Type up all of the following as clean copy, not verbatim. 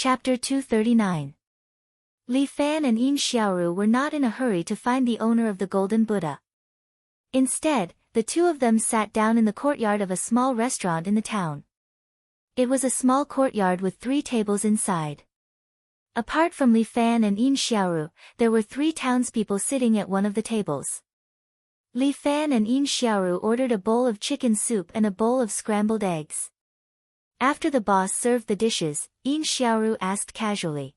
Chapter 239. Li Fan and Yin Xiaoru were not in a hurry to find the owner of the golden Buddha. Instead, the two of them sat down in the courtyard of a small restaurant in the town. It was a small courtyard with 3 tables inside. Apart from Li Fan and Yin Xiaoru, there were 3 townspeople sitting at one of the tables. Li Fan and Yin Xiaoru ordered a bowl of chicken soup and a bowl of scrambled eggs. After the boss served the dishes, Yin Xiaoru asked casually.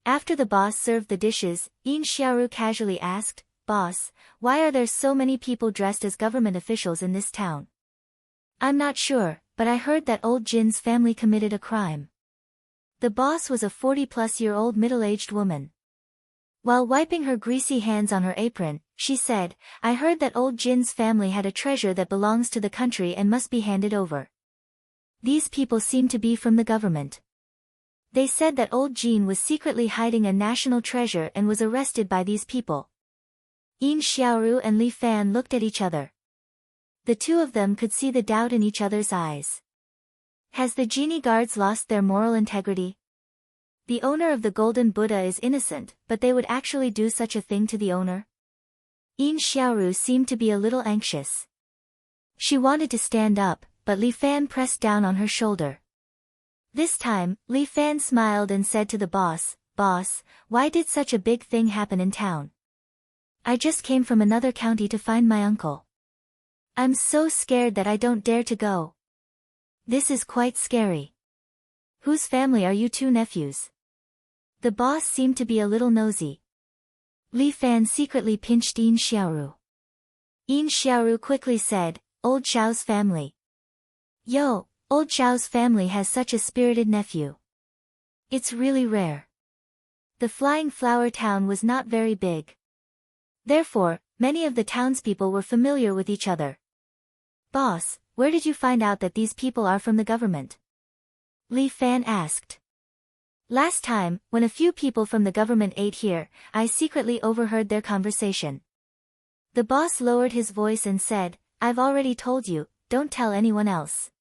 After the boss served the dishes, Yin Xiaoru casually asked, "Boss, why are there so many people dressed as government officials in this town?" "I'm not sure, but I heard that old Jin's family committed a crime." The boss was a 40-plus-year-old middle-aged woman. While wiping her greasy hands on her apron, she said, "I heard that old Jin's family had a treasure that belongs to the country and must be handed over. These people seem to be from the government. They said that old Jin was secretly hiding a national treasure and was arrested by these people." Yin Xiaoru and Li Fan looked at each other. The two of them could see the doubt in each other's eyes. Has the genie guards lost their moral integrity? The owner of the golden Buddha is innocent, but they would actually do such a thing to the owner? Yin Xiaoru seemed to be a little anxious. She wanted to stand up, but Li Fan pressed down on her shoulder. This time, Li Fan smiled and said to the boss, "Boss, why did such a big thing happen in town? I just came from another county to find my uncle. I'm so scared that I don't dare to go. This is quite scary." "Whose family are you two nephews?" The boss seemed to be a little nosy. Li Fan secretly pinched Yin Xiaoru. Yin Xiaoru quickly said, "Old Xiao's family." "Yo, old Xiao's family has such a spirited nephew. It's really rare." The Flying Flower town was not very big. Therefore, many of the townspeople were familiar with each other. "Boss, where did you find out that these people are from the government?" Li Fan asked. "Last time, when a few people from the government ate here, I secretly overheard their conversation." The boss lowered his voice and said, "I've already told you, don't tell anyone else."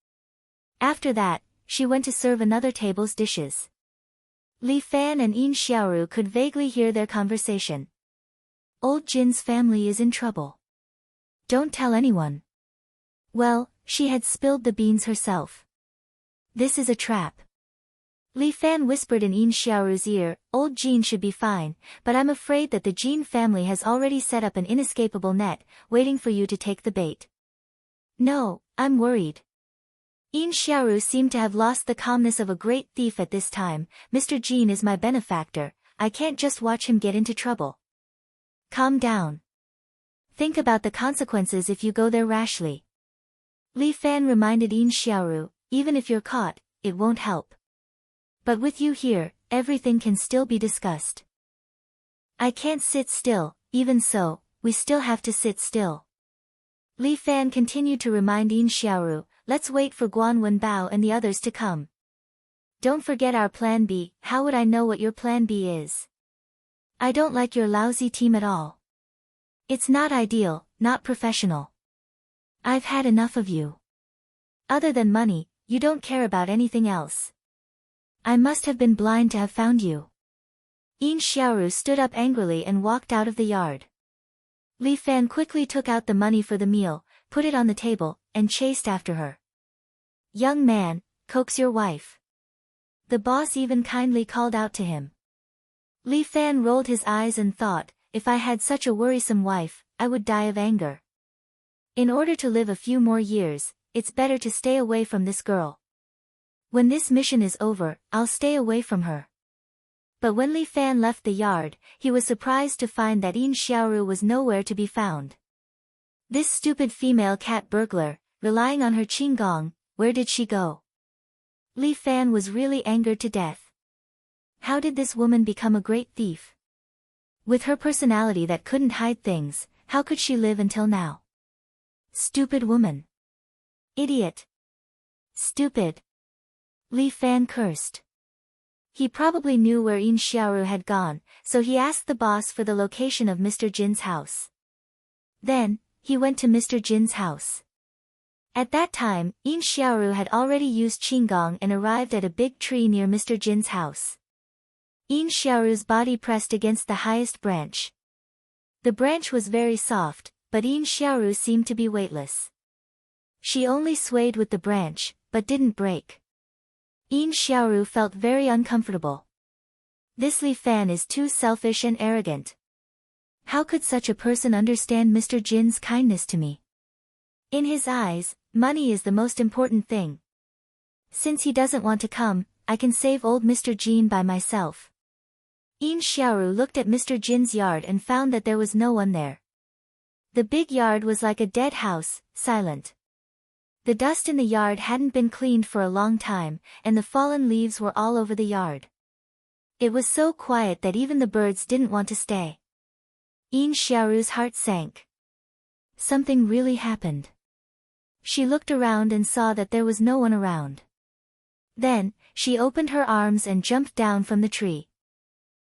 After that, she went to serve another table's dishes. Li Fan and Yin Xiaoru could vaguely hear their conversation. "Old Jin's family is in trouble. Don't tell anyone." Well, she had spilled the beans herself. This is a trap. Li Fan whispered in Yin Xiaoru's ear, "Old Jin should be fine, but I'm afraid that the Jin family has already set up an inescapable net, waiting for you to take the bait." "No, I'm worried." Yin Xiaoru seemed to have lost the calmness of a great thief at this time. "Mr. Jin is my benefactor, I can't just watch him get into trouble." "Calm down. Think about the consequences if you go there rashly." Li Fan reminded Yin Xiaoru, "Even if you're caught, it won't help. But with you here, everything can still be discussed." "I can't sit still, even so, we still have to sit still." Li Fan continued to remind Yin Xiaoru, "Let's wait for Guan Wenbao and the others to come. Don't forget our plan B." "How would I know what your plan B is? I don't like your lousy team at all. It's not ideal, not professional. I've had enough of you. Other than money, you don't care about anything else. I must have been blind to have found you." Yin Xiaoru stood up angrily and walked out of the yard. Li Fan quickly took out the money for the meal, put it on the table, and chased after her. "Young man, coax your wife." The boss even kindly called out to him. Li Fan rolled his eyes and thought, "If I had such a worrisome wife, I would die of anger. In order to live a few more years, it's better to stay away from this girl. When this mission is over, I'll stay away from her." But when Li Fan left the yard, he was surprised to find that Yin Xiaoru was nowhere to be found. This stupid female cat burglar, relying on her qinggong, where did she go? Li Fan was really angered to death. How did this woman become a great thief? With her personality that couldn't hide things, how could she live until now? Stupid woman. Idiot. Stupid. Li Fan cursed. He probably knew where Yin Xiaoru had gone, so he asked the boss for the location of Mr. Jin's house. Then, he went to Mr. Jin's house. At that time, Yin Xiaoru had already used Qinggong and arrived at a big tree near Mr. Jin's house. Yin Xiaoru's body pressed against the highest branch. The branch was very soft, but Yin Xiaoru seemed to be weightless. She only swayed with the branch, but didn't break. Yin Xiaoru felt very uncomfortable. This Li Fan is too selfish and arrogant. How could such a person understand Mr. Jin's kindness to me? In his eyes, money is the most important thing. Since he doesn't want to come, I can save old Mr. Jin by myself. Yin Xiaoru looked at Mr. Jin's yard and found that there was no one there. The big yard was like a dead house, silent. The dust in the yard hadn't been cleaned for a long time, and the fallen leaves were all over the yard. It was so quiet that even the birds didn't want to stay. Yin Xiaoru's heart sank. Something really happened. She looked around and saw that there was no one around. Then, she opened her arms and jumped down from the tree.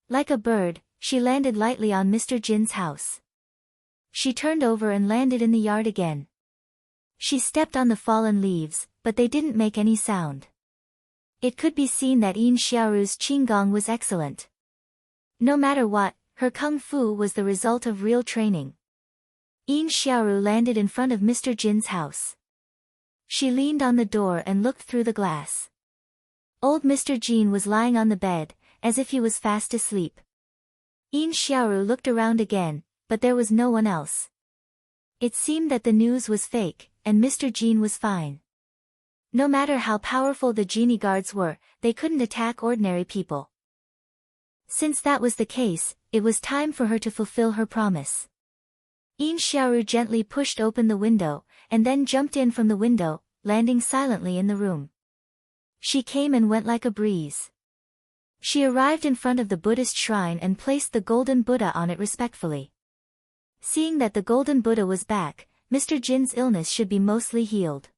Like a bird, she landed lightly on Mr. Jin's house. She turned over and landed in the yard again. She stepped on the fallen leaves, but they didn't make any sound. It could be seen that Yin Xiaoru's Qinggong was excellent. No matter what, her kung fu was the result of real training. Yin Xiaoru landed in front of Mr. Jin's house. She leaned on the door and looked through the glass. Old Mr. Jin was lying on the bed, as if he was fast asleep. Yin Xiaoru looked around again, but there was no one else. It seemed that the news was fake, and Mr. Jin was fine. No matter how powerful the genie guards were, they couldn't attack ordinary people. Since that was the case, it was time for her to fulfill her promise. Yin Xiaoru gently pushed open the window, and then jumped in from the window, landing silently in the room. She came and went like a breeze. She arrived in front of the Buddhist shrine and placed the golden Buddha on it respectfully. Seeing that the golden Buddha was back, Mr. Jin's illness should be mostly healed.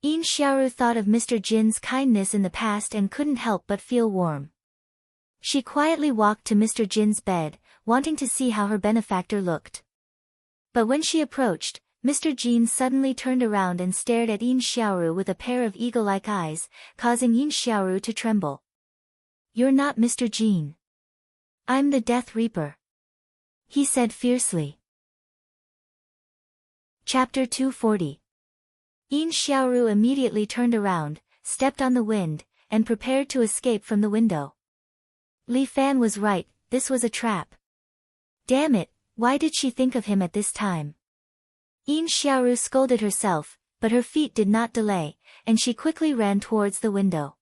Yin Xiaoru thought of Mr. Jin's kindness in the past and couldn't help but feel warm. She quietly walked to Mr. Jin's bed, wanting to see how her benefactor looked. But when she approached, Mr. Jin suddenly turned around and stared at Yin Xiaoru with a pair of eagle-like eyes, causing Yin Xiaoru to tremble. "You're not Mr. Jin. I'm the Death Reaper," he said fiercely. Chapter 240. Yin Xiaoru immediately turned around, stepped on the wind, and prepared to escape from the window. Li Fan was right, this was a trap. Damn it, why did she think of him at this time? Yin Xiaoru scolded herself, but her feet did not delay, and she quickly ran towards the window.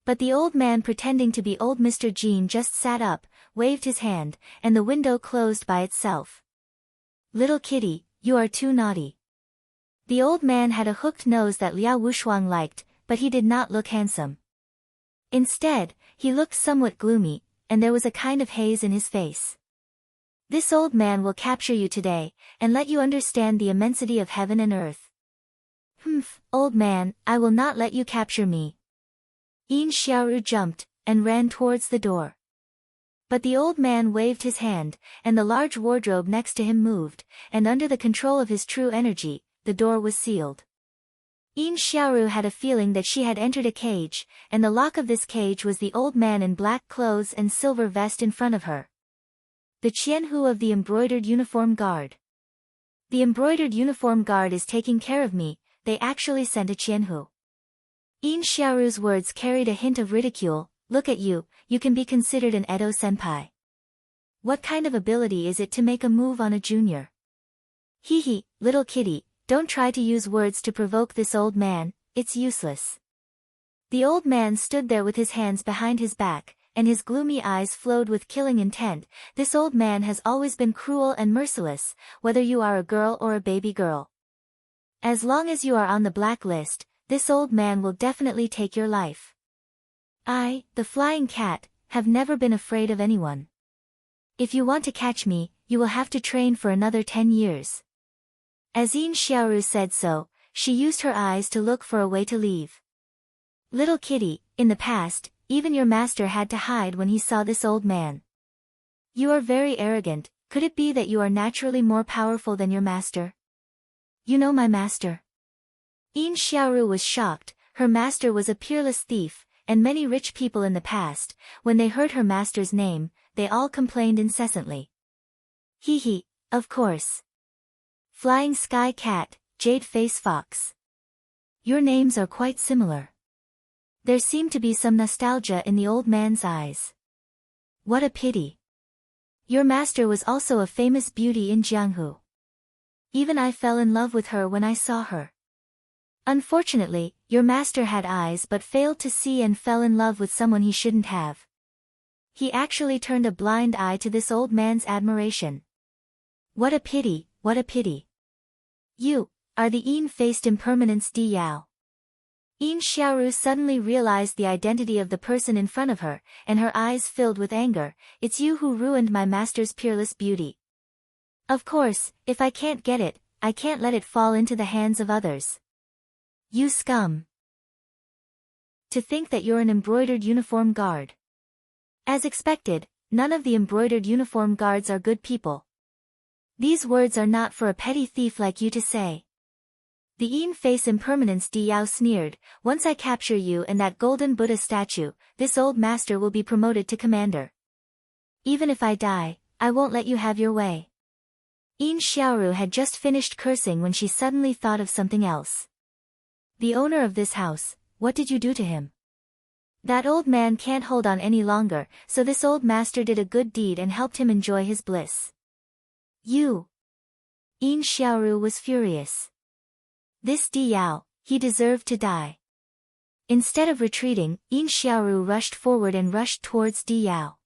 But the old man pretending to be old Mr. Jin just sat up, waved his hand, and the window closed by itself. "Little kitty, you are too naughty." The old man had a hooked nose that Liao Wushuang liked, but he did not look handsome. Instead, he looked somewhat gloomy, and there was a kind of haze in his face. "This old man will capture you today, and let you understand the immensity of heaven and earth." "Humph, old man, I will not let you capture me." Yin Xiaoru jumped, and ran towards the door. But the old man waved his hand, and the large wardrobe next to him moved, and under the control of his true energy, the door was sealed. Yin Xiaoru had a feeling that she had entered a cage, and the lock of this cage was the old man in black clothes and silver vest in front of her. The Qianhu of the embroidered uniform guard. "The embroidered uniform guard is taking care of me, they actually sent a Qianhu." Yin Xiaoru's words carried a hint of ridicule. "Look at you, you can be considered an Edo senpai. What kind of ability is it to make a move on a junior?" "Hee hee, little kitty, don't try to use words to provoke this old man, it's useless." The old man stood there with his hands behind his back, and his gloomy eyes flowed with killing intent. "This old man has always been cruel and merciless, whether you are a girl or a baby girl. As long as you are on the black list, this old man will definitely take your life. I, the flying cat, have never been afraid of anyone. If you want to catch me, you will have to train for another 10 years. As Yin Xiaoru said so, she used her eyes to look for a way to leave. "Little kitty, in the past, even your master had to hide when he saw this old man. You are very arrogant, could it be that you are naturally more powerful than your master?" "You know my master?" Yin Xiaoru was shocked. Her master was a peerless thief, and many rich people in the past, when they heard her master's name, they all complained incessantly. Hee hee, of course. Flying Sky Cat, Jade Face Fox. Your names are quite similar. There seemed to be some nostalgia in the old man's eyes. What a pity. Your master was also a famous beauty in Jianghu. Even I fell in love with her when I saw her. Unfortunately, your master had eyes but failed to see and fell in love with someone he shouldn't have. He actually turned a blind eye to this old man's admiration. What a pity, what a pity. You are the Yin-faced impermanence Di Yao. Yin Xiaoru suddenly realized the identity of the person in front of her, and her eyes filled with anger. It's you who ruined my master's peerless beauty. Of course, if I can't get it, I can't let it fall into the hands of others. You scum. To think that you're an embroidered uniform guard. As expected, none of the embroidered uniform guards are good people. These words are not for a petty thief like you to say. The Yin-face impermanence Di Yao sneered. Once I capture you and that golden Buddha statue, this old master will be promoted to commander. Even if I die, I won't let you have your way. Yin Xiaoru had just finished cursing when she suddenly thought of something else. The owner of this house, what did you do to him? That old man can't hold on any longer, so this old master did a good deed and helped him enjoy his bliss. You. Yin Xiaoru was furious. This Di Yao, he deserved to die. Instead of retreating, Yin Xiaoru rushed forward and rushed towards Di Yao.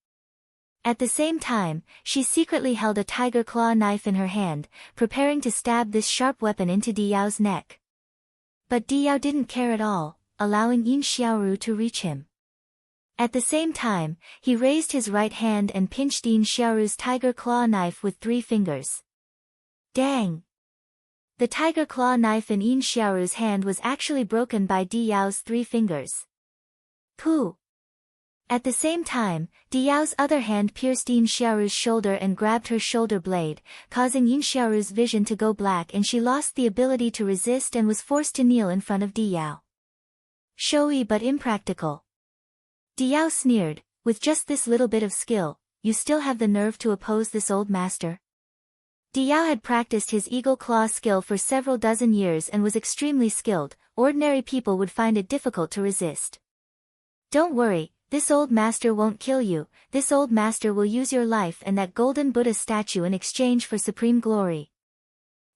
At the same time, she secretly held a tiger claw knife in her hand, preparing to stab this sharp weapon into Di Yao's neck. But Di Yao didn't care at all, allowing Yin Xiaoru to reach him. At the same time, he raised his right hand and pinched Yin Xiaoru's tiger claw knife with 3 fingers. Dang! The tiger claw knife in Yin Xiaoru's hand was actually broken by Di Yao's 3 fingers. Pooh! At the same time, Di Yao's other hand pierced Yin Xiaoru's shoulder and grabbed her shoulder blade, causing Yin Xiaoru's vision to go black and she lost the ability to resist and was forced to kneel in front of Di Yao. Showy but impractical. Di Yao sneered, with just this little bit of skill, you still have the nerve to oppose this old master? Di Yao had practiced his eagle claw skill for several dozen years and was extremely skilled. Ordinary people would find it difficult to resist. Don't worry. This old master won't kill you, this old master will use your life and that golden Buddha statue in exchange for supreme glory.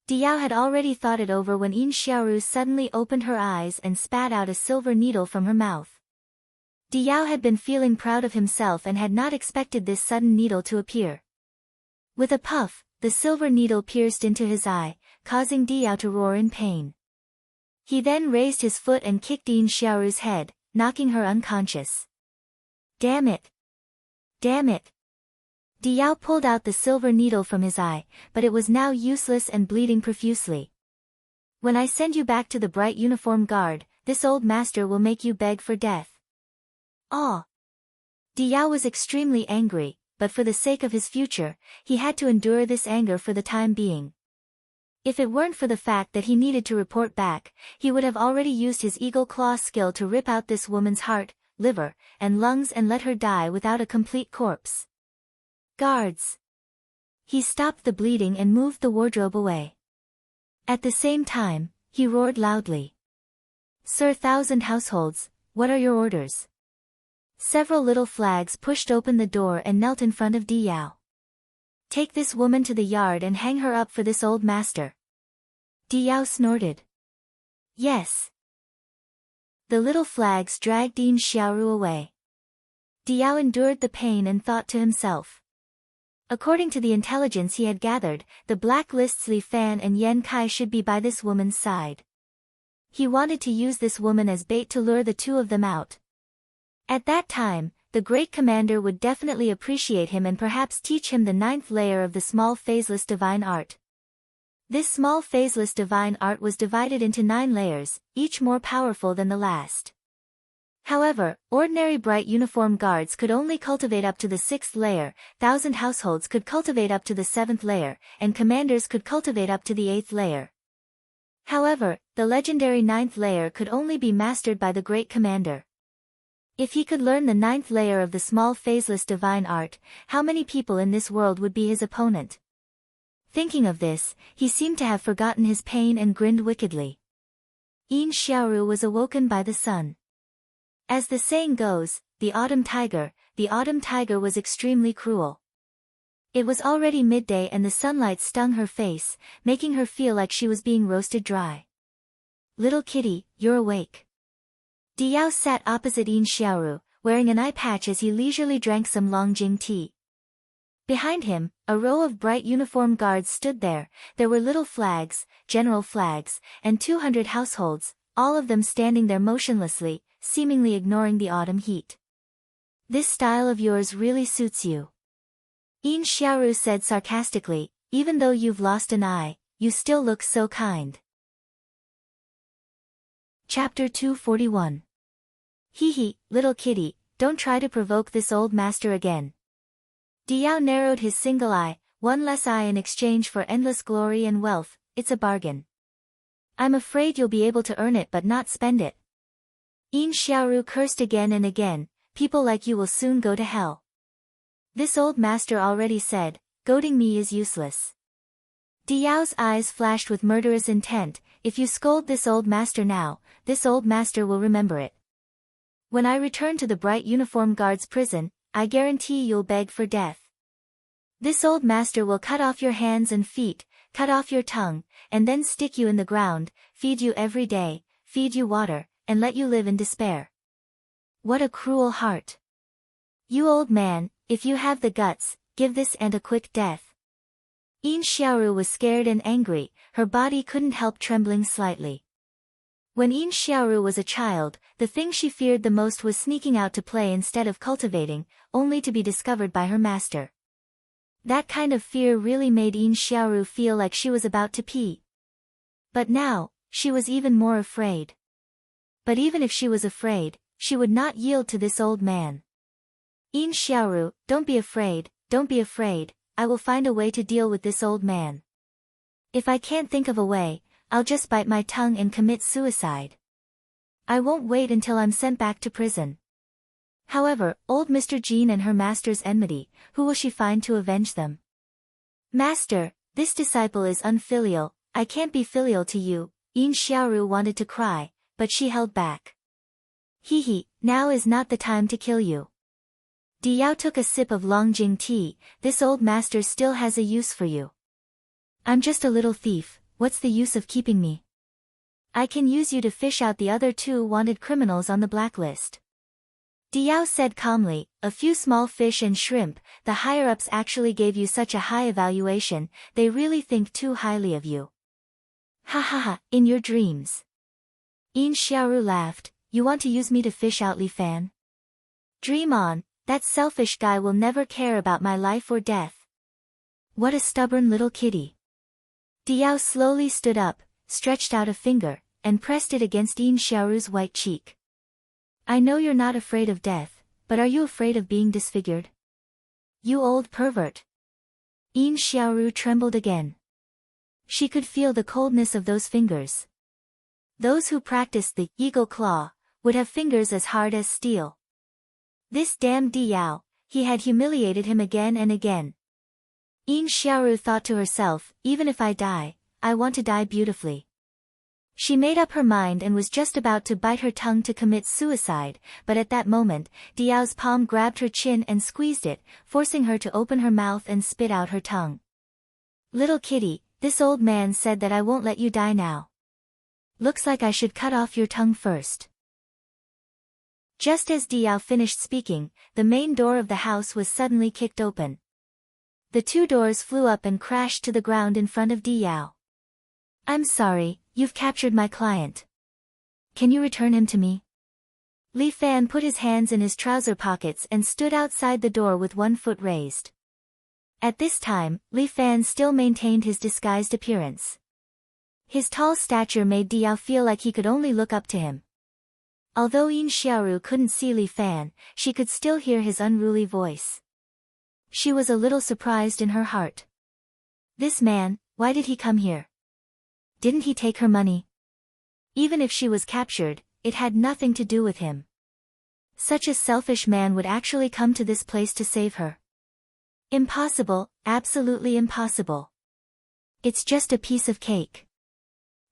Di Yao had already thought it over when Yin Xiaoru suddenly opened her eyes and spat out a silver needle from her mouth. Di Yao had been feeling proud of himself and had not expected this sudden needle to appear. With a puff, the silver needle pierced into his eye, causing Di Yao to roar in pain. He then raised his foot and kicked Yin Xiaoru's head, knocking her unconscious. Damn it! Damn it! Di Yao pulled out the silver needle from his eye, but it was now useless and bleeding profusely. When I send you back to the bright uniform guard, this old master will make you beg for death. Ah! Di Yao was extremely angry, but for the sake of his future, he had to endure this anger for the time being. If it weren't for the fact that he needed to report back, he would have already used his eagle claw skill to rip out this woman's heart, liver, and lungs and let her die without a complete corpse. Guards! He stopped the bleeding and moved the wardrobe away. At the same time, he roared loudly. Sir Thousand Households, what are your orders? Several little flags pushed open the door and knelt in front of Di Yao. Take this woman to the yard and hang her up for this old master. Di Yao snorted. Yes. The little flags dragged Yin Xiaoru away. Di Yao endured the pain and thought to himself. According to the intelligence he had gathered, the blacklists Li Fan and Yan Kai should be by this woman's side. He wanted to use this woman as bait to lure the 2 of them out. At that time, the great commander would definitely appreciate him and perhaps teach him the 9th layer of the small phaseless divine art. This small phaseless divine art was divided into 9 layers, each more powerful than the last. However, ordinary bright uniform guards could only cultivate up to the 6th layer, 1,000 households could cultivate up to the 7th layer, and commanders could cultivate up to the 8th layer. However, the legendary ninth layer could only be mastered by the great commander. If he could learn the ninth layer of the small phaseless divine art, how many people in this world would be his opponent? Thinking of this, he seemed to have forgotten his pain and grinned wickedly. Yin Xiaoru was awoken by the sun. As the saying goes, the autumn tiger was extremely cruel. It was already midday and the sunlight stung her face, making her feel like she was being roasted dry. Little kitty, you're awake. Diao sat opposite Yin Xiaoru, wearing an eye patch as he leisurely drank some Longjing tea. Behind him, a row of bright uniformed guards stood there. There were little flags, general flags, and 200 households, all of them standing there motionlessly, seemingly ignoring the autumn heat. This style of yours really suits you. Yin Xiaoru said sarcastically, even though you've lost an eye, you still look so kind. Chapter 241. Hee, little kitty, don't try to provoke this old master again. Diao narrowed his single eye, one less eye in exchange for endless glory and wealth, it's a bargain. I'm afraid you'll be able to earn it but not spend it. Yin Xiaoru cursed again and again, people like you will soon go to hell. This old master already said, goading me is useless. Diao's eyes flashed with murderous intent, if you scold this old master now, this old master will remember it. When I return to the bright uniform guard's prison, I guarantee you'll beg for death. This old master will cut off your hands and feet, cut off your tongue, and then stick you in the ground, feed you every day, feed you water, and let you live in despair. What a cruel heart. You old man, if you have the guts, give this ant a quick death. Yin Xiaoru was scared and angry, her body couldn't help trembling slightly. When Yin Xiaoru was a child, the thing she feared the most was sneaking out to play instead of cultivating, only to be discovered by her master. That kind of fear really made Yin Xiaoru feel like she was about to pee. But now, she was even more afraid. But even if she was afraid, she would not yield to this old man. Yin Xiaoru, don't be afraid, I will find a way to deal with this old man. If I can't think of a way, I'll just bite my tongue and commit suicide. I won't wait until I'm sent back to prison. However, old Mr. Jean and her master's enmity, who will she find to avenge them? Master, this disciple is unfilial, I can't be filial to you, Yin Xiaoru wanted to cry, but she held back. Hee, now is not the time to kill you. Diao took a sip of Longjing tea, this old master still has a use for you. I'm just a little thief, what's the use of keeping me? I can use you to fish out the other 2 wanted criminals on the blacklist. Diao said calmly, a few small fish and shrimp, the higher-ups actually gave you such a high evaluation, they really think too highly of you. Ha, in your dreams. Yin Xiaoru laughed, you want to use me to fish out Li Fan? Dream on, that selfish guy will never care about my life or death. What a stubborn little kitty. Diao slowly stood up, stretched out a finger, and pressed it against Yin Xiaoru's white cheek. I know you're not afraid of death, but are you afraid of being disfigured? You old pervert. Yin Xiaoru trembled again. She could feel the coldness of those fingers. Those who practiced the eagle claw would have fingers as hard as steel. This damned Diao, he had humiliated him again and again. Yin Xiaoru thought to herself, even if I die, I want to die beautifully. She made up her mind and was just about to bite her tongue to commit suicide, but at that moment, Diao's palm grabbed her chin and squeezed it, forcing her to open her mouth and spit out her tongue. Little kitty, this old man said that I won't let you die now. Looks like I should cut off your tongue first. Just as Diao finished speaking, the main door of the house was suddenly kicked open. The 2 doors flew up and crashed to the ground in front of Diao. I'm sorry, you've captured my client. Can you return him to me? Li Fan put his hands in his trouser pockets and stood outside the door with 1 foot raised. At this time, Li Fan still maintained his disguised appearance. His tall stature made Diao feel like he could only look up to him. Although Yin Xiaoru couldn't see Li Fan, she could still hear his unruly voice. She was a little surprised in her heart. This man, why did he come here? didn't he take her money? Even if she was captured, it had nothing to do with him. Such a selfish man would actually come to this place to save her. Impossible, absolutely impossible. It's just a piece of cake.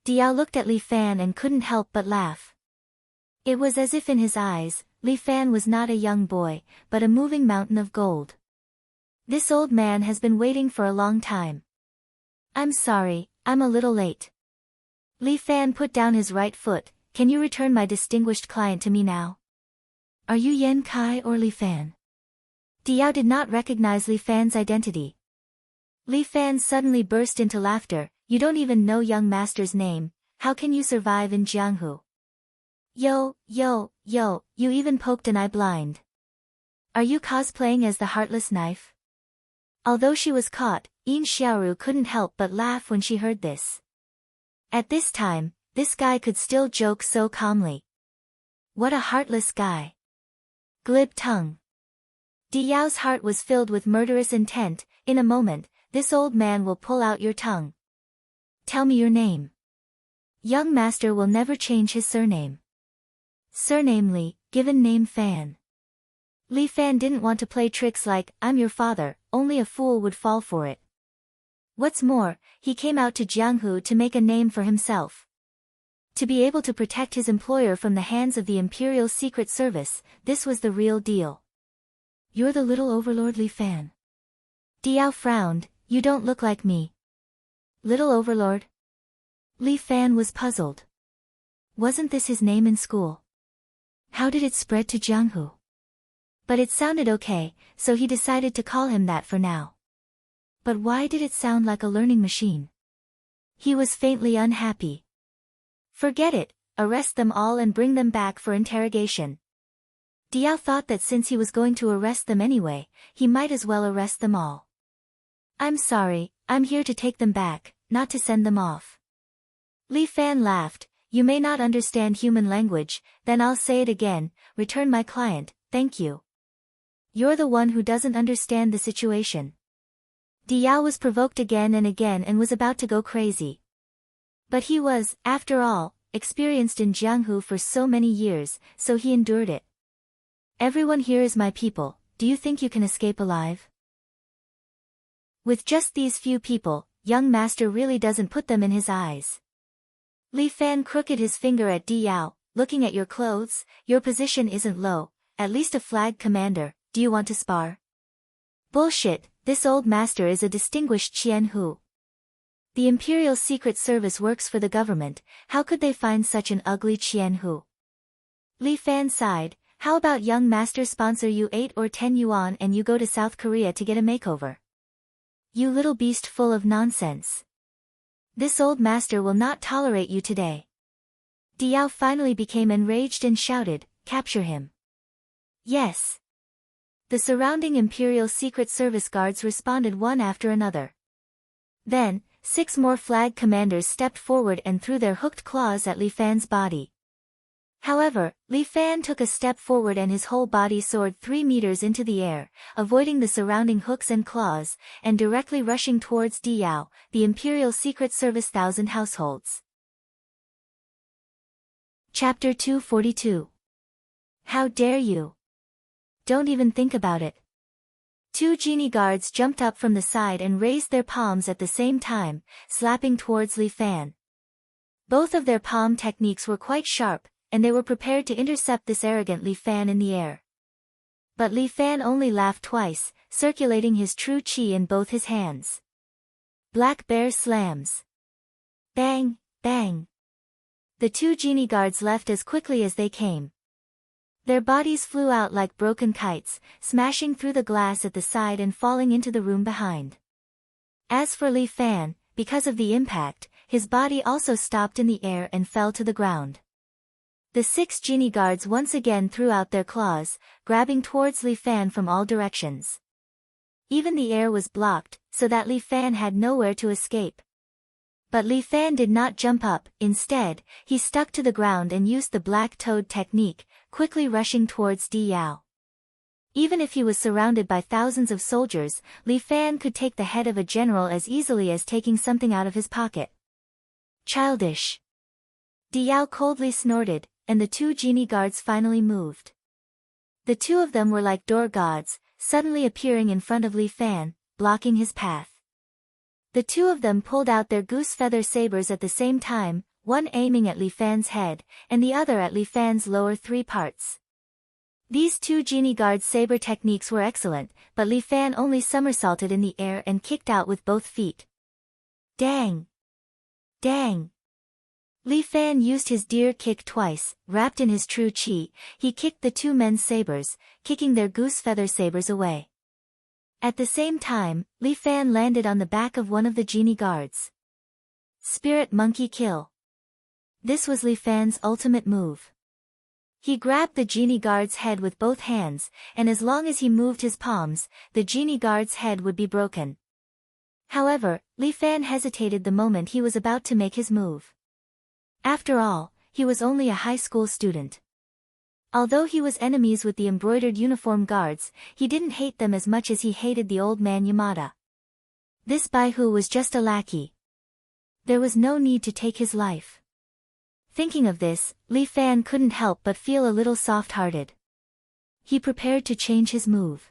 Diao looked at Li Fan and couldn't help but laugh. It was as if in his eyes, Li Fan was not a young boy, but a moving mountain of gold. This old man has been waiting for a long time. I'm sorry, I'm a little late. Li Fan put down his right foot. Can you return my distinguished client to me now? Are you Yan Kai or Li Fan? Diao did not recognize Li Fan's identity. Li Fan suddenly burst into laughter. You don't even know young master's name, how can you survive in Jianghu? Yo, you even poked an eye blind. Are you cosplaying as the Heartless Knife? Although she was caught, Yin Xiaoru couldn't help but laugh when she heard this. At this time, this guy could still joke so calmly. What a heartless guy. Glib tongue. Diao's heart was filled with murderous intent. In a moment, this old man will pull out your tongue. Tell me your name. Young master will never change his surname. Surname Li, given name Fan. Li Fan didn't want to play tricks like, I'm your father, only a fool would fall for it. What's more, he came out to Jianghu to make a name for himself. To be able to protect his employer from the hands of the Imperial Secret Service, this was the real deal. You're the little overlord Li Fan. Diao frowned, you don't look like me. Little overlord? Li Fan was puzzled. Wasn't this his name in school? How did it spread to Jianghu? But it sounded okay, so he decided to call him that for now. But why did it sound like a learning machine? He was faintly unhappy. Forget it, arrest them all and bring them back for interrogation. Diao thought that since he was going to arrest them anyway, he might as well arrest them all. I'm sorry, I'm here to take them back, not to send them off. Li Fan laughed, you may not understand human language, then I'll say it again, return my client, thank you. You're the one who doesn't understand the situation. Diao was provoked again and was about to go crazy. But he was, after all, experienced in Jianghu for so many years, so he endured it. Everyone here is my people, do you think you can escape alive? With just these few people, young master really doesn't put them in his eyes. Li Fan crooked his finger at Diao, looking at your clothes, your position isn't low, at least a flag commander, do you want to spar? Bullshit, this old master is a distinguished Qian Hu. The Imperial Secret Service works for the government, how could they find such an ugly Qian Hu? Li Fan sighed, how about young master sponsor you 8 or 10 yuan and you go to South Korea to get a makeover? You little beast full of nonsense. This old master will not tolerate you today. Diao finally became enraged and shouted, capture him. Yes. The surrounding Imperial Secret Service guards responded one after another. Then, 6 more flag commanders stepped forward and threw their hooked claws at Li Fan's body. However, Li Fan took a step forward and his whole body soared 3 meters into the air, avoiding the surrounding hooks and claws, and directly rushing towards Diao, the Imperial Secret Service 1,000 households. Chapter 242. How dare you? Don't even think about it. 2 genie guards jumped up from the side and raised their palms at the same time, slapping towards Li Fan. Both of their palm techniques were quite sharp, and they were prepared to intercept this arrogant Li Fan in the air. But Li Fan only laughed twice, circulating his true chi in both his hands. Black Bear slams. Bang, bang. The 2 genie guards left as quickly as they came. Their bodies flew out like broken kites, smashing through the glass at the side and falling into the room behind. As for Li Fan, because of the impact, his body also stopped in the air and fell to the ground. The 6 genie guards once again threw out their claws, grabbing towards Li Fan from all directions. Even the air was blocked, so that Li Fan had nowhere to escape. But Li Fan did not jump up, instead, he stuck to the ground and used the black toad technique, quickly rushing towards Diao. Even if he was surrounded by thousands of soldiers, Li Fan could take the head of a general as easily as taking something out of his pocket. Childish. Diao coldly snorted, and the two genie guards finally moved. The two of them were like door gods, suddenly appearing in front of Li Fan, blocking his path. The two of them pulled out their goose feather sabers at the same time, one aiming at Li Fan's head, and the other at Li Fan's lower three parts. These two genie guards' saber techniques were excellent, but Li Fan only somersaulted in the air and kicked out with both feet. Dang! Dang! Li Fan used his deer kick twice, wrapped in his true chi. He kicked the two men's sabers, kicking their goose feather sabers away. At the same time, Li Fan landed on the back of one of the genie guards. Spirit Monkey Kill. This was Li Fan's ultimate move. He grabbed the genie guard's head with both hands, and as long as he moved his palms, the genie guard's head would be broken. However, Li Fan hesitated the moment he was about to make his move. After all, he was only a high school student. Although he was enemies with the embroidered uniform guards, he didn't hate them as much as he hated the old man Yamada. This Baihu was just a lackey. There was no need to take his life. Thinking of this, Li Fan couldn't help but feel a little soft-hearted. He prepared to change his move.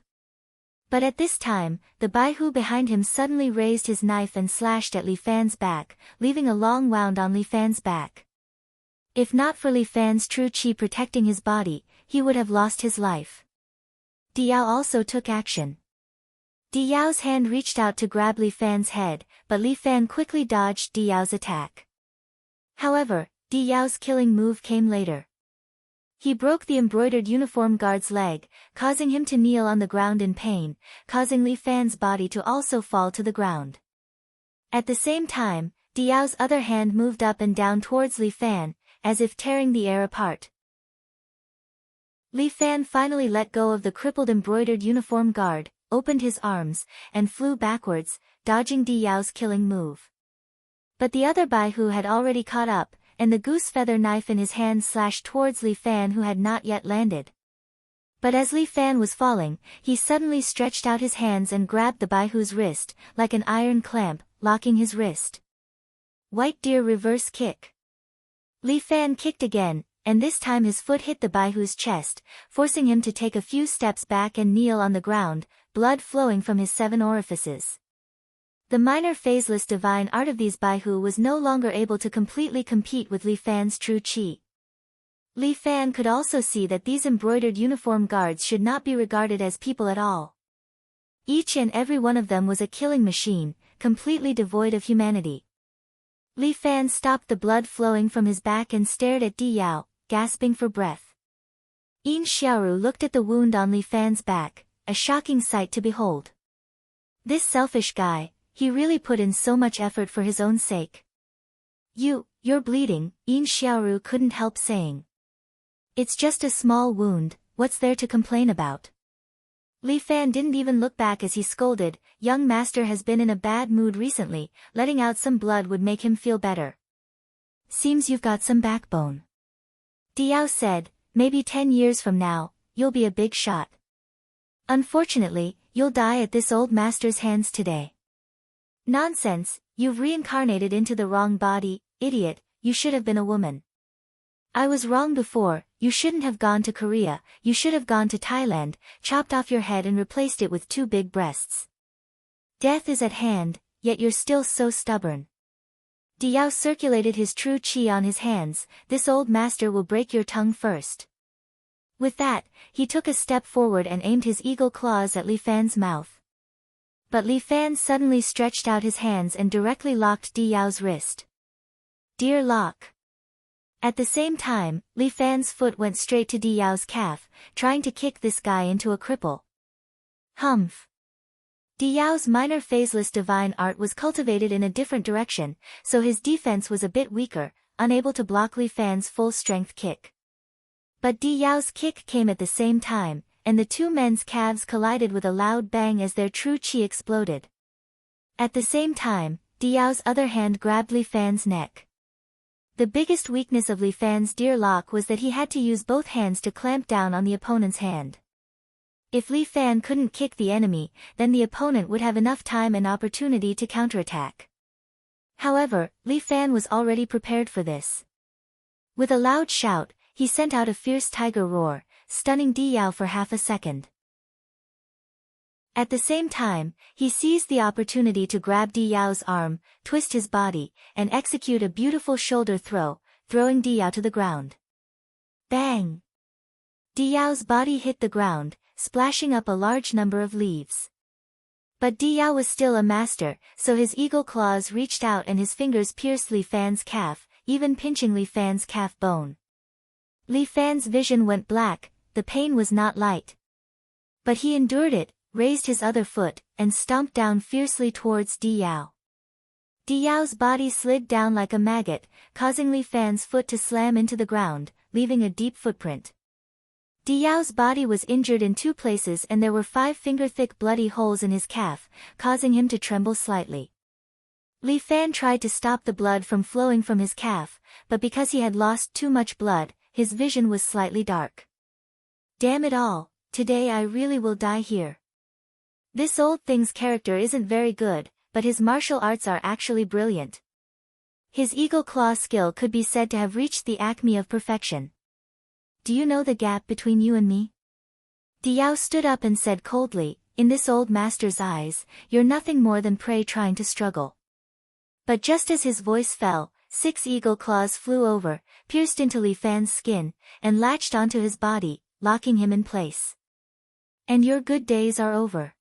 But at this time, the Baihu behind him suddenly raised his knife and slashed at Li Fan's back, leaving a long wound on Li Fan's back. If not for Li Fan's true chi protecting his body, he would have lost his life. Diao also took action. Diao's hand reached out to grab Li Fan's head, but Li Fan quickly dodged Diao's attack. However, Diao's killing move came later. He broke the embroidered uniform guard's leg, causing him to kneel on the ground in pain, causing Li Fan's body to also fall to the ground. At the same time, Diao's other hand moved up and down towards Li Fan, as if tearing the air apart. Li Fan finally let go of the crippled embroidered uniform guard, opened his arms, and flew backwards, dodging Diao's killing move. But the other Baihu had already caught up, and the goose feather knife in his hand slashed towards Li Fan, who had not yet landed. But as Li Fan was falling, he suddenly stretched out his hands and grabbed the Baihu's wrist, like an iron clamp, locking his wrist. White Deer Reverse Kick. Li Fan kicked again, and this time his foot hit the Baihu's chest, forcing him to take a few steps back and kneel on the ground, blood flowing from his 7 orifices. The minor phaseless divine art of these Baihu was no longer able to completely compete with Li Fan's true chi. Li Fan could also see that these embroidered uniform guards should not be regarded as people at all. Each and every one of them was a killing machine, completely devoid of humanity. Li Fan stopped the blood flowing from his back and stared at Diao, gasping for breath. Yin Xiaoru looked at the wound on Li Fan's back, a shocking sight to behold. This selfish guy, he really put in so much effort for his own sake. You're bleeding, Yin Xiaoru couldn't help saying. It's just a small wound, what's there to complain about? Li Fan didn't even look back as he scolded, young master has been in a bad mood recently, letting out some blood would make him feel better. Seems you've got some backbone. Diao said, maybe 10 years from now, you'll be a big shot. Unfortunately, you'll die at this old master's hands today. Nonsense, you've reincarnated into the wrong body, idiot, you should have been a woman. I was wrong before, you shouldn't have gone to Korea, you should have gone to Thailand, chopped off your head and replaced it with 2 big breasts. Death is at hand, yet you're still so stubborn. Diao circulated his true chi on his hands, this old master will break your tongue first. With that, he took a step forward and aimed his eagle claws at Li Fan's mouth. But Li Fan suddenly stretched out his hands and directly locked Diao's wrist. Dear lock. At the same time, Li Fan's foot went straight to Diao's calf, trying to kick this guy into a cripple. Humph. Diao's minor phaseless divine art was cultivated in a different direction, so his defense was a bit weaker, unable to block Li Fan's full-strength kick. But Diao's kick came at the same time, and the two men's calves collided with a loud bang as their true chi exploded. At the same time, Diao's other hand grabbed Li Fan's neck. The biggest weakness of Li Fan's deer lock was that he had to use both hands to clamp down on the opponent's hand. If Li Fan couldn't kick the enemy, then the opponent would have enough time and opportunity to counterattack. However, Li Fan was already prepared for this. With a loud shout, he sent out a fierce tiger roar, stunning Di Yao for half a second. At the same time, he seized the opportunity to grab Di Yao's arm, twist his body, and execute a beautiful shoulder throw, throwing Di Yao to the ground. Bang! Di Yao's body hit the ground, splashing up a large number of leaves. But Di Yao was still a master, so his eagle claws reached out and his fingers pierced Li Fan's calf, even pinching Li Fan's calf bone. Li Fan's vision went black, the pain was not light. But he endured it, raised his other foot, and stomped down fiercely towards Di Yao. Di Yao's body slid down like a maggot, causing Li Fan's foot to slam into the ground, leaving a deep footprint. Di Yao's body was injured in 2 places and there were 5 finger-thick bloody holes in his calf, causing him to tremble slightly. Li Fan tried to stop the blood from flowing from his calf, but because he had lost too much blood, his vision was slightly dark. Damn it all, today I really will die here. This old thing's character isn't very good, but his martial arts are actually brilliant. His eagle claw skill could be said to have reached the acme of perfection. Do you know the gap between you and me? Di Yao stood up and said coldly, in this old master's eyes, you're nothing more than prey trying to struggle. But just as his voice fell, 6 eagle claws flew over, pierced into Li Fan's skin, and latched onto his body, locking him in place. And your good days are over.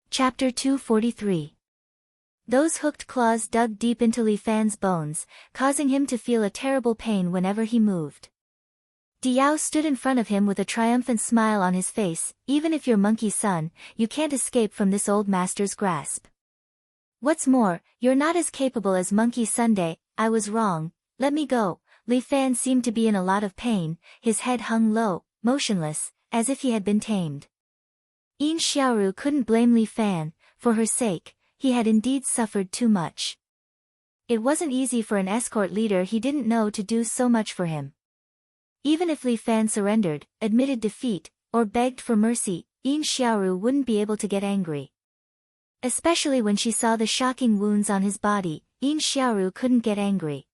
Chapter 243. Those hooked claws dug deep into Li Fan's bones, causing him to feel a terrible pain whenever he moved. Di Yao stood in front of him with a triumphant smile on his face. Even if you're Monkey Son, you can't escape from this old master's grasp. What's more, you're not as capable as Monkey Sunday. I was wrong, let me go. Li Fan seemed to be in a lot of pain, his head hung low, motionless, as if he had been tamed. Yin Xiaoru couldn't blame Li Fan, for her sake. He had indeed suffered too much. It wasn't easy for an escort leader he didn't know to do so much for him. Even if Li Fan surrendered, admitted defeat, or begged for mercy, Yin Xiaoru wouldn't be able to get angry. Especially when she saw the shocking wounds on his body, Yin Xiaoru couldn't get angry.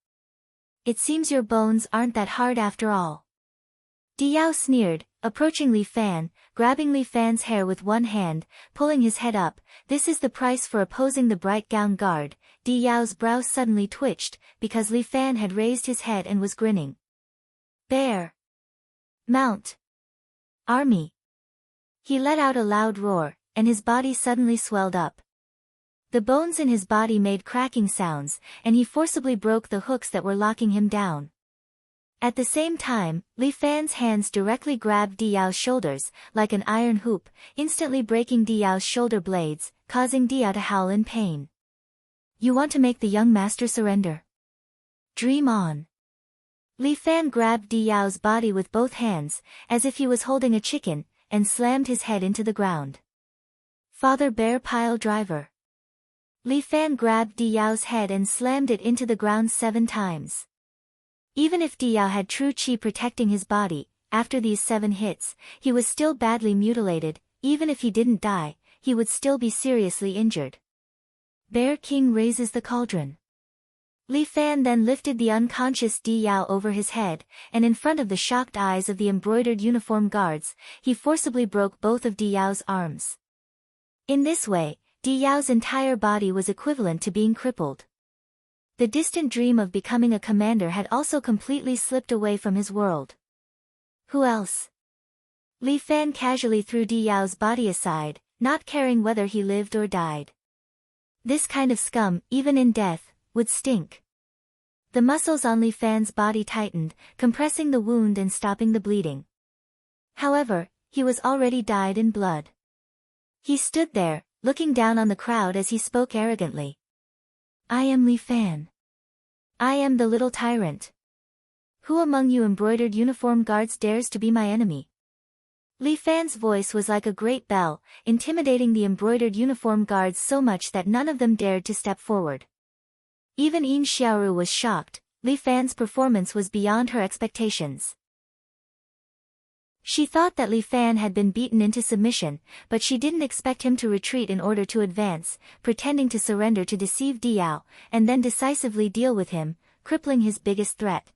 It seems your bones aren't that hard after all. Di Yao sneered, approaching Li Fan, grabbing Li Fan's hair with one hand, pulling his head up. This is the price for opposing the bright gown guard. Di Yao's brows suddenly twitched, because Li Fan had raised his head and was grinning. Bear! Mount! Army! He let out a loud roar, and his body suddenly swelled up. The bones in his body made cracking sounds, and he forcibly broke the hooks that were locking him down. At the same time, Li Fan's hands directly grabbed Di Yao's shoulders, like an iron hoop, instantly breaking Di Yao's shoulder blades, causing Di Yao to howl in pain. You want to make the young master surrender? Dream on. Li Fan grabbed Di Yao's body with both hands, as if he was holding a chicken, and slammed his head into the ground. Father Bear Pile Driver. Li Fan grabbed Di Yao's head and slammed it into the ground 7 times. Even if Di Yao had true chi protecting his body, after these 7 hits, he was still badly mutilated. Even if he didn't die, he would still be seriously injured. Bear King raises the cauldron. Li Fan then lifted the unconscious Di Yao over his head, and in front of the shocked eyes of the embroidered uniform guards, he forcibly broke both of Di Yao's arms. In this way, Di Yao's entire body was equivalent to being crippled. The distant dream of becoming a commander had also completely slipped away from his world. Who else? Li Fan casually threw Di Yao's body aside, not caring whether he lived or died. This kind of scum, even in death, would stink. The muscles on Li Fan's body tightened, compressing the wound and stopping the bleeding. However, he was already dyed in blood. He stood there, looking down on the crowd as he spoke arrogantly. I am Li Fan. I am the little tyrant. Who among you embroidered uniform guards dares to be my enemy? Li Fan's voice was like a great bell, intimidating the embroidered uniform guards so much that none of them dared to step forward. Even Yin Xiaoru was shocked. Li Fan's performance was beyond her expectations. She thought that Li Fan had been beaten into submission, but she didn't expect him to retreat in order to advance, pretending to surrender to deceive Diao, and then decisively deal with him, crippling his biggest threat.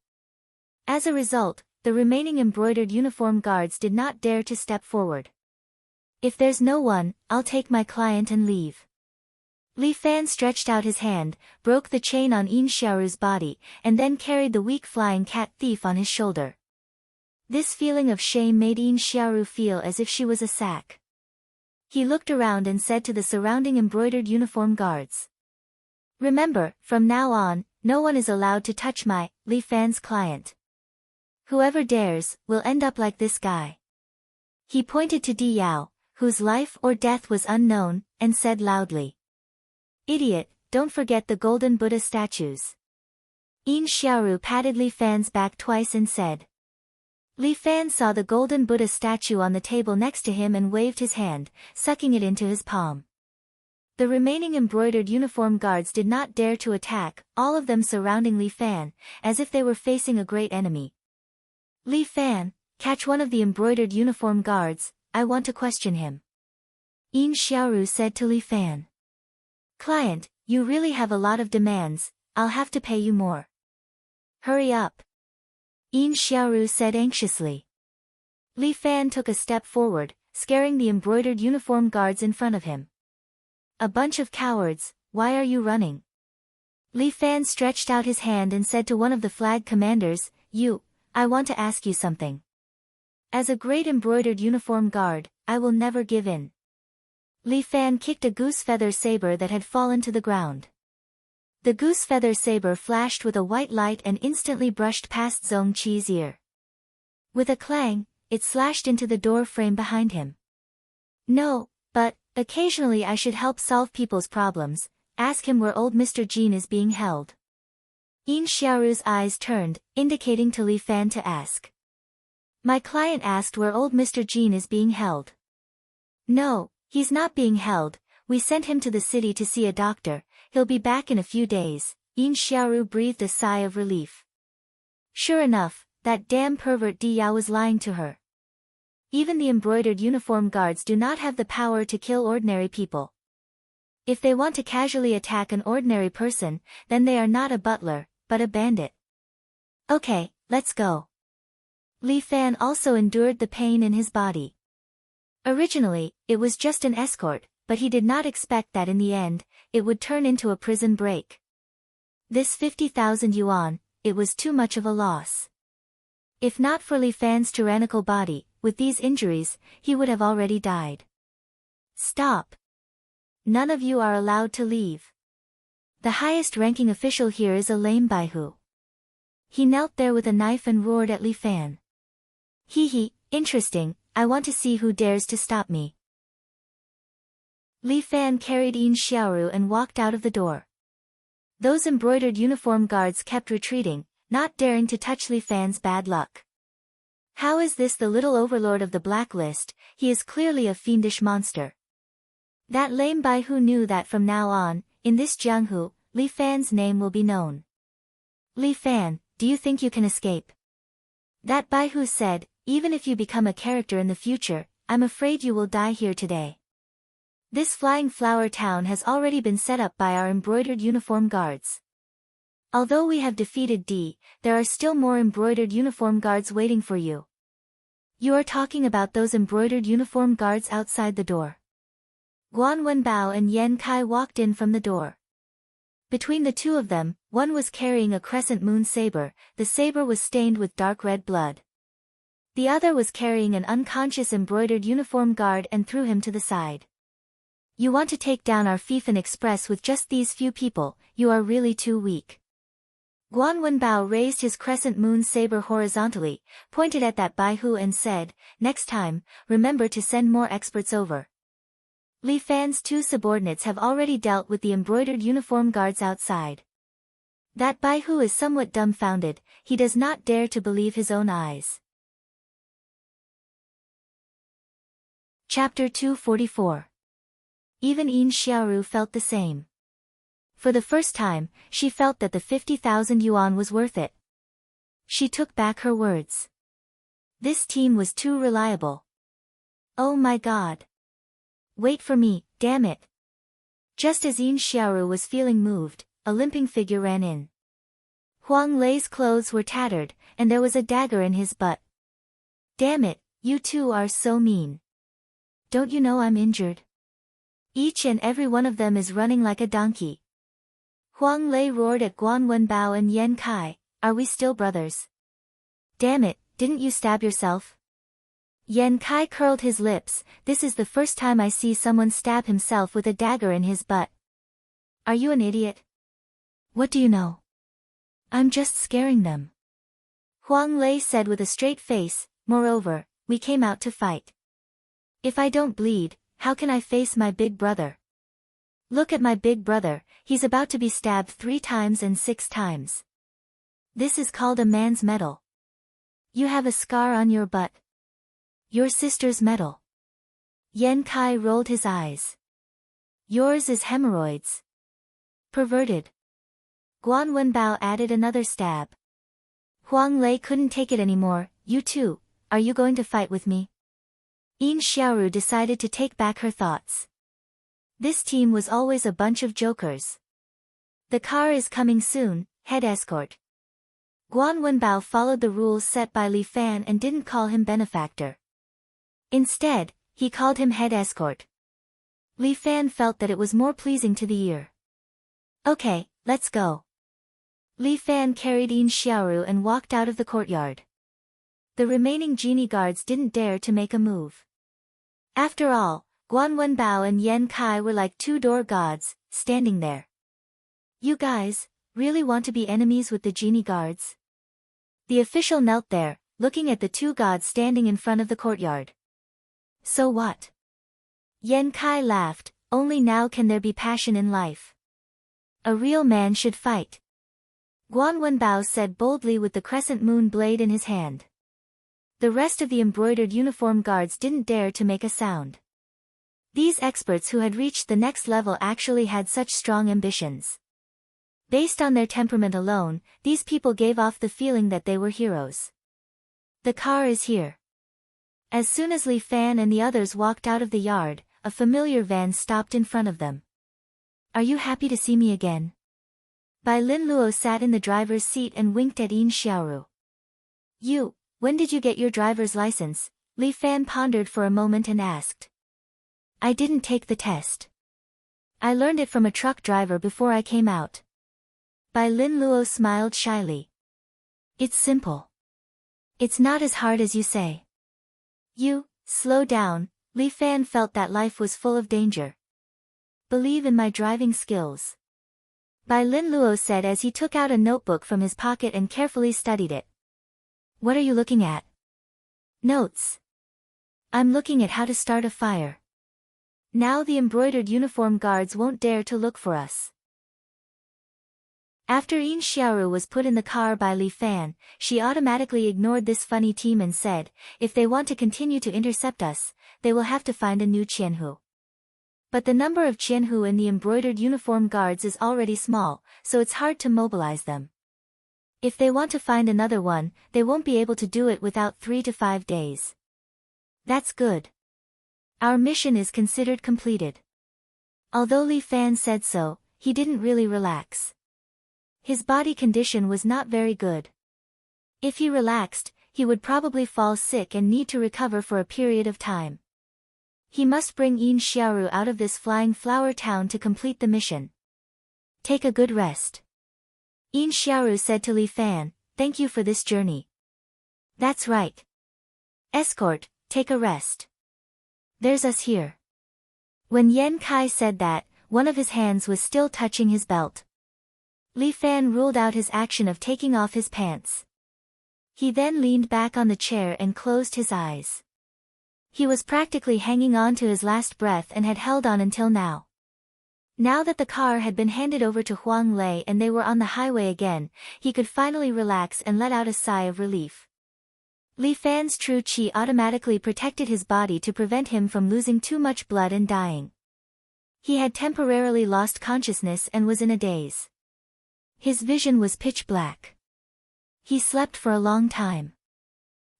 As a result, the remaining embroidered uniform guards did not dare to step forward. If there's no one, I'll take my client and leave. Li Fan stretched out his hand, broke the chain on Yin Xiaoru's body, and then carried the weak flying cat thief on his shoulder. This feeling of shame made Yin Xiaoru feel as if she was a sack. He looked around and said to the surrounding embroidered uniform guards. Remember, from now on, no one is allowed to touch my, Li Fan's client. Whoever dares, will end up like this guy. He pointed to Di Yao, whose life or death was unknown, and said loudly. Idiot, don't forget the golden Buddha statues. Yin Xiaoru patted Li Fan's back twice and said. Li Fan saw the golden Buddha statue on the table next to him and waved his hand, sucking it into his palm. The remaining embroidered uniform guards did not dare to attack, all of them surrounding Li Fan, as if they were facing a great enemy. Li Fan, catch one of the embroidered uniform guards, I want to question him. Yin Xiaoru said to Li Fan. Client, you really have a lot of demands, I'll have to pay you more. Hurry up. Yin Xiaoru said anxiously. Li Fan took a step forward, scaring the embroidered uniform guards in front of him. A bunch of cowards, why are you running? Li Fan stretched out his hand and said to one of the flag commanders, I want to ask you something. As a great embroidered uniform guard, I will never give in. Li Fan kicked a goose feather saber that had fallen to the ground. The goose feather saber flashed with a white light and instantly brushed past Zhong Qi's ear. With a clang, it slashed into the door frame behind him. No, but, occasionally I should help solve people's problems, ask him where old Mr. Jean is being held. Yin Xiaoru's eyes turned, indicating to Li Fan to ask. My client asked where old Mr. Jean is being held. No, he's not being held, we sent him to the city to see a doctor. He'll be back in a few days. Yin Xiaoru breathed a sigh of relief. Sure enough, that damn pervert Di Yao was lying to her. Even the embroidered uniform guards do not have the power to kill ordinary people. If they want to casually attack an ordinary person, then they are not a butler, but a bandit. Okay, let's go. Li Fan also endured the pain in his body. Originally, it was just an escort, but he did not expect that in the end, it would turn into a prison break. This 50,000 yuan, it was too much of a loss. If not for Li Fan's tyrannical body, with these injuries, he would have already died. Stop. None of you are allowed to leave. The highest-ranking official here is a lame Baihu. He knelt there with a knife and roared at Li Fan. Hee, interesting, I want to see who dares to stop me. Li Fan carried Yin Xiaoru and walked out of the door. Those embroidered uniform guards kept retreating, not daring to touch Li Fan's bad luck. How is this the little overlord of the blacklist? He is clearly a fiendish monster. That lame Baihu knew that from now on, in this Jianghu, Li Fan's name will be known. Li Fan, do you think you can escape? That Baihu said, even if you become a character in the future, I'm afraid you will die here today. This flying flower town has already been set up by our embroidered uniform guards. Although we have defeated D, there are still more embroidered uniform guards waiting for you. You are talking about those embroidered uniform guards outside the door. Guan Wenbao and Yan Kai walked in from the door. Between the two of them, one was carrying a crescent moon saber, the saber was stained with dark red blood. The other was carrying an unconscious embroidered uniform guard and threw him to the side. You want to take down our Fiefan Express with just these few people, you are really too weak. Guan Wenbao raised his crescent moon saber horizontally, pointed at that Baihu and said, next time, remember to send more experts over. Li Fan's two subordinates have already dealt with the embroidered uniform guards outside. That Baihu is somewhat dumbfounded, he does not dare to believe his own eyes. Chapter 244. Even Yin Xiaoru felt the same. For the first time, she felt that the 50,000 yuan was worth it. She took back her words. This team was too reliable. Oh my god. Wait for me, damn it. Just as Yin Xiaoru was feeling moved, a limping figure ran in. Huang Lei's clothes were tattered, and there was a dagger in his butt. Damn it, you two are so mean. Don't you know I'm injured? Each and every one of them is running like a donkey. Huang Lei roared at Guan Wenbao and Yan Kai, are we still brothers? Damn it, didn't you stab yourself? Yan Kai curled his lips, this is the first time I see someone stab himself with a dagger in his butt. Are you an idiot? What do you know? I'm just scaring them. Huang Lei said with a straight face, moreover, we came out to fight. If I don't bleed, how can I face my big brother? Look at my big brother, he's about to be stabbed 3 times and 6 times. This is called a man's medal. You have a scar on your butt. Your sister's medal. Yan Kai rolled his eyes. Yours is hemorrhoids. Perverted. Guan Wenbao added another stab. Huang Lei couldn't take it anymore, you two, are you going to fight with me? Yin Xiaoru decided to take back her thoughts. This team was always a bunch of jokers. The car is coming soon, head escort. Guan Wenbao followed the rules set by Li Fan and didn't call him benefactor. Instead, he called him head escort. Li Fan felt that it was more pleasing to the ear. Okay, let's go. Li Fan carried Yin Xiaoru and walked out of the courtyard. The remaining genie guards didn't dare to make a move. After all, Guan Wenbao and Yan Kai were like 2 door gods, standing there. You guys, really want to be enemies with the genie guards? The official knelt there, looking at the 2 gods standing in front of the courtyard. So what? Yan Kai laughed, only now can there be passion in life. A real man should fight. Guan Wenbao said boldly with the crescent moon blade in his hand. The rest of the embroidered uniform guards didn't dare to make a sound. These experts who had reached the next level actually had such strong ambitions. Based on their temperament alone, these people gave off the feeling that they were heroes. The car is here. As soon as Li Fan and the others walked out of the yard, a familiar van stopped in front of them. Are you happy to see me again? Bai Lin Luo sat in the driver's seat and winked at Yin Xiaoru. When did you get your driver's license? Li Fan pondered for a moment and asked. I didn't take the test. I learned it from a truck driver before I came out. Bai Lin Luo smiled shyly. It's simple. It's not as hard as you say. Slow down, Li Fan felt that life was full of danger. Believe in my driving skills. Bai Lin Luo said as he took out a notebook from his pocket and carefully studied it. What are you looking at? Notes. I'm looking at how to start a fire. Now the embroidered uniform guards won't dare to look for us. After Yin Xiaoru was put in the car by Li Fan, she automatically ignored this funny team and said, if they want to continue to intercept us, they will have to find a new Qianhu. But the number of Qianhu in the embroidered uniform guards is already small, so it's hard to mobilize them. If they want to find another one, they won't be able to do it without 3 to 5 days. That's good. Our mission is considered completed. Although Li Fan said so, he didn't really relax. His body condition was not very good. If he relaxed, he would probably fall sick and need to recover for a period of time. He must bring Yin Xiaoru out of this flying flower town to complete the mission. Take a good rest. Yin Xiaoru said to Li Fan, thank you for this journey. That's right. Escort, take a rest. There's us here. When Yan Kai said that, one of his hands was still touching his belt. Li Fan ruled out his action of taking off his pants. He then leaned back on the chair and closed his eyes. He was practically hanging on to his last breath and had held on until now. Now that the car had been handed over to Huang Lei and they were on the highway again, he could finally relax and let out a sigh of relief. Li Fan's true qi automatically protected his body to prevent him from losing too much blood and dying. He had temporarily lost consciousness and was in a daze. His vision was pitch black. He slept for a long time.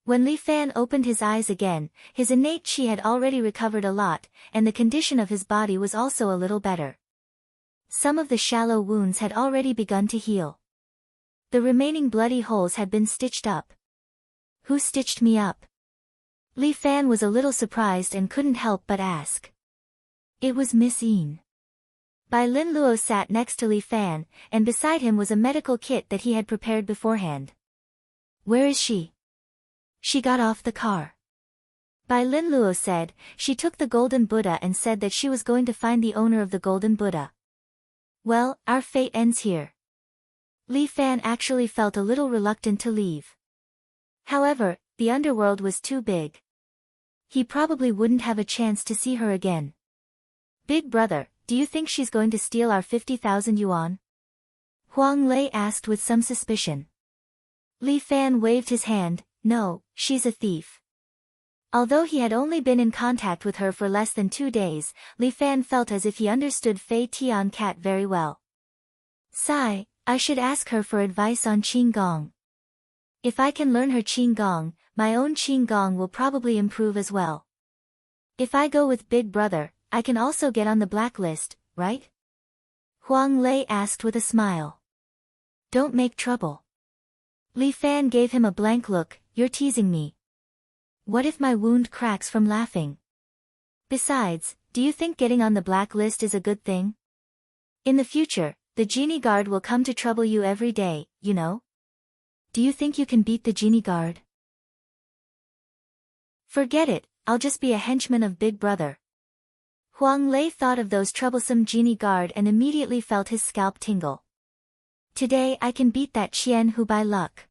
When Li Fan opened his eyes again, his innate qi had already recovered a lot, and the condition of his body was also a little better. Some of the shallow wounds had already begun to heal. The remaining bloody holes had been stitched up. Who stitched me up? Li Fan was a little surprised and couldn't help but ask. It was Miss Yin. Bai Lin Luo sat next to Li Fan, and beside him was a medical kit that he had prepared beforehand. Where is she? She got off the car. Bai Lin Luo said. She took the golden Buddha and said that she was going to find the owner of the golden Buddha. Well, our fate ends here. Li Fan actually felt a little reluctant to leave. However, the underworld was too big. He probably wouldn't have a chance to see her again. Big brother, do you think she's going to steal our 50,000 yuan? Huang Lei asked with some suspicion. Li Fan waved his hand. No, she's a thief. Although he had only been in contact with her for less than 2 days, Li Fan felt as if he understood Fei Tian Cat very well. Sigh, I should ask her for advice on Qinggong. If I can learn her Qinggong, my own Qinggong will probably improve as well. If I go with Big Brother, I can also get on the blacklist, right? Huang Lei asked with a smile. Don't make trouble. Li Fan gave him a blank look. You're teasing me. What if my wound cracks from laughing? Besides, do you think getting on the blacklist is a good thing? In the future, the genie guard will come to trouble you every day, you know? Do you think you can beat the genie guard? Forget it, I'll just be a henchman of Big Brother. Huang Lei thought of those troublesome genie guard and immediately felt his scalp tingle. Today I can beat that Qian Hu by luck.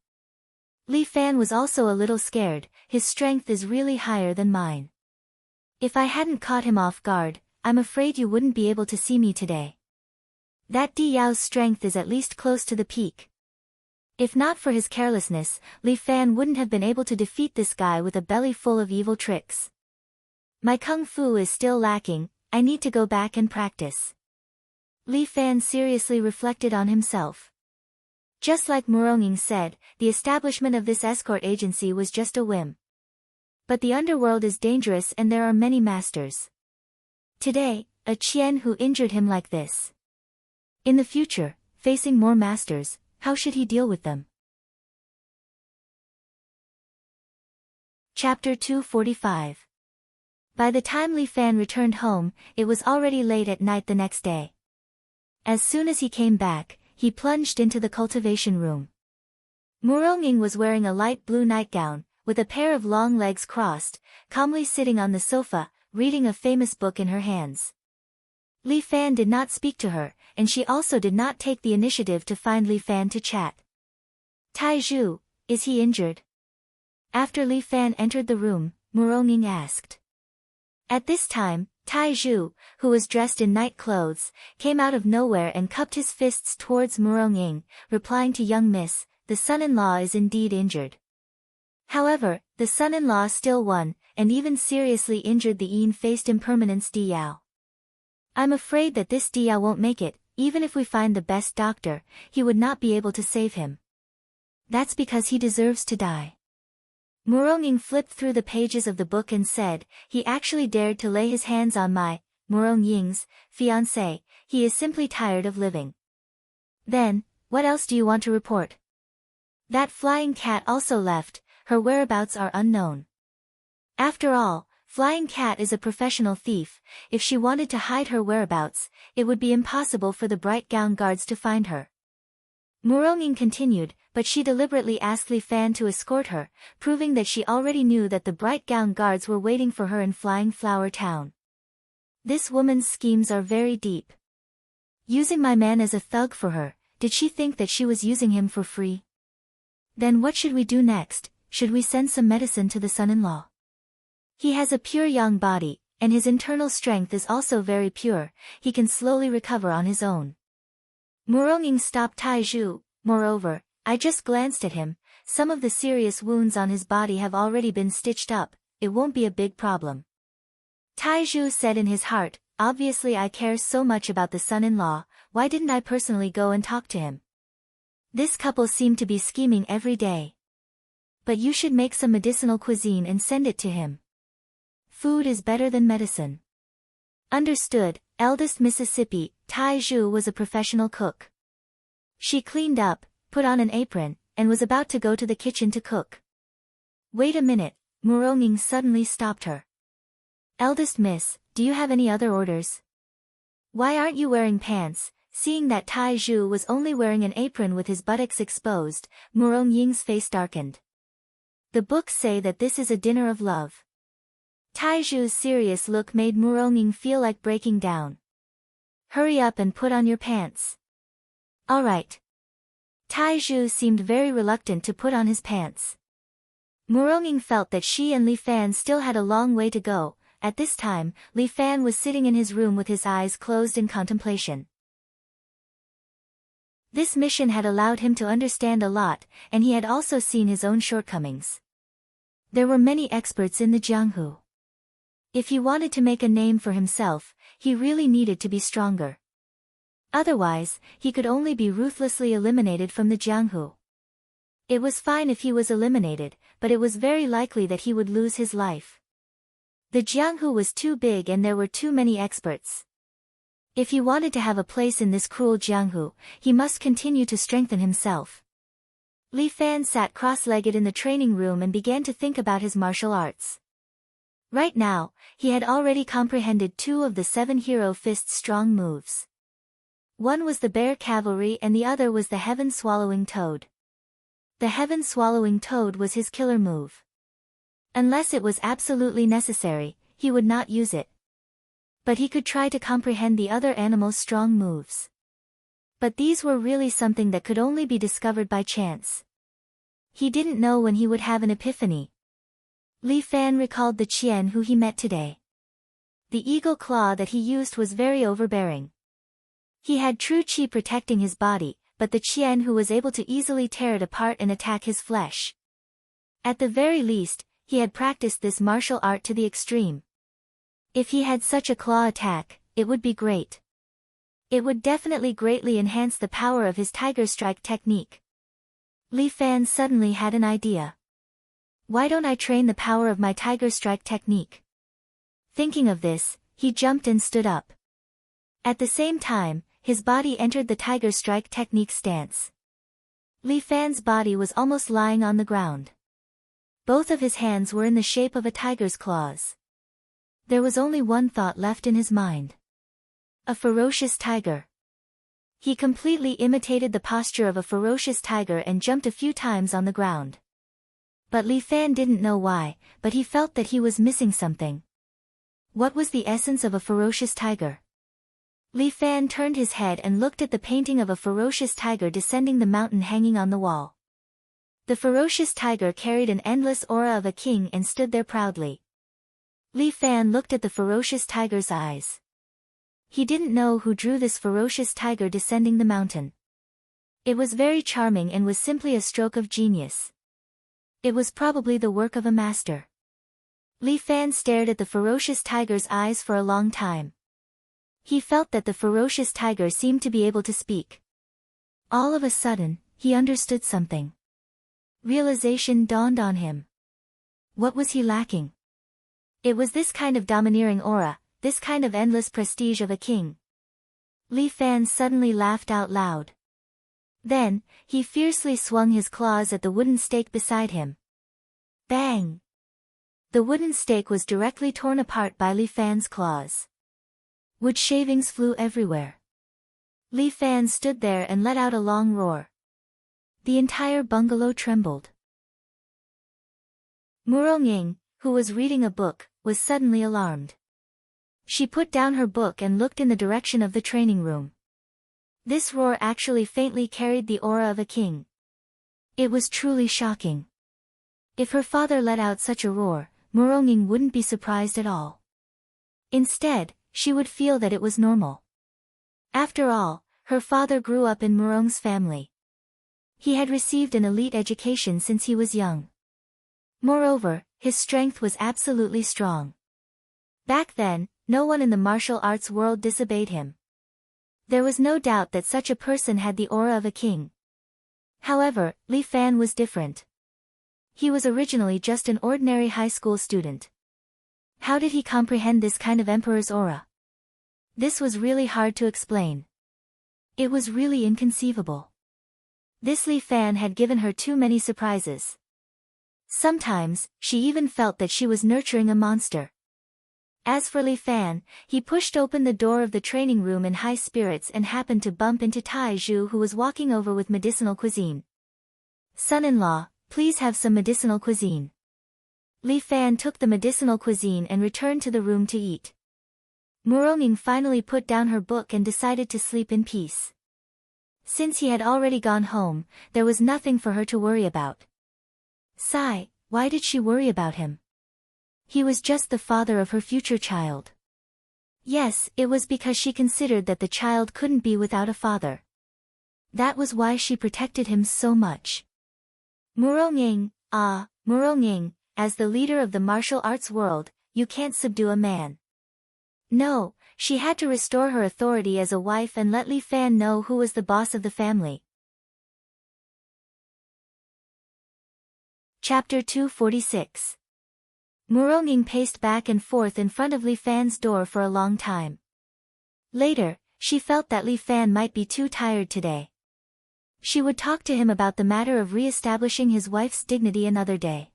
Li Fan was also a little scared. His strength is really higher than mine. If I hadn't caught him off guard, I'm afraid you wouldn't be able to see me today. That Di Yao's strength is at least close to the peak. If not for his carelessness, Li Fan wouldn't have been able to defeat this guy with a belly full of evil tricks. My kung fu is still lacking, I need to go back and practice. Li Fan seriously reflected on himself. Just like Muronging said, the establishment of this escort agency was just a whim. But the underworld is dangerous and there are many masters. Today, a Qian who injured him like this. In the future, facing more masters, how should he deal with them? Chapter 245. By the time Li Fan returned home, it was already late at night the next day. As soon as he came back, he plunged into the cultivation room. Muronging was wearing a light blue nightgown, with a pair of long legs crossed, calmly sitting on the sofa, reading a famous book in her hands. Li Fan did not speak to her, and she also did not take the initiative to find Li Fan to chat. Tai Zhu, is he injured? After Li Fan entered the room, Muronging asked. At this time, Tai Zhu, who was dressed in night clothes, came out of nowhere and cupped his fists towards Muronging, replying to young miss, the son-in-law is indeed injured. However, the son-in-law still won, and even seriously injured the Yin-faced impermanence Di Yao. I'm afraid that this Di Yao won't make it, even if we find the best doctor, he would not be able to save him. That's because he deserves to die. Muronging flipped through the pages of the book and said, he actually dared to lay his hands on my, Murong-Ying's, fiancé, he is simply tired of living. Then, what else do you want to report? That flying cat also left, her whereabouts are unknown. After all, Flying Cat is a professional thief. If she wanted to hide her whereabouts, it would be impossible for the bright gown guards to find her. Muronging continued, but she deliberately asked Li Fan to escort her, proving that she already knew that the bright gown guards were waiting for her in Flying Flower Town. This woman's schemes are very deep. Using my man as a thug for her, did she think that she was using him for free? Then what should we do next? Should we send some medicine to the son-in-law? He has a pure young body, and his internal strength is also very pure, he can slowly recover on his own. Muronging stopped Tai Zhu. Moreover, I just glanced at him, some of the serious wounds on his body have already been stitched up, it won't be a big problem. Tai Zhu said in his heart, obviously I care so much about the son-in-law, why didn't I personally go and talk to him? This couple seemed to be scheming every day. But you should make some medicinal cuisine and send it to him. Food is better than medicine. Understood. Eldest Mississippi, Tai Zhu was a professional cook. She cleaned up, put on an apron, and was about to go to the kitchen to cook. Wait a minute, Muronging suddenly stopped her. Eldest Miss, do you have any other orders? Why aren't you wearing pants? Seeing that Tai Zhu was only wearing an apron with his buttocks exposed, Murong-ying's face darkened. The books say that this is a dinner of love. Tai Zhu's serious look made Murong-ying feel like breaking down. Hurry up and put on your pants. All right. Tai Zhu seemed very reluctant to put on his pants. Murong-ying felt that she and Li Fan still had a long way to go. At this time, Li Fan was sitting in his room with his eyes closed in contemplation. This mission had allowed him to understand a lot, and he had also seen his own shortcomings. There were many experts in the Jianghu. If he wanted to make a name for himself, he really needed to be stronger. Otherwise, he could only be ruthlessly eliminated from the Jianghu. It was fine if he was eliminated, but it was very likely that he would lose his life. The Jianghu was too big and there were too many experts. If he wanted to have a place in this cruel Jianghu, he must continue to strengthen himself. Li Fan sat cross-legged in the training room and began to think about his martial arts. Right now, he had already comprehended 2 of the 7 Hero Fist's strong moves. One was the Bear Cavalry and the other was the Heaven-Swallowing Toad. The Heaven-Swallowing Toad was his killer move. Unless it was absolutely necessary, he would not use it. But he could try to comprehend the other animal's strong moves. But these were really something that could only be discovered by chance. He didn't know when he would have an epiphany. Li Fan recalled the Qian who he met today. The eagle claw that he used was very overbearing. He had true qi protecting his body, but the Qian who was able to easily tear it apart and attack his flesh. At the very least, he had practiced this martial art to the extreme. If he had such a claw attack, it would be great. It would definitely greatly enhance the power of his tiger strike technique. Li Fan suddenly had an idea. Why don't I train the power of my tiger strike technique? Thinking of this, he jumped and stood up. At the same time, his body entered the tiger strike technique stance. Li Fan's body was almost lying on the ground. Both of his hands were in the shape of a tiger's claws. There was only one thought left in his mind. A ferocious tiger. He completely imitated the posture of a ferocious tiger and jumped a few times on the ground. But Li Fan didn't know why, but he felt that he was missing something. What was the essence of a ferocious tiger? Li Fan turned his head and looked at the painting of a ferocious tiger descending the mountain hanging on the wall. The ferocious tiger carried an endless aura of a king and stood there proudly. Li Fan looked at the ferocious tiger's eyes. He didn't know who drew this ferocious tiger descending the mountain. It was very charming and was simply a stroke of genius. It was probably the work of a master. Li Fan stared at the ferocious tiger's eyes for a long time. He felt that the ferocious tiger seemed to be able to speak. All of a sudden, he understood something. Realization dawned on him. What was he lacking? It was this kind of domineering aura, this kind of endless prestige of a king. Li Fan suddenly laughed out loud. Then, he fiercely swung his claws at the wooden stake beside him. Bang! The wooden stake was directly torn apart by Li Fan's claws. Wood shavings flew everywhere. Li Fan stood there and let out a long roar. The entire bungalow trembled. Murong-ying, who was reading a book, was suddenly alarmed. She put down her book and looked in the direction of the training room. This roar actually faintly carried the aura of a king. It was truly shocking. If her father let out such a roar, Murong-ying wouldn't be surprised at all. Instead, she would feel that it was normal. After all, her father grew up in Murong's family. He had received an elite education since he was young. Moreover, his strength was absolutely strong. Back then, no one in the martial arts world disobeyed him. There was no doubt that such a person had the aura of a king. However, Li Fan was different. He was originally just an ordinary high school student. How did he comprehend this kind of emperor's aura? This was really hard to explain. It was really inconceivable. This Li Fan had given her too many surprises. Sometimes, she even felt that she was nurturing a monster. As for Li Fan, he pushed open the door of the training room in high spirits and happened to bump into Tai Zhu, who was walking over with medicinal cuisine. "Son-in-law, please have some medicinal cuisine." Li Fan took the medicinal cuisine and returned to the room to eat. Muronging finally put down her book and decided to sleep in peace. Since he had already gone home, there was nothing for her to worry about. Sigh, why did she worry about him? He was just the father of her future child. Yes, it was because she considered that the child couldn't be without a father. That was why she protected him so much. Muronging, Muronging, as the leader of the martial arts world, you can't subdue a man. No, she had to restore her authority as a wife and let Li Fan know who was the boss of the family. Chapter 246. Muronging paced back and forth in front of Li Fan's door for a long time. Later, she felt that Li Fan might be too tired today. She would talk to him about the matter of re-establishing his wife's dignity another day.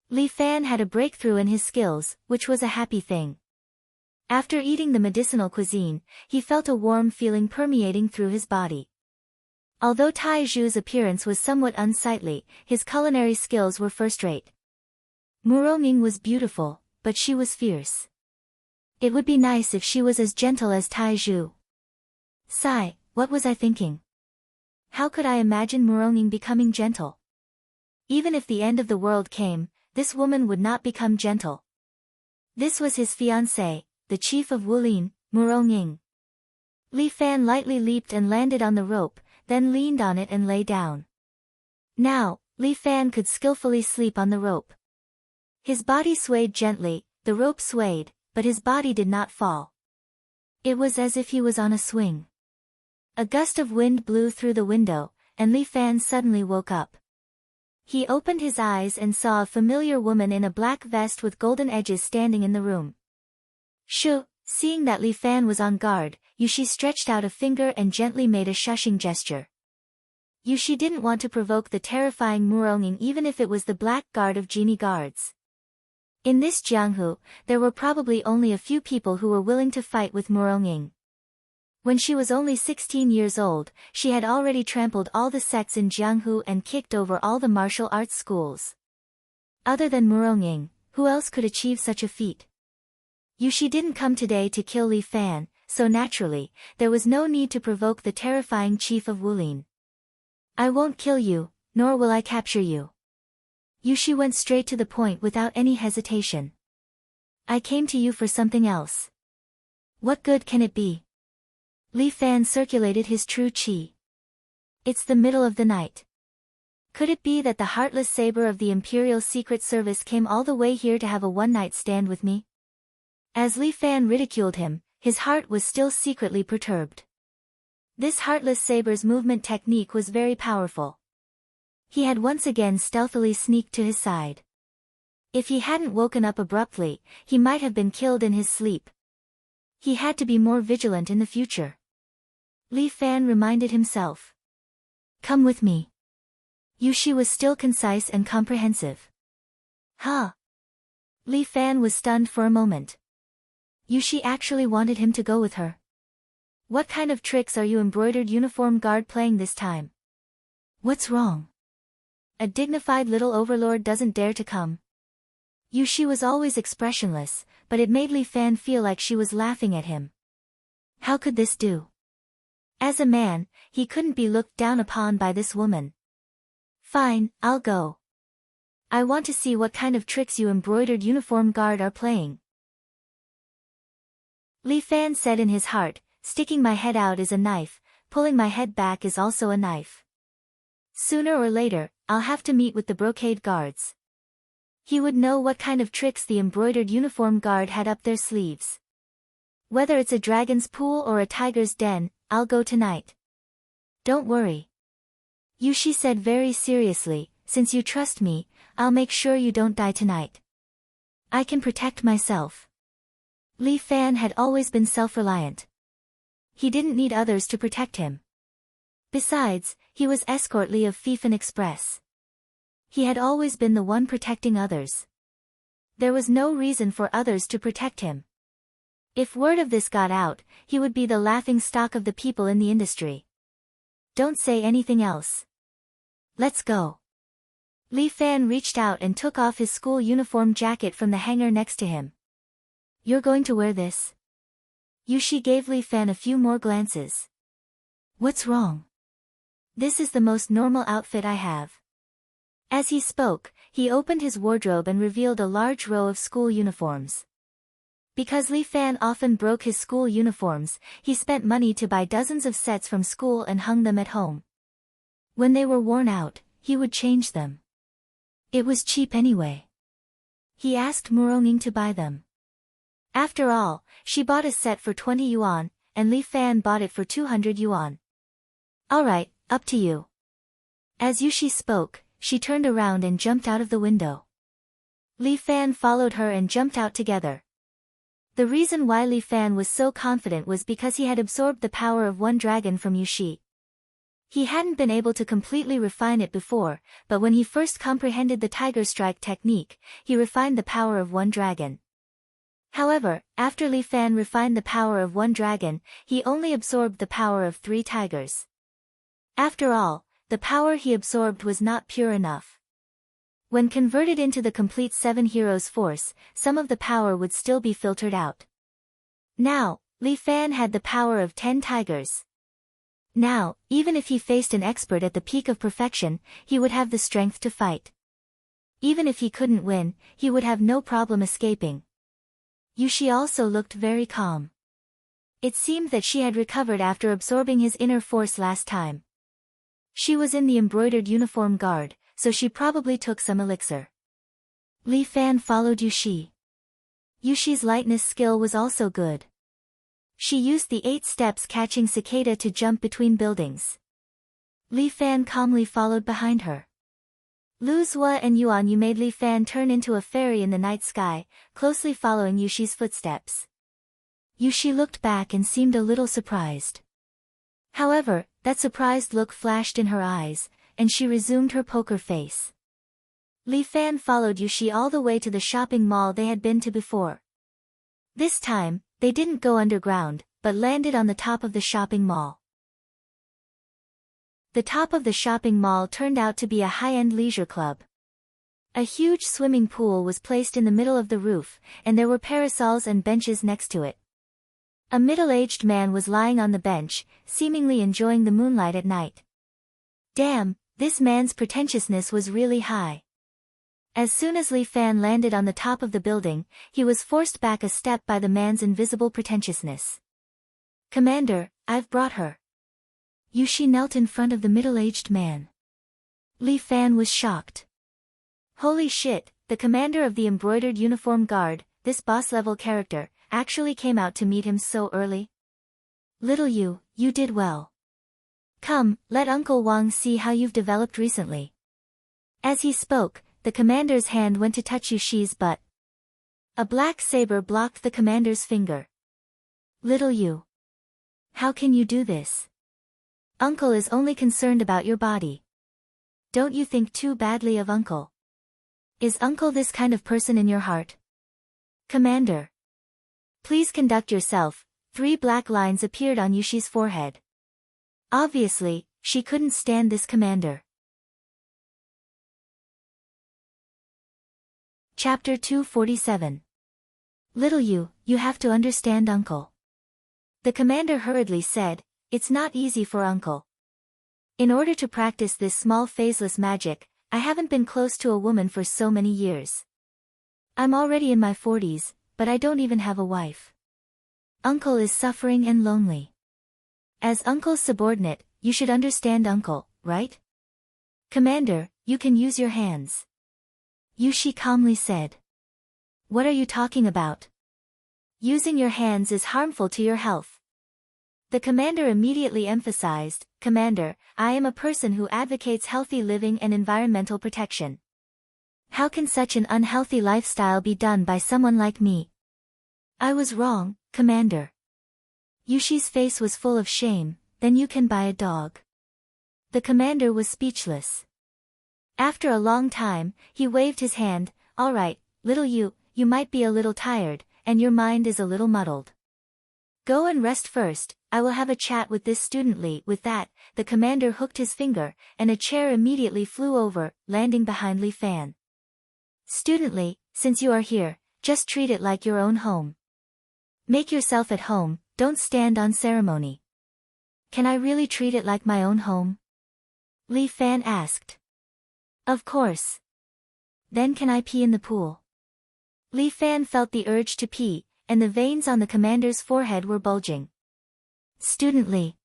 Li Fan had a breakthrough in his skills, which was a happy thing. After eating the medicinal cuisine, he felt a warm feeling permeating through his body. Although Tai Zhu's appearance was somewhat unsightly, his culinary skills were first-rate. Muronging was beautiful, but she was fierce. It would be nice if she was as gentle as Tai Zhu. Sigh, what was I thinking? How could I imagine Muronging becoming gentle? Even if the end of the world came, this woman would not become gentle. This was his fiancée, the chief of Wulin, Muronging. Li Fan lightly leaped and landed on the rope, then leaned on it and lay down. Now, Li Fan could skillfully sleep on the rope. His body swayed gently, the rope swayed, but his body did not fall. It was as if he was on a swing. A gust of wind blew through the window, and Li Fan suddenly woke up. He opened his eyes and saw a familiar woman in a black vest with golden edges standing in the room. Shoo, seeing that Li Fan was on guard, Yushi stretched out a finger and gently made a shushing gesture. Yushi didn't want to provoke the terrifying Muronging even if it was the black guard of genie guards. In this Jianghu, there were probably only a few people who were willing to fight with Muronging. When she was only 16 years old, she had already trampled all the sects in Jianghu and kicked over all the martial arts schools. Other than Muronging, who else could achieve such a feat? Yushi didn't come today to kill Li Fan, so naturally, there was no need to provoke the terrifying chief of Wulin. I won't kill you, nor will I capture you. Yushi went straight to the point without any hesitation. I came to you for something else. What good can it be? Li Fan circulated his true qi. It's the middle of the night. Could it be that the heartless saber of the Imperial Secret Service came all the way here to have a one-night stand with me? As Li Fan ridiculed him, his heart was still secretly perturbed. This heartless saber's movement technique was very powerful. He had once again stealthily sneaked to his side. If he hadn't woken up abruptly, he might have been killed in his sleep. He had to be more vigilant in the future. Li Fan reminded himself. Come with me. Yushi was still concise and comprehensive. Huh? Li Fan was stunned for a moment. Yushi actually wanted him to go with her. What kind of tricks are you embroidered uniform guard playing this time? What's wrong? A dignified little overlord doesn't dare to come. Yushi was always expressionless, but it made Li Fan feel like she was laughing at him. How could this do? As a man, he couldn't be looked down upon by this woman. Fine, I'll go. I want to see what kind of tricks you embroidered uniform guard are playing. Li Fan said in his heart, sticking my head out is a knife, pulling my head back is also a knife. Sooner or later, I'll have to meet with the brocade guards. He would know what kind of tricks the embroidered uniform guard had up their sleeves. Whether it's a dragon's pool or a tiger's den, I'll go tonight. Don't worry. Yushi said very seriously, since you trust me, I'll make sure you don't die tonight. I can protect myself. Li Fan had always been self-reliant. He didn't need others to protect him. Besides, he was escort Li of Fifen Express. He had always been the one protecting others. There was no reason for others to protect him. If word of this got out, he would be the laughing stock of the people in the industry. Don't say anything else. Let's go. Li Fan reached out and took off his school uniform jacket from the hanger next to him. You're going to wear this? Yushi gave Li Fan a few more glances. What's wrong? This is the most normal outfit I have. As he spoke, he opened his wardrobe and revealed a large row of school uniforms. Because Li Fan often broke his school uniforms, he spent money to buy dozens of sets from school and hung them at home. When they were worn out, he would change them. It was cheap anyway. He asked Muronging to buy them. After all, she bought a set for 20 yuan, and Li Fan bought it for 200 yuan. Alright, up to you. As Yushi spoke, she turned around and jumped out of the window. Li Fan followed her and jumped out together. The reason why Li Fan was so confident was because he had absorbed the power of one dragon from Yushi. He hadn't been able to completely refine it before, but when he first comprehended the Tiger Strike technique, he refined the power of one dragon. However, after Li Fan refined the power of one dragon, he only absorbed the power of 3 tigers. After all, the power he absorbed was not pure enough. When converted into the complete 7 heroes force, some of the power would still be filtered out. Now, Li Fan had the power of 10 tigers. Now, even if he faced an expert at the peak of perfection, he would have the strength to fight. Even if he couldn't win, he would have no problem escaping. Yushi also looked very calm. It seemed that she had recovered after absorbing his inner force last time. She was in the embroidered uniform guard, so she probably took some elixir. Li Fan followed Yushi. Yushi's lightness skill was also good. She used the 8 steps catching cicada to jump between buildings. Li Fan calmly followed behind her. Lu Zua and Yuan Yu made Li Fan turn into a fairy in the night sky, closely following Yushi's footsteps. Yushi looked back and seemed a little surprised. However, that surprised look flashed in her eyes, and she resumed her poker face. Li Fan followed Yushi all the way to the shopping mall they had been to before. This time, they didn't go underground, but landed on the top of the shopping mall. The top of the shopping mall turned out to be a high-end leisure club. A huge swimming pool was placed in the middle of the roof, and there were parasols and benches next to it. A middle-aged man was lying on the bench, seemingly enjoying the moonlight at night. Damn, this man's pretentiousness was really high. As soon as Li Fan landed on the top of the building, he was forced back a step by the man's invisible pretentiousness. Commander, I've brought her. Yushi knelt in front of the middle-aged man. Li Fan was shocked. Holy shit, the commander of the embroidered uniform guard, this boss-level character, actually came out to meet him so early? Little you did well. Come, let Uncle Wang see how you've developed recently. As he spoke, the commander's hand went to touch Yushi's butt. A black saber blocked the commander's finger. Little you. How can you do this? Uncle is only concerned about your body. Don't you think too badly of Uncle? Is Uncle this kind of person in your heart? Commander. Please conduct yourself. 3 black lines appeared on Yushi's forehead. Obviously, she couldn't stand this commander. Chapter 247. Little you have to understand Uncle. The commander hurriedly said, it's not easy for Uncle. In order to practice this small phaseless magic, I haven't been close to a woman for so many years. I'm already in my 40s, but I don't even have a wife. Uncle is suffering and lonely. As Uncle's subordinate, you should understand Uncle, right? Commander, you can use your hands. Yushi calmly said. What are you talking about? Using your hands is harmful to your health. The commander immediately emphasized, Commander, I am a person who advocates healthy living and environmental protection. How can such an unhealthy lifestyle be done by someone like me? I was wrong, Commander. Yushi's face was full of shame. Then you can buy a dog. The commander was speechless. After a long time, he waved his hand. All right, little you might be a little tired, and your mind is a little muddled. Go and rest first, I will have a chat with this student Li. With that, the commander hooked his finger, and a chair immediately flew over, landing behind Li Fan. Student Li, since you are here, just treat it like your own home. Make yourself at home, don't stand on ceremony. Can I really treat it like my own home? Li Fan asked. Of course. Then can I pee in the pool? Li Fan felt the urge to pee, and the veins on the commander's forehead were bulging. Student Li.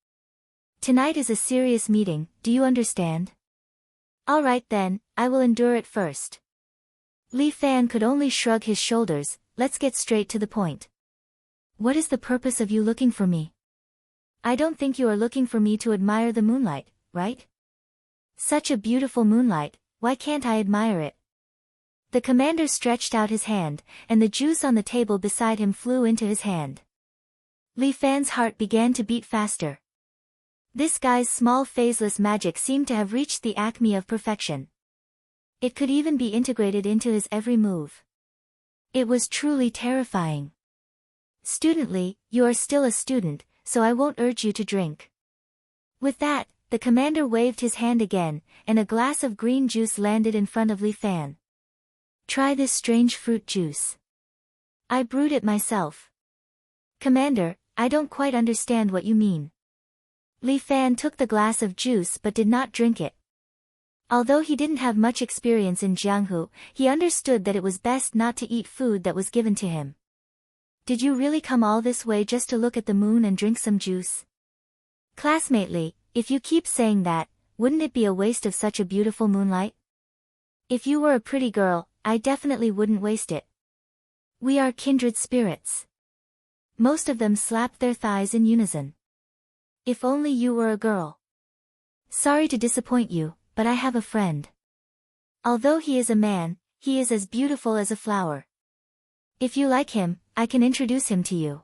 Tonight is a serious meeting, do you understand? All right then, I will endure it first. Li Fan could only shrug his shoulders. Let's get straight to the point. What is the purpose of you looking for me? I don't think you are looking for me to admire the moonlight, right? Such a beautiful moonlight, why can't I admire it? The commander stretched out his hand, and the juice on the table beside him flew into his hand. Li Fan's heart began to beat faster. This guy's small phaseless magic seemed to have reached the acme of perfection. It could even be integrated into his every move. It was truly terrifying. Student Li, you are still a student, so I won't urge you to drink. With that, the commander waved his hand again, and a glass of green juice landed in front of Li Fan. Try this strange fruit juice. I brewed it myself. Commander, I don't quite understand what you mean. Li Fan took the glass of juice but did not drink it. Although he didn't have much experience in Jianghu, he understood that it was best not to eat food that was given to him. Did you really come all this way just to look at the moon and drink some juice? Classmate Li, if you keep saying that, wouldn't it be a waste of such a beautiful moonlight? If you were a pretty girl, I definitely wouldn't waste it. We are kindred spirits. Most of them slapped their thighs in unison. If only you were a girl. Sorry to disappoint you, but I have a friend. Although he is a man, he is as beautiful as a flower. If you like him, I can introduce him to you.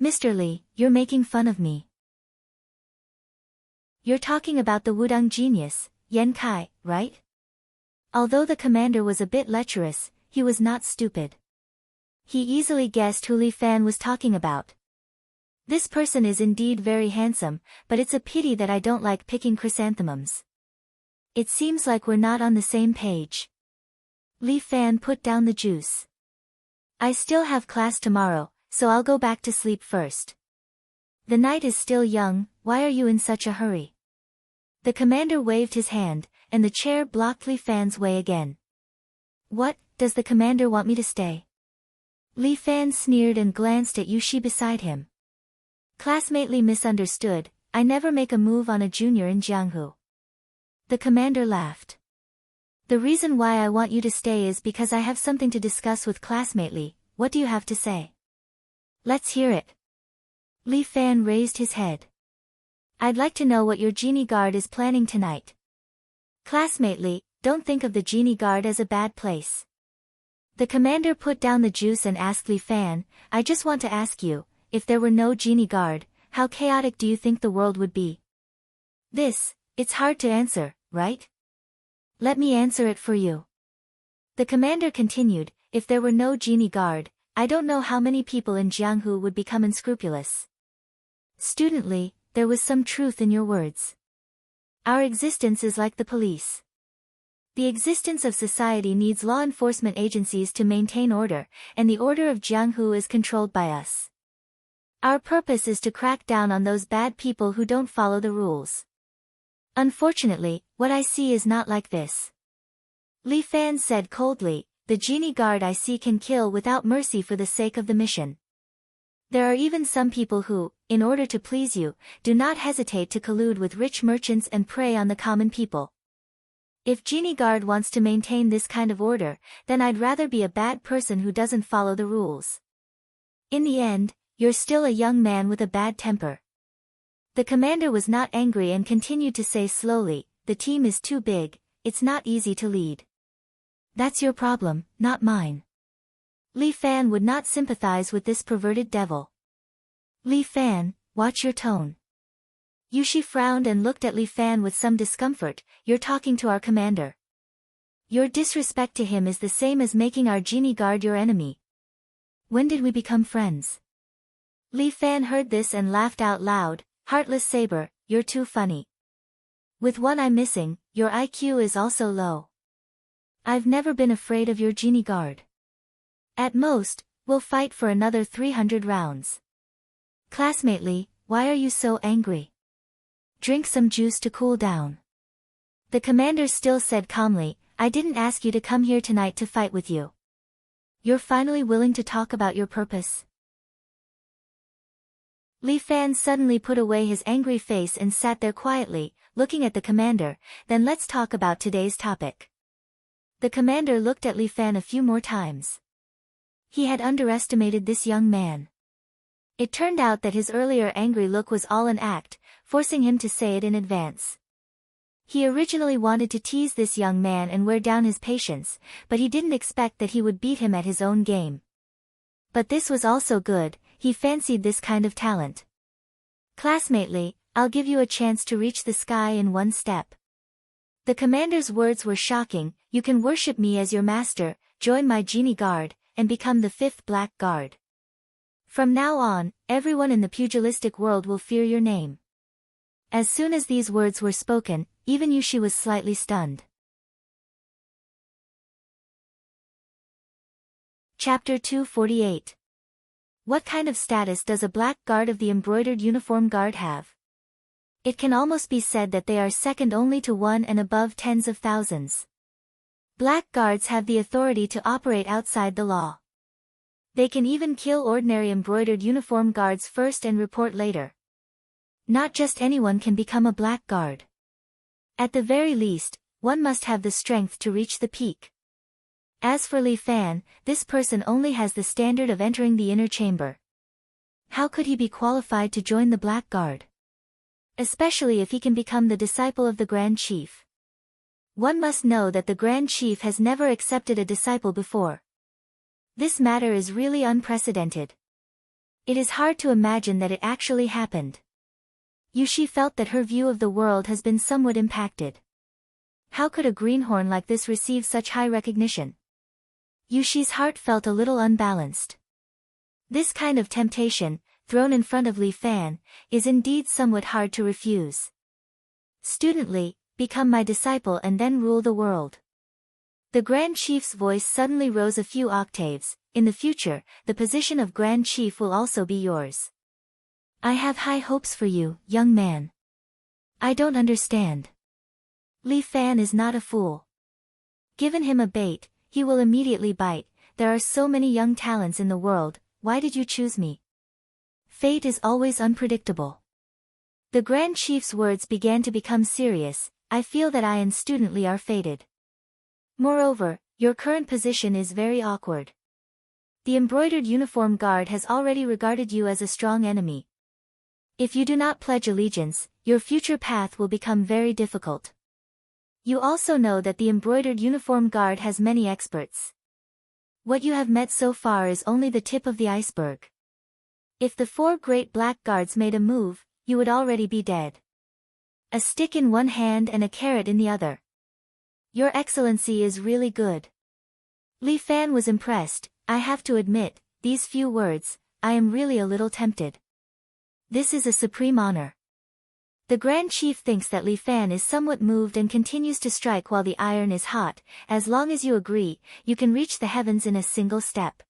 Mr. Li, you're making fun of me. You're talking about the Wudong genius, Yan Kai, right? Although the commander was a bit lecherous, he was not stupid. He easily guessed who Li Fan was talking about. This person is indeed very handsome, but it's a pity that I don't like picking chrysanthemums. It seems like we're not on the same page. Li Fan put down the juice. I still have class tomorrow, so I'll go back to sleep first. The night is still young, why are you in such a hurry? The commander waved his hand, and the chair blocked Li Fan's way again. What, does the commander want me to stay? Li Fan sneered and glanced at Yushi beside him. Classmate Li misunderstood, I never make a move on a junior in Jianghu. The commander laughed. The reason why I want you to stay is because I have something to discuss with classmate Li. What do you have to say? Let's hear it. Li Fan raised his head. I'd like to know what your genie guard is planning tonight. Classmate Li, don't think of the genie guard as a bad place. The commander put down the juice and asked Li Fan, I just want to ask you, if there were no genie guard, how chaotic do you think the world would be? It's hard to answer, right? Let me answer it for you. The commander continued, if there were no genie guard, I don't know how many people in Jianghu would become unscrupulous. Student Li, there was some truth in your words. Our existence is like the police. The existence of society needs law enforcement agencies to maintain order, and the order of Jianghu is controlled by us. Our purpose is to crack down on those bad people who don't follow the rules. Unfortunately, what I see is not like this. Li Fan said coldly, the genie guard I see can kill without mercy for the sake of the mission. There are even some people who, in order to please you, do not hesitate to collude with rich merchants and prey on the common people. If genie guard wants to maintain this kind of order, then I'd rather be a bad person who doesn't follow the rules. In the end, you're still a young man with a bad temper. The commander was not angry and continued to say slowly, the team is too big, it's not easy to lead. That's your problem, not mine. Li Fan would not sympathize with this perverted devil. Li Fan, watch your tone. Yushi frowned and looked at Li Fan with some discomfort. You're talking to our commander. Your disrespect to him is the same as making our genie guard your enemy. When did we become friends? Li Fan heard this and laughed out loud. Heartless saber, you're too funny. With one eye missing, your IQ is also low. I've never been afraid of your genie guard. At most, we'll fight for another 300 rounds. Classmate Li, why are you so angry? Drink some juice to cool down. The commander still said calmly, I didn't ask you to come here tonight to fight with you. You're finally willing to talk about your purpose? Li Fan suddenly put away his angry face and sat there quietly, looking at the commander. Then let's talk about today's topic. The commander looked at Li Fan a few more times. He had underestimated this young man. It turned out that his earlier angry look was all an act, forcing him to say it in advance. He originally wanted to tease this young man and wear down his patience, but he didn't expect that he would beat him at his own game. But this was also good, he fancied this kind of talent. Classmate Li, I'll give you a chance to reach the sky in one step. The commander's words were shocking. You can worship me as your master, join my genie guard, and become the 5th black guard. From now on, everyone in the pugilistic world will fear your name. As soon as these words were spoken, even Yushi was slightly stunned. Chapter 248. What kind of status does a black guard of the embroidered uniform guard have? It can almost be said that they are second only to one and above tens of thousands. Black guards have the authority to operate outside the law. They can even kill ordinary embroidered uniform guards first and report later. Not just anyone can become a black guard. At the very least, one must have the strength to reach the peak. As for Li Fan, this person only has the standard of entering the inner chamber. How could he be qualified to join the Black Guard? Especially if he can become the disciple of the Grand Chief. One must know that the Grand Chief has never accepted a disciple before. This matter is really unprecedented. It is hard to imagine that it actually happened. Yushi felt that her view of the world has been somewhat impacted. How could a greenhorn like this receive such high recognition? Yushi's heart felt a little unbalanced. This kind of temptation, thrown in front of Li Fan, is indeed somewhat hard to refuse. Student Li, become my disciple and then rule the world. The Grand Chief's voice suddenly rose a few octaves. In the future, the position of Grand Chief will also be yours. I have high hopes for you, young man. I don't understand. Li Fan is not a fool. Given him a bait, he will immediately bite. There are so many young talents in the world, why did you choose me? Fate is always unpredictable. The Grand Chief's words began to become serious. I feel that I and Student Li are fated. Moreover, your current position is very awkward. The embroidered uniform guard has already regarded you as a strong enemy. If you do not pledge allegiance, your future path will become very difficult. You also know that the embroidered uniform guard has many experts. What you have met so far is only the tip of the iceberg. If the 4 great black guards made a move, you would already be dead. A stick in one hand and a carrot in the other. Your Excellency is really good. Li Fan was impressed. I have to admit, these few words, I am really a little tempted. This is a supreme honor. The Grand Chief thinks that Li Fan is somewhat moved and continues to strike while the iron is hot. As long as you agree, you can reach the heavens in a single step.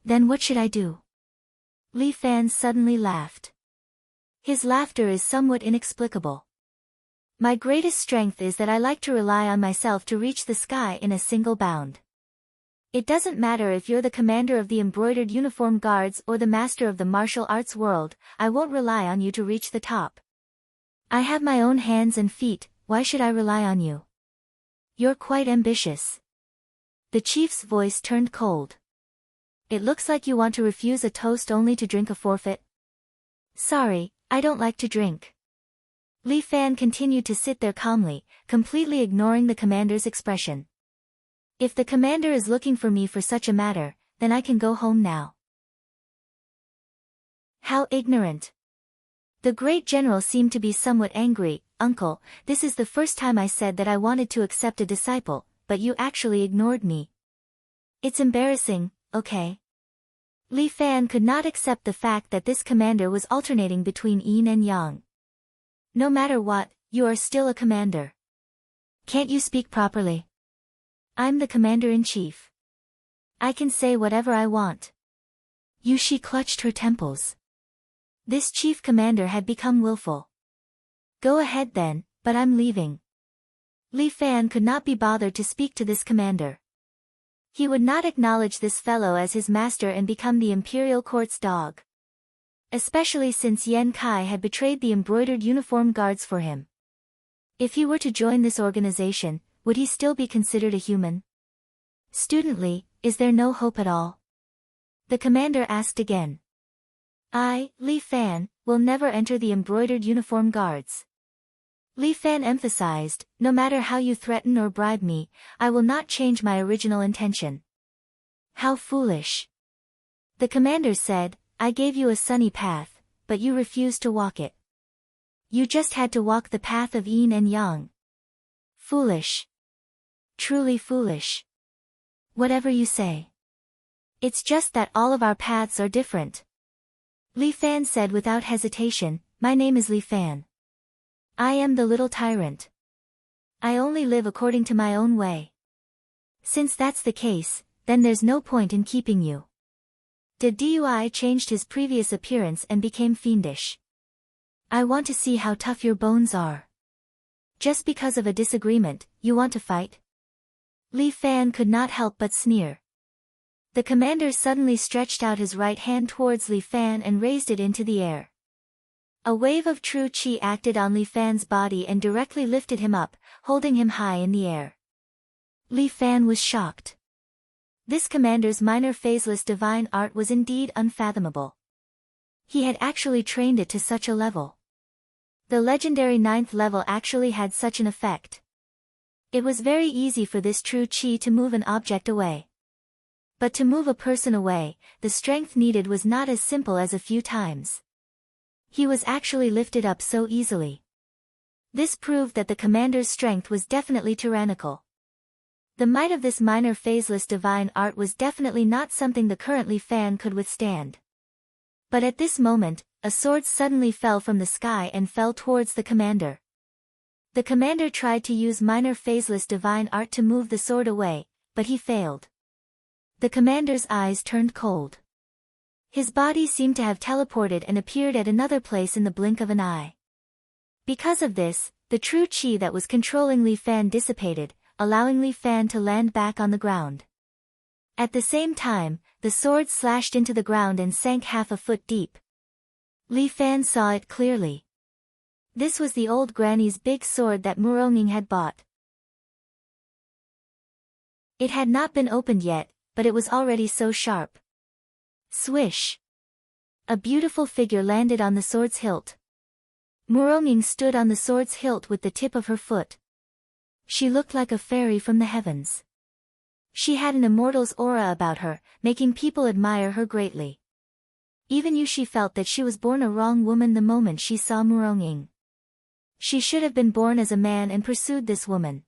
Then what should I do? Li Fan suddenly laughed. His laughter is somewhat inexplicable. My greatest strength is that I like to rely on myself to reach the sky in a single bound. It doesn't matter if you're the commander of the embroidered uniform guards or the master of the martial arts world, I won't rely on you to reach the top. I have my own hands and feet, why should I rely on you? You're quite ambitious. The chief's voice turned cold. It looks like you want to refuse a toast only to drink a forfeit. Sorry, I don't like to drink. Li Fan continued to sit there calmly, completely ignoring the commander's expression. If the commander is looking for me for such a matter, then I can go home now. How ignorant. The great general seemed to be somewhat angry. Uncle, this is the first time I said that I wanted to accept a disciple, but you actually ignored me. It's embarrassing, okay? Li Fan could not accept the fact that this commander was alternating between yin and yang. No matter what, you are still a commander. Can't you speak properly? I'm the commander-in-chief. I can say whatever I want. She clutched her temples. This chief commander had become willful. Go ahead then, but I'm leaving. Li Fan could not be bothered to speak to this commander. He would not acknowledge this fellow as his master and become the imperial court's dog. Especially since Yan Kai had betrayed the embroidered uniform guards for him. If he were to join this organization, would he still be considered a human? Student Li, is there no hope at all? The commander asked again. I, Li Fan, will never enter the embroidered uniform guards. Li Fan emphasized, no matter how you threaten or bribe me, I will not change my original intention. How foolish. The commander said, I gave you a sunny path, but you refused to walk it. You just had to walk the path of yin and yang. Foolish. Truly foolish. Whatever you say. It's just that all of our paths are different. Li Fan said without hesitation, my name is Li Fan. I am the little tyrant. I only live according to my own way. Since that's the case, then there's no point in keeping you. The Dui changed his previous appearance and became fiendish. I want to see how tough your bones are. Just because of a disagreement, you want to fight? Li Fan could not help but sneer. The commander suddenly stretched out his right hand towards Li Fan and raised it into the air. A wave of true qi acted on Li Fan's body and directly lifted him up, holding him high in the air. Li Fan was shocked. This commander's minor phaseless divine art was indeed unfathomable. He had actually trained it to such a level. The legendary 9th level actually had such an effect. It was very easy for this true qi to move an object away. But to move a person away, the strength needed was not as simple as a few times. He was actually lifted up so easily. This proved that the commander's strength was definitely tyrannical. The might of this minor phaseless divine art was definitely not something the current Li Fan could withstand. But at this moment, a sword suddenly fell from the sky and fell towards the commander. The commander tried to use minor phaseless divine art to move the sword away, but he failed. The commander's eyes turned cold. His body seemed to have teleported and appeared at another place in the blink of an eye. Because of this, the true qi that was controlling Li Fan dissipated, allowing Li Fan to land back on the ground. At the same time, the sword slashed into the ground and sank half a foot deep. Li Fan saw it clearly. This was the old granny's big sword that Muronging had bought. It had not been opened yet, but it was already so sharp. Swish! A beautiful figure landed on the sword's hilt. Muronging stood on the sword's hilt with the tip of her foot. She looked like a fairy from the heavens. She had an immortal's aura about her, making people admire her greatly. Even Yushi felt that she was born a wrong woman the moment she saw Muronging. She should have been born as a man and pursued this woman.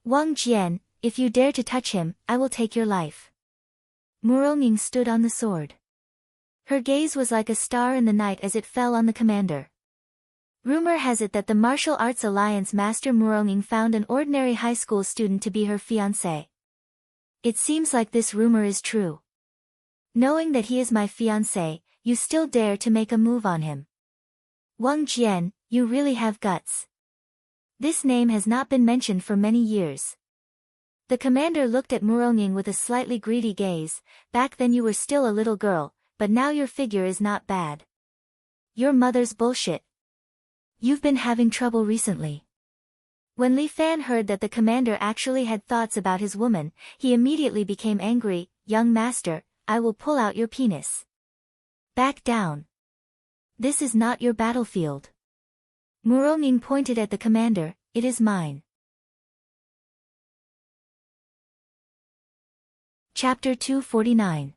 Wang Jian, if you dare to touch him, I will take your life. Muronging stood on the sword. Her gaze was like a star in the night as it fell on the commander. Rumor has it that the Martial Arts Alliance Master Muronging found an ordinary high school student to be her fiancé. It seems like this rumor is true. Knowing that he is my fiancé, you still dare to make a move on him. Wang Jian, you really have guts. This name has not been mentioned for many years. The commander looked at Muronging with a slightly greedy gaze. Back then you were still a little girl, but now your figure is not bad. Your mother's bullshit. You've been having trouble recently. When Li Fan heard that the commander actually had thoughts about his woman, he immediately became angry. Young master, I will pull out your penis. Back down. This is not your battlefield. Muronging pointed at the commander, it is mine. Chapter 249.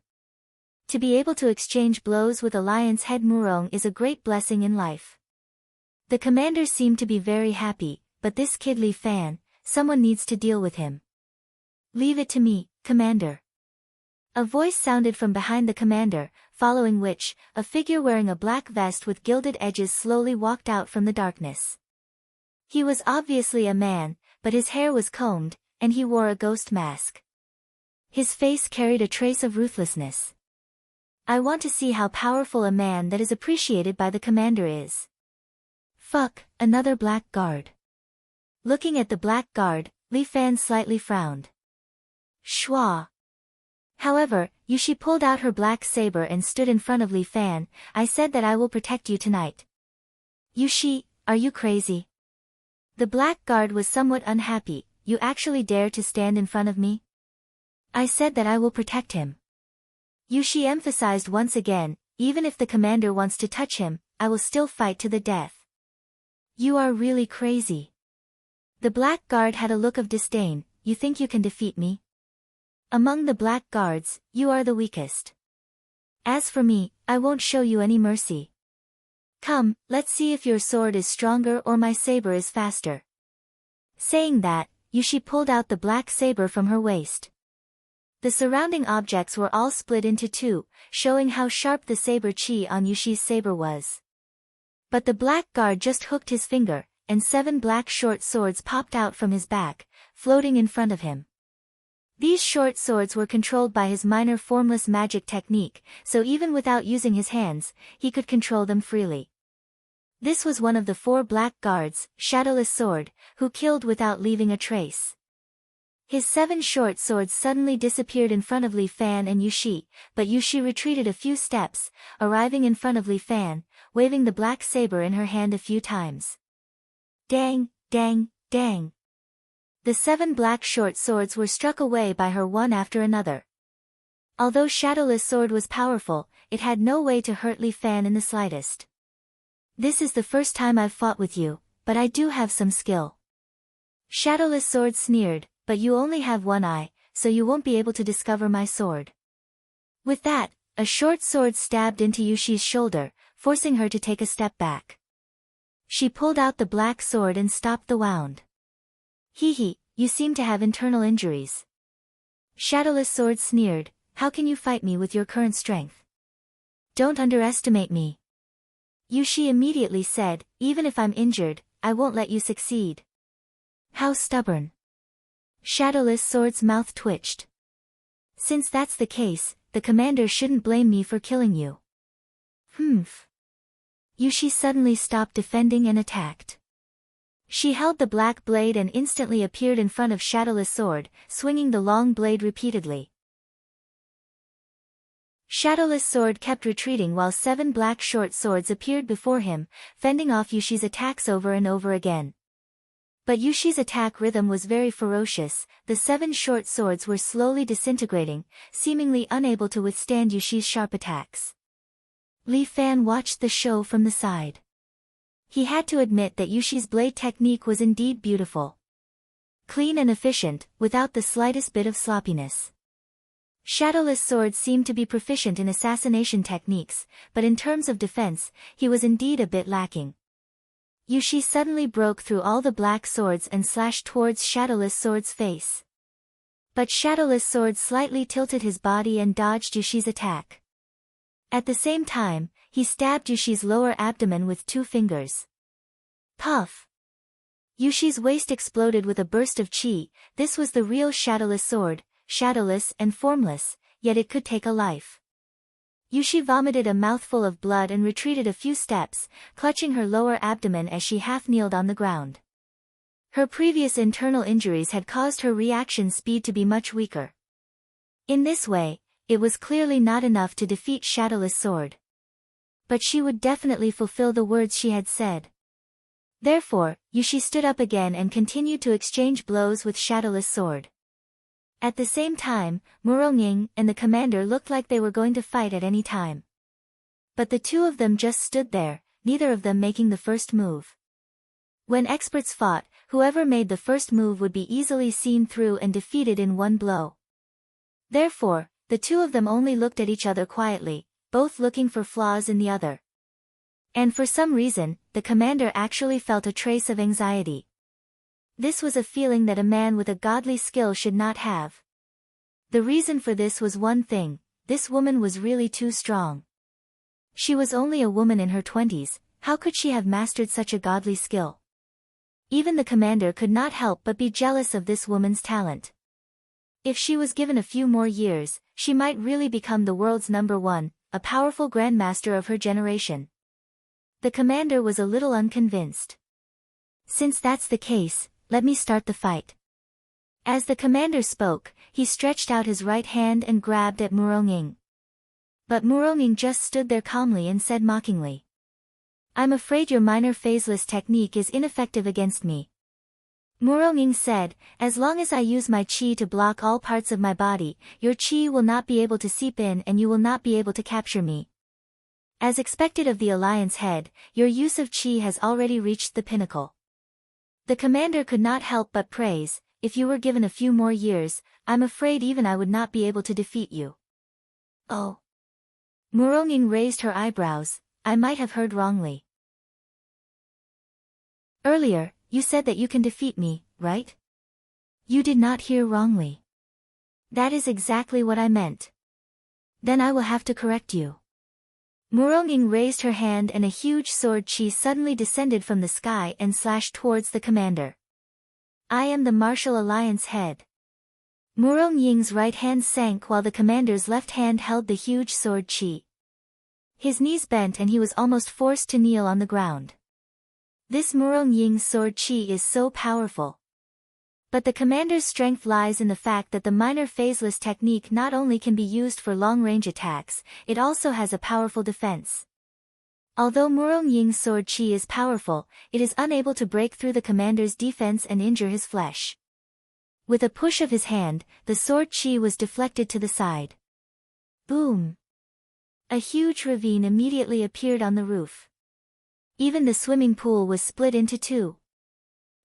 To be able to exchange blows with Alliance head Murong is a great blessing in life. The commander seemed to be very happy, but this kid Li Fan, someone needs to deal with him. Leave it to me, Commander. A voice sounded from behind the commander, following which, a figure wearing a black vest with gilded edges slowly walked out from the darkness. He was obviously a man, but his hair was combed, and he wore a ghost mask. His face carried a trace of ruthlessness. I want to see how powerful a man that is appreciated by the commander is. Fuck, another black guard. Looking at the black guard, Li Fan slightly frowned. Schwa. However, Yushi pulled out her black saber and stood in front of Li Fan. I said that I will protect you tonight. Yushi, are you crazy? The black guard was somewhat unhappy. You actually dare to stand in front of me? I said that I will protect him. Yushi emphasized once again, even if the commander wants to touch him, I will still fight to the death. You are really crazy. The black guard had a look of disdain. You think you can defeat me? Among the black guards, you are the weakest. As for me, I won't show you any mercy. Come, let's see if your sword is stronger or my saber is faster. Saying that, Yushi pulled out the black saber from her waist. The surrounding objects were all split into two, showing how sharp the saber chi on Yushi's saber was. But the black guard just hooked his finger, and 7 black short swords popped out from his back, floating in front of him. These short swords were controlled by his minor formless magic technique, so even without using his hands, he could control them freely. This was one of the 4 black guards, Shadowless Sword, who killed without leaving a trace. His 7 short swords suddenly disappeared in front of Li Fan and Yushi, but Yushi retreated a few steps, arriving in front of Li Fan, waving the black saber in her hand a few times. Dang, dang, dang. The 7 black short swords were struck away by her one after another. Although Shadowless Sword was powerful, it had no way to hurt Li Fan in the slightest. This is the first time I've fought with you, but I do have some skill. Shadowless Sword sneered, but you only have one eye, so you won't be able to discover my sword. With that, a short sword stabbed into Yushi's shoulder, forcing her to take a step back. She pulled out the black sword and stopped the wound. Hee, you seem to have internal injuries. Shadowless Sword sneered, how can you fight me with your current strength? Don't underestimate me. Yushi immediately said, even if I'm injured, I won't let you succeed. How stubborn. Shadowless Sword's mouth twitched. Since that's the case, the commander shouldn't blame me for killing you. Humph. Yushi suddenly stopped defending and attacked. She held the black blade and instantly appeared in front of Shadowless Sword, swinging the long blade repeatedly. Shadowless Sword kept retreating while 7 black short swords appeared before him, fending off Yushi's attacks over and over again. But Yushi's attack rhythm was very ferocious. The 7 short swords were slowly disintegrating, seemingly unable to withstand Yushi's sharp attacks. Li Fan watched the show from the side. He had to admit that Yushi's blade technique was indeed beautiful. Clean and efficient, without the slightest bit of sloppiness. Shadowless Sword seemed to be proficient in assassination techniques, but in terms of defense, he was indeed a bit lacking. Yushi suddenly broke through all the black swords and slashed towards Shadowless Sword's face. But Shadowless Sword slightly tilted his body and dodged Yushi's attack. At the same time, he stabbed Yushi's lower abdomen with 2 fingers. Puff! Yushi's waist exploded with a burst of chi. This was the real Shadowless Sword, shadowless and formless, yet it could take a life. Yushi vomited a mouthful of blood and retreated a few steps, clutching her lower abdomen as she half-kneeled on the ground. Her previous internal injuries had caused her reaction speed to be much weaker. In this way, it was clearly not enough to defeat Shadowless Sword. But she would definitely fulfill the words she had said. Therefore, Yushi stood up again and continued to exchange blows with Shadowless Sword. At the same time, Murong and the commander looked like they were going to fight at any time. But the 2 of them just stood there, neither of them making the first move. When experts fought, whoever made the first move would be easily seen through and defeated in one blow. Therefore, the two of them only looked at each other quietly, both looking for flaws in the other. And for some reason, the commander actually felt a trace of anxiety. This was a feeling that a man with a godly skill should not have. The reason for this was one thing: this woman was really too strong. She was only a woman in her 20s, how could she have mastered such a godly skill? Even the commander could not help but be jealous of this woman's talent. If she was given a few more years, she might really become the world's #1, a powerful grandmaster of her generation. The commander was a little unconvinced. Since that's the case, let me start the fight. As the commander spoke, he stretched out his right hand and grabbed at Murong-ing. But Murong-ing just stood there calmly and said mockingly, "I'm afraid your minor phaseless technique is ineffective against me." Murong-ing said, "As long as I use my chi to block all parts of my body, your chi will not be able to seep in and you will not be able to capture me. As expected of the Alliance head, your use of chi has already reached the pinnacle." The commander could not help but praise, "If you were given a few more years, I'm afraid even I would not be able to defeat you." "Oh." Murong-ing raised her eyebrows, "I might have heard wrongly. Earlier, you said that you can defeat me, right?" "You did not hear wrongly. That is exactly what I meant." "Then I will have to correct you." Murong-ing raised her hand and a huge sword chi suddenly descended from the sky and slashed towards the commander. "I am the Martial Alliance head." Murong-ying's right hand sank while the commander's left hand held the huge sword chi. His knees bent and he was almost forced to kneel on the ground. This Murong-ying's sword chi is so powerful. But the commander's strength lies in the fact that the minor phaseless technique not only can be used for long-range attacks, it also has a powerful defense. Although Murong-ying's sword chi is powerful, it is unable to break through the commander's defense and injure his flesh. With a push of his hand, the sword chi was deflected to the side. Boom! A huge ravine immediately appeared on the roof. Even the swimming pool was split into two.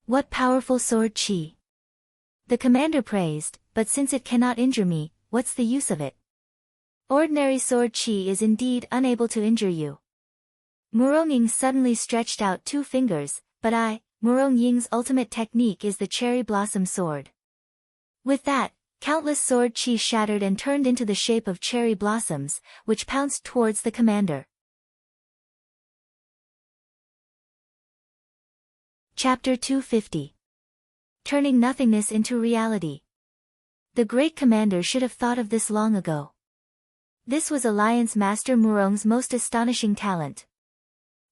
"What powerful sword chi!" the commander praised, "but since it cannot injure me, what's the use of it? Ordinary sword chi is indeed unable to injure you." Murong-ing suddenly stretched out two fingers, "But Murong-ying's ultimate technique is the cherry blossom sword." With that, countless sword chi shattered and turned into the shape of cherry blossoms, which pounced towards the commander. Chapter 250. Turning Nothingness into Reality. The great commander should have thought of this long ago. This was Alliance Master Murong's most astonishing talent.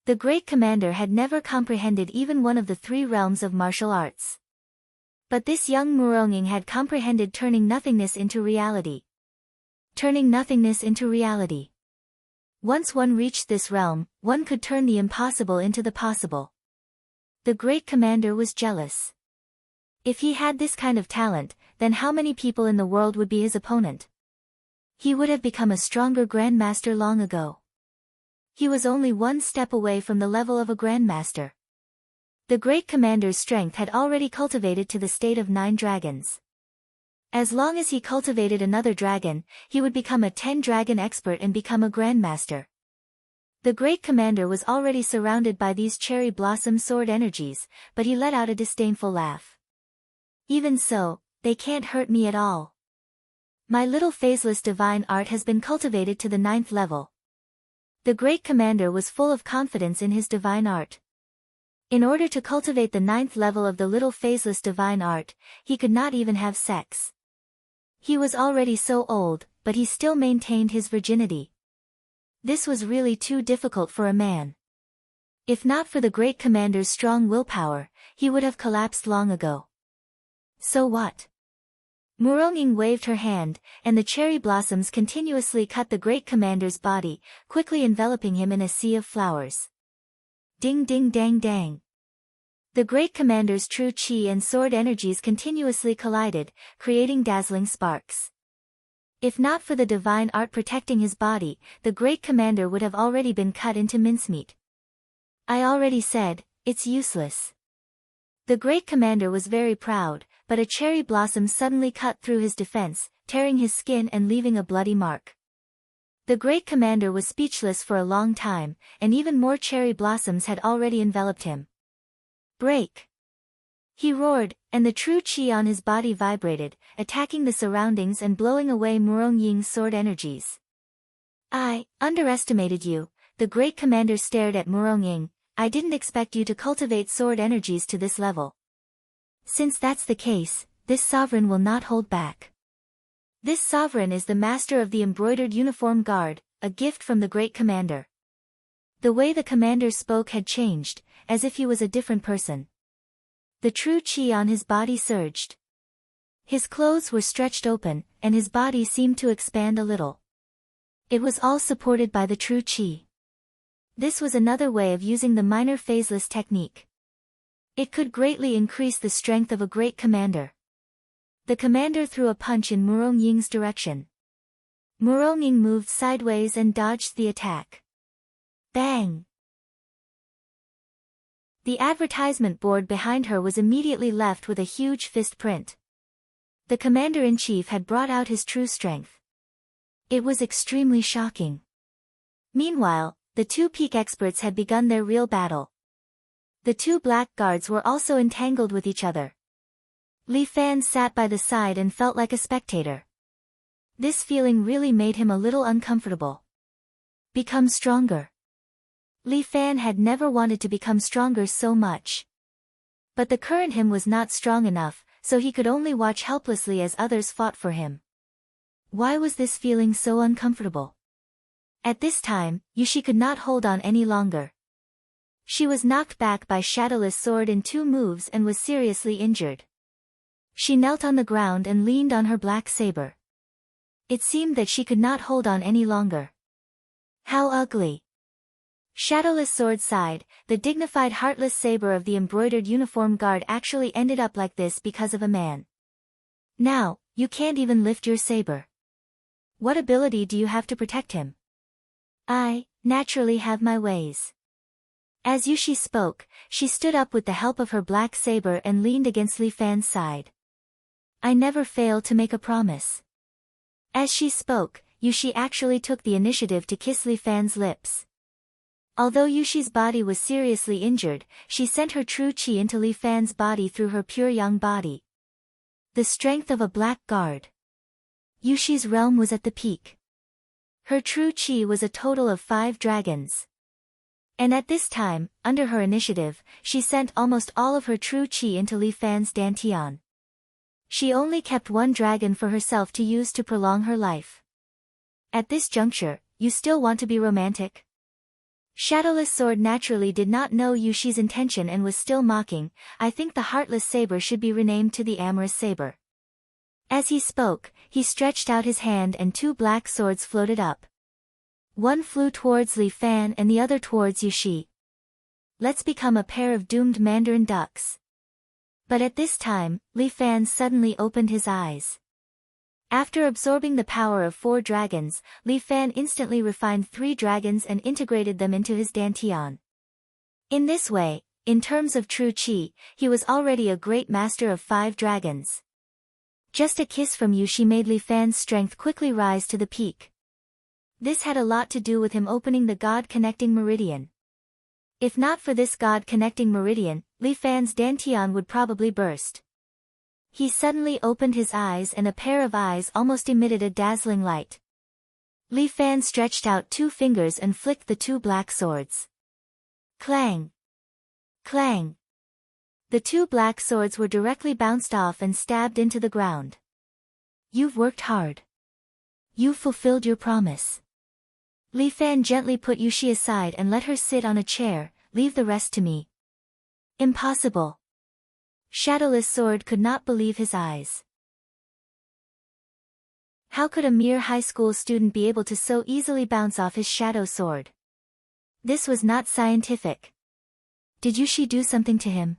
The great commander had never comprehended even one of the three realms of martial arts. But this young Murong-ing had comprehended turning nothingness into reality. Turning nothingness into reality. Once one reached this realm, one could turn the impossible into the possible. The great commander was jealous. If he had this kind of talent, then how many people in the world would be his opponent? He would have become a stronger grandmaster long ago. He was only one step away from the level of a grandmaster. The great commander's strength had already cultivated to the state of 9 dragons. As long as he cultivated another dragon, he would become a 10-dragon expert and become a grandmaster. The great commander was already surrounded by these cherry blossom sword energies, but he let out a disdainful laugh. "Even so, they can't hurt me at all. My little phaseless divine art has been cultivated to the 9th level." The great commander was full of confidence in his divine art. In order to cultivate the 9th level of the little phaseless divine art, he could not even have sex. He was already so old, but he still maintained his virginity. This was really too difficult for a man. If not for the great commander's strong willpower, he would have collapsed long ago. So what? Murong-ing waved her hand, and the cherry blossoms continuously cut the great commander's body, quickly enveloping him in a sea of flowers. Ding ding dang dang. The great commander's true chi and sword energies continuously collided, creating dazzling sparks. If not for the divine art protecting his body, the great commander would have already been cut into mincemeat. "I already said, it's useless." The great commander was very proud, but a cherry blossom suddenly cut through his defense, tearing his skin and leaving a bloody mark. The great commander was speechless for a long time, and even more cherry blossoms had already enveloped him. Break! He roared, and the true chi on his body vibrated, attacking the surroundings and blowing away Murong Ying's sword energies. I underestimated you, the great commander stared at Murong Ying. I didn't expect you to cultivate sword energies to this level. Since that's the case, this sovereign will not hold back. This sovereign is the master of the embroidered uniform guard, a gift from the great commander. The way the commander spoke had changed, as if he was a different person. The true chi on his body surged. His clothes were stretched open, and his body seemed to expand a little. It was all supported by the true chi. This was another way of using the minor phaseless technique. It could greatly increase the strength of a great commander. The commander threw a punch in Murong Ying's direction. Murong Ying moved sideways and dodged the attack. Bang! The advertisement board behind her was immediately left with a huge fist print. The commander-in-chief had brought out his true strength. It was extremely shocking. Meanwhile, the two peak experts had begun their real battle. The two black guards were also entangled with each other. Li Fan sat by the side and felt like a spectator. This feeling really made him a little uncomfortable. Become stronger. Li Fan had never wanted to become stronger so much. But the current him was not strong enough, so he could only watch helplessly as others fought for him. Why was this feeling so uncomfortable? At this time, Yushi could not hold on any longer. She was knocked back by Shadowless Sword in 2 moves and was seriously injured. She knelt on the ground and leaned on her black saber. It seemed that she could not hold on any longer. How ugly! Shadowless Sword sighed. The dignified heartless saber of the embroidered uniform guard actually ended up like this because of a man. Now, you can't even lift your saber. What ability do you have to protect him? I, naturally have my ways. As Yushi spoke, she stood up with the help of her black saber and leaned against Li Fan's side. I never fail to make a promise. As she spoke, Yushi actually took the initiative to kiss Li Fan's lips. Although Yushi's body was seriously injured, she sent her true chi into Li Fan's body through her pure young body. The strength of a black guard. Yushi's realm was at the peak. Her true chi was a total of 5 dragons. And at this time, under her initiative, she sent almost all of her true chi into Li Fan's dantian. She only kept 1 dragon for herself to use to prolong her life. At this juncture, you still want to be romantic? Shadowless Sword naturally did not know Yushi's intention and was still mocking. I think the Heartless Saber should be renamed to the Amorous Saber. As he spoke, he stretched out his hand and 2 black swords floated up. One flew towards Li Fan and the other towards Yushi. Let's become a pair of doomed mandarin ducks. But at this time, Li Fan suddenly opened his eyes. After absorbing the power of 4 dragons, Li Fan instantly refined 3 dragons and integrated them into his dantian. In this way, in terms of true chi, he was already a great master of 5 dragons. Just a kiss from Yushi made Li Fan's strength quickly rise to the peak. This had a lot to do with him opening the God-connecting meridian. If not for this God-connecting meridian, Li Fan's dantian would probably burst. He suddenly opened his eyes and a pair of eyes almost emitted a dazzling light. Li Fan stretched out 2 fingers and flicked the 2 black swords. Clang! Clang! The 2 black swords were directly bounced off and stabbed into the ground. You've worked hard. You've fulfilled your promise. Li Fan gently put Yushi aside and let her sit on a chair. Leave the rest to me. Impossible. Shadowless Sword could not believe his eyes. How could a mere high school student be able to so easily bounce off his shadow sword? This was not scientific. Did Yushi do something to him?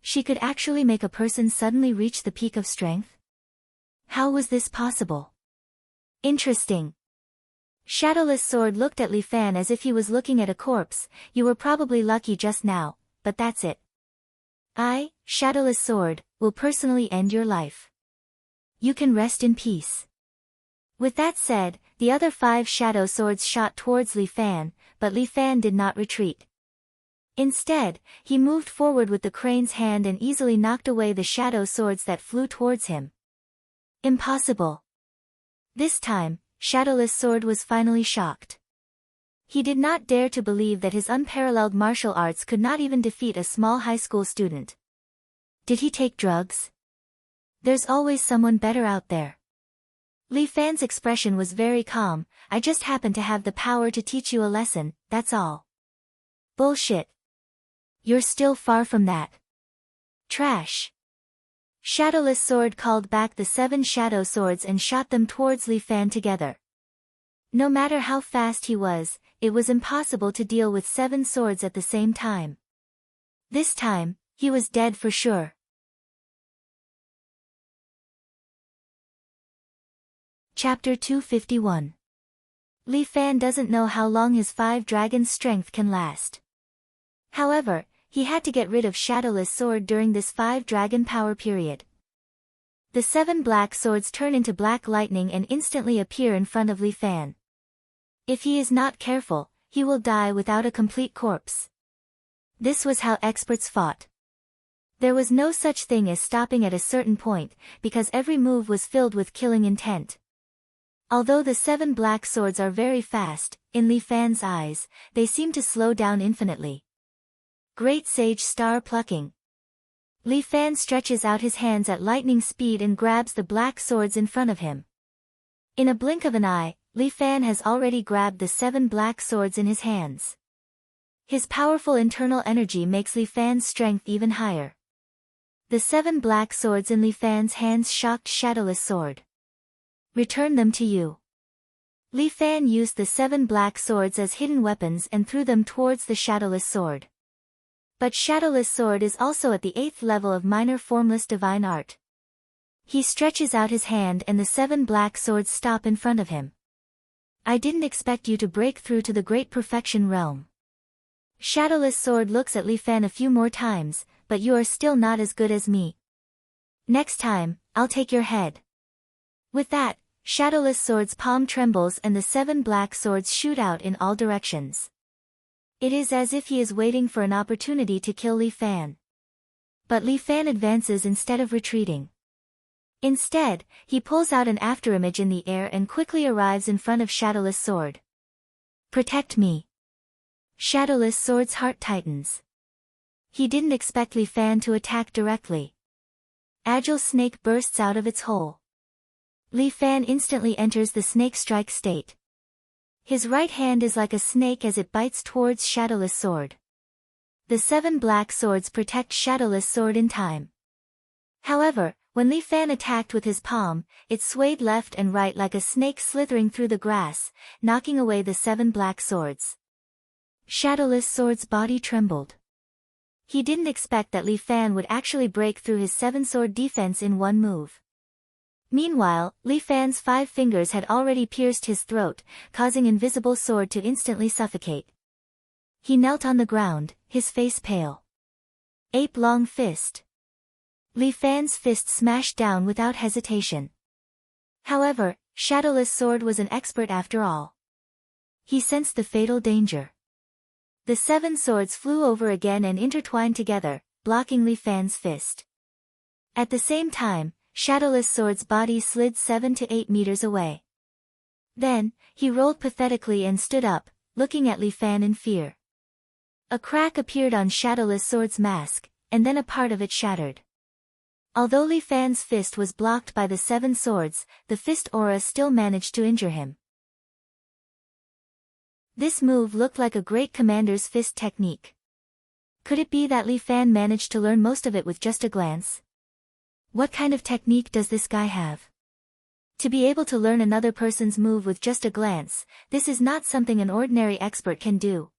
She could actually make a person suddenly reach the peak of strength? How was this possible? Interesting. Shadowless Sword looked at Li Fan as if he was looking at a corpse. You were probably lucky just now, but that's it. I, Shadowless Sword, will personally end your life. You can rest in peace." With that said, the other 5 shadow swords shot towards Li Fan, but Li Fan did not retreat. Instead, he moved forward with the crane's hand and easily knocked away the shadow swords that flew towards him. Impossible. This time, Shadowless Sword was finally shocked. He did not dare to believe that his unparalleled martial arts could not even defeat a small high school student. Did he take drugs? There's always someone better out there. Li Fan's expression was very calm. "I just happen to have the power to teach you a lesson, that's all." Bullshit. You're still far from that. Trash. Shadowless Sword called back the 7 shadow swords and shot them towards Li Fan together. No matter how fast he was, it was impossible to deal with 7 swords at the same time. This time, he was dead for sure. Chapter 251. Li Fan doesn't know how long his 5 dragons' strength can last. However, he had to get rid of Shadowless Sword during this 5 dragon power period. The 7 black swords turn into black lightning and instantly appear in front of Li Fan. If he is not careful, he will die without a complete corpse. This was how experts fought. There was no such thing as stopping at a certain point, because every move was filled with killing intent. Although the 7 black swords are very fast, in Li Fan's eyes, they seem to slow down infinitely. Great Sage Star Plucking. Li Fan stretches out his hands at lightning speed and grabs the black swords in front of him. In a blink of an eye, Li Fan has already grabbed the 7 black swords in his hands. His powerful internal energy makes Li Fan's strength even higher. The 7 black swords in Li Fan's hands shocked Shadowless Sword. "Return them to you." Li Fan used the 7 black swords as hidden weapons and threw them towards the Shadowless Sword. But Shadowless Sword is also at the 8th level of Minor Formless Divine Art. He stretches out his hand and the 7 black swords stop in front of him. "I didn't expect you to break through to the Great Perfection realm." Shadowless Sword looks at Li Fan a few more times, "But you are still not as good as me. Next time, I'll take your head." With that, Shadowless Sword's palm trembles and the 7 black swords shoot out in all directions. It is as if he is waiting for an opportunity to kill Li Fan. But Li Fan advances instead of retreating. Instead, he pulls out an afterimage in the air and quickly arrives in front of Shadowless Sword. "Protect me." Shadowless Sword's heart tightens. He didn't expect Li Fan to attack directly. Agile Snake bursts out of its hole. Li Fan instantly enters the snake strike state. His right hand is like a snake as it bites towards Shadowless Sword. The 7 black swords protect Shadowless Sword in time. However, when Li Fan attacked with his palm, it swayed left and right like a snake slithering through the grass, knocking away the 7 black swords. Shadowless Sword's body trembled. He didn't expect that Li Fan would actually break through his 7-sword defense in one move. Meanwhile, Li Fan's 5 fingers had already pierced his throat, causing Invisible Sword to instantly suffocate. He knelt on the ground, his face pale. Ape-long fist. Li Fan's fist smashed down without hesitation. However, Shadowless Sword was an expert after all. He sensed the fatal danger. The 7 swords flew over again and intertwined together, blocking Li Fan's fist. At the same time, Shadowless Sword's body slid 7 to 8 meters away. Then, he rolled pathetically and stood up, looking at Li Fan in fear. A crack appeared on Shadowless Sword's mask, and then a part of it shattered. Although Li Fan's fist was blocked by the 7 swords, the fist aura still managed to injure him. This move looked like a great commander's fist technique. Could it be that Li Fan managed to learn most of it with just a glance? What kind of technique does this guy have? To be able to learn another person's move with just a glance, this is not something an ordinary expert can do.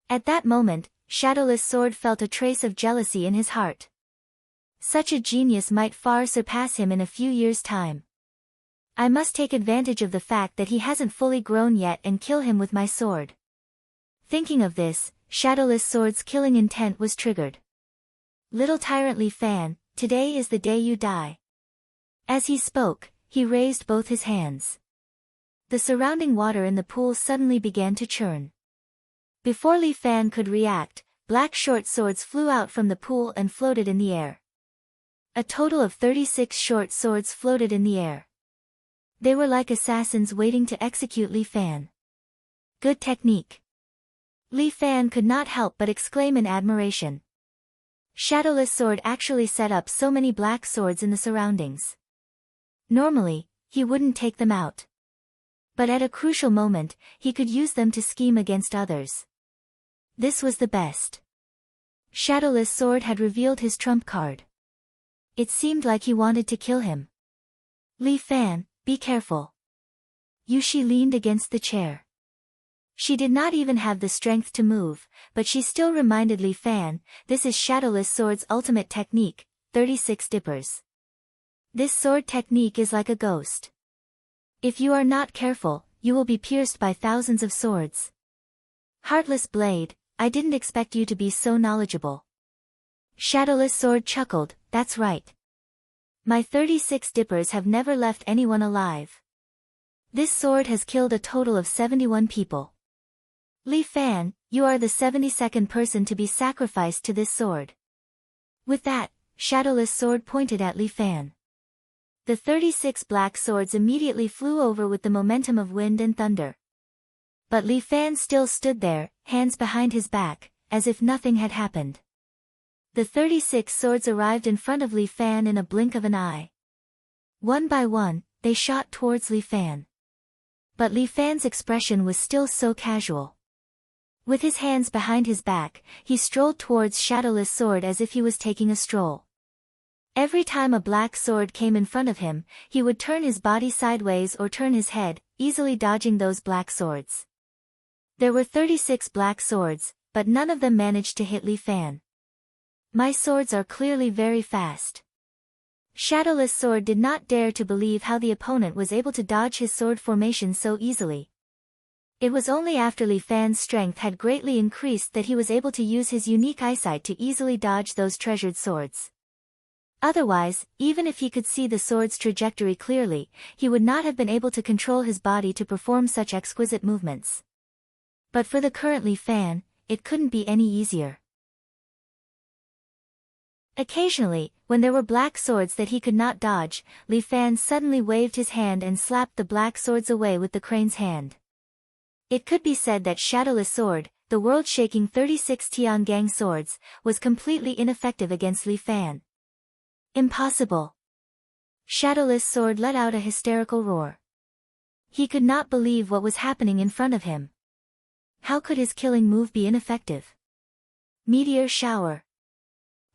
At that moment, Shadowless Sword felt a trace of jealousy in his heart. Such a genius might far surpass him in a few years' time. I must take advantage of the fact that he hasn't fully grown yet and kill him with my sword. Thinking of this, Shadowless Sword's killing intent was triggered. Little tyrant Li Fan, today is the day you die. As he spoke, he raised both his hands. The surrounding water in the pool suddenly began to churn. Before Li Fan could react, black short swords flew out from the pool and floated in the air. A total of 36 short swords floated in the air. They were like assassins waiting to execute Li Fan. Good technique. Li Fan could not help but exclaim in admiration. Shadowless Sword actually set up so many black swords in the surroundings. Normally, he wouldn't take them out. But at a crucial moment, he could use them to scheme against others. This was the best. Shadowless Sword had revealed his trump card. It seemed like he wanted to kill him. Li Fan, be careful. Yushi leaned against the chair. She did not even have the strength to move, but she still reminded Li Fan, this is Shadowless Sword's ultimate technique, 36 dippers. This sword technique is like a ghost. If you are not careful, you will be pierced by thousands of swords. Heartless Blade, I didn't expect you to be so knowledgeable. Shadowless Sword chuckled, that's right. My 36 dippers have never left anyone alive. This sword has killed a total of 71 people. Li Fan, you are the 72nd person to be sacrificed to this sword. With that, Shadowless Sword pointed at Li Fan. The 36 black swords immediately flew over with the momentum of wind and thunder. But Li Fan still stood there, hands behind his back, as if nothing had happened. The 36 swords arrived in front of Li Fan in a blink of an eye. One by one, they shot towards Li Fan. But Li Fan's expression was still so casual. With his hands behind his back, he strolled towards Shadowless Sword as if he was taking a stroll. Every time a black sword came in front of him, he would turn his body sideways or turn his head, easily dodging those black swords. There were 36 black swords, but none of them managed to hit Li Fan. My swords are clearly very fast. Shadowless Sword did not dare to believe how the opponent was able to dodge his sword formation so easily. It was only after Li Fan's strength had greatly increased that he was able to use his unique eyesight to easily dodge those treasured swords. Otherwise, even if he could see the sword's trajectory clearly, he would not have been able to control his body to perform such exquisite movements. But for the current Li Fan, it couldn't be any easier. Occasionally, when there were black swords that he could not dodge, Li Fan suddenly waved his hand and slapped the black swords away with the crane's hand. It could be said that Shadowless Sword, the world-shaking 36 Tiangang swords, was completely ineffective against Li Fan. Impossible! Shadowless Sword let out a hysterical roar. He could not believe what was happening in front of him. How could his killing move be ineffective? Meteor shower.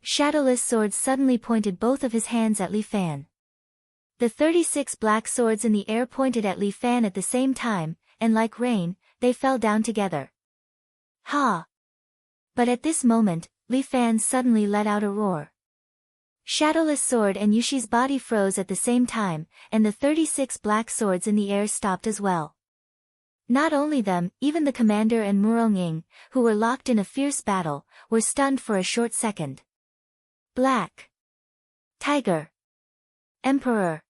Shadowless Sword suddenly pointed both of his hands at Li Fan. The 36 black swords in the air pointed at Li Fan at the same time, and like rain, they fell down together. Ha! But at this moment, Li Fan suddenly let out a roar. Shadowless Sword and Yushi's body froze at the same time, and the 36 black swords in the air stopped as well. Not only them, even the commander and Murong-ing, who were locked in a fierce battle, were stunned for a short second. Black Tiger Emperor.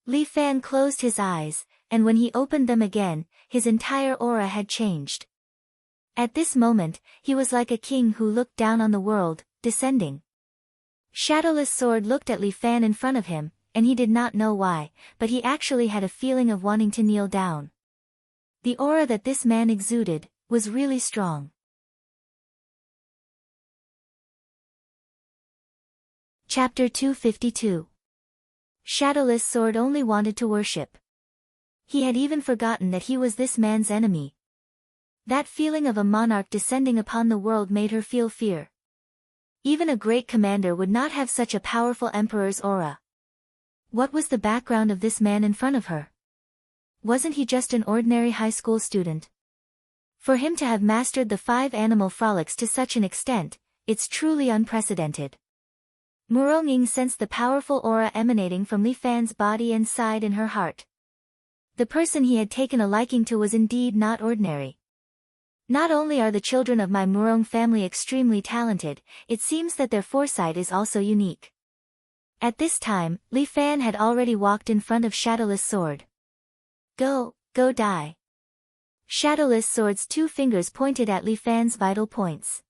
Li Fan closed his eyes, and when he opened them again, his entire aura had changed. At this moment, he was like a king who looked down on the world, descending. Shadowless Sword looked at Li Fan in front of him, and he did not know why, but he actually had a feeling of wanting to kneel down. The aura that this man exuded was really strong. Chapter 252. Shadowless Sword only wanted to worship. He had even forgotten that he was this man's enemy. That feeling of a monarch descending upon the world made her feel fear. Even a great commander would not have such a powerful emperor's aura. What was the background of this man in front of her? Wasn't he just an ordinary high school student? For him to have mastered the 5 animal frolics to such an extent, it's truly unprecedented. Murong-ing sensed the powerful aura emanating from Li Fan's body and sighed in her heart. The person he had taken a liking to was indeed not ordinary. Not only are the children of my Murong family extremely talented, it seems that their foresight is also unique. At this time, Li Fan had already walked in front of Shadowless Sword. Go die. Shadowless Sword's 2 fingers pointed at Li Fan's vital points.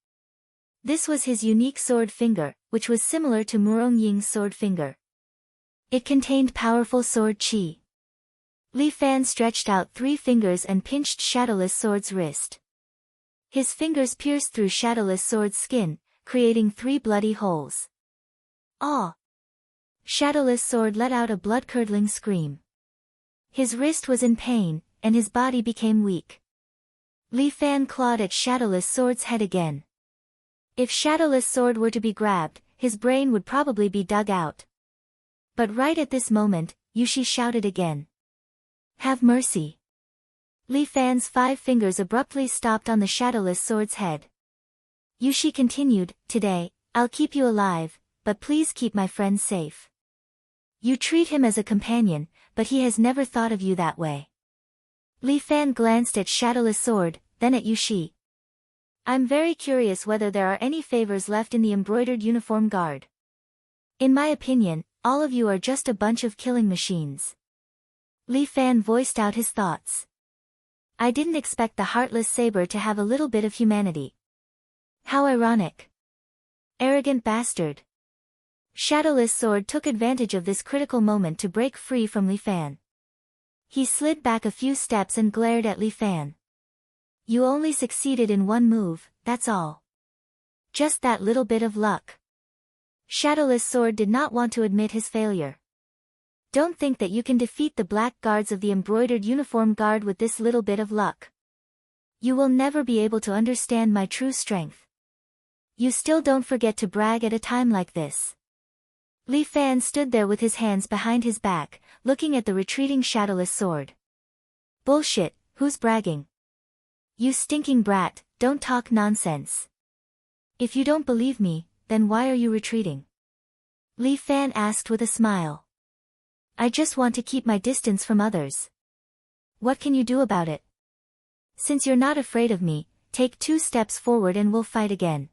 This was his unique sword finger, which was similar to Murong Ying's sword finger. It contained powerful sword chi. Li Fan stretched out 3 fingers and pinched Shadowless Sword's wrist. His fingers pierced through Shadowless Sword's skin, creating 3 bloody holes. Ah! Shadowless Sword let out a blood-curdling scream. His wrist was in pain, and his body became weak. Li Fan clawed at Shadowless Sword's head again. If Shadowless Sword were to be grabbed, his brain would probably be dug out. But right at this moment, Yushi shouted again. Have mercy. Li Fan's 5 fingers abruptly stopped on the Shadowless Sword's head. Yushi continued, Today, I'll keep you alive, but please keep my friend safe. You treat him as a companion, but he has never thought of you that way. Li Fan glanced at Shadowless Sword, then at Yushi. I'm very curious whether there are any favors left in the embroidered uniform guard. In my opinion, all of you are just a bunch of killing machines. Li Fan voiced out his thoughts. I didn't expect the Heartless Saber to have a little bit of humanity. How ironic. Arrogant bastard. Shadowless Sword took advantage of this critical moment to break free from Li Fan. He slid back a few steps and glared at Li Fan. You only succeeded in 1 move, that's all. Just that little bit of luck. Shadowless Sword did not want to admit his failure. Don't think that you can defeat the black guards of the embroidered uniform guard with this little bit of luck. You will never be able to understand my true strength. You still don't forget to brag at a time like this. Li Fan stood there with his hands behind his back, looking at the retreating Shadowless Sword. Bullshit, who's bragging? You stinking brat, don't talk nonsense. If you don't believe me, then why are you retreating? Li Fan asked with a smile. I just want to keep my distance from others. What can you do about it? Since you're not afraid of me, take 2 steps forward and we'll fight again.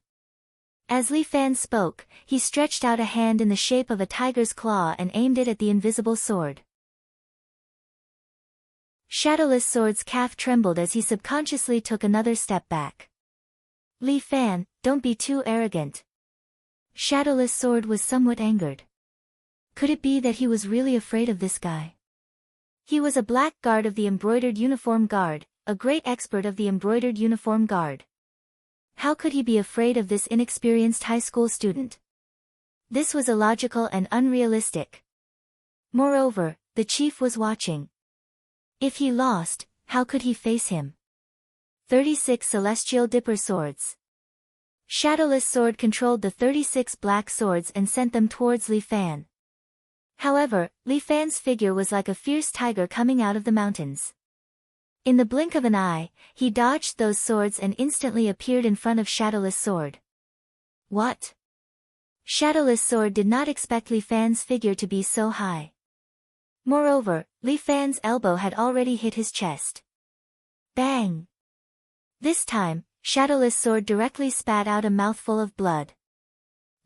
As Li Fan spoke, he stretched out a hand in the shape of a tiger's claw and aimed it at the invisible sword. Shadowless Sword's calf trembled as he subconsciously took another step back. Li Fan, don't be too arrogant. Shadowless Sword was somewhat angered. Could it be that he was really afraid of this guy? He was a black guard of the embroidered uniform guard, a great expert of the embroidered uniform guard. How could he be afraid of this inexperienced high school student? This was illogical and unrealistic. Moreover, the chief was watching. If he lost, how could he face him? 36 Celestial Dipper Swords. Shadowless Sword controlled the 36 black swords and sent them towards Li Fan. However, Li Fan's figure was like a fierce tiger coming out of the mountains. In the blink of an eye, he dodged those swords and instantly appeared in front of Shadowless Sword. What? Shadowless Sword did not expect Li Fan's figure to be so high. Moreover, Li Fan's elbow had already hit his chest. Bang! This time, Shadowless Sword directly spat out a mouthful of blood.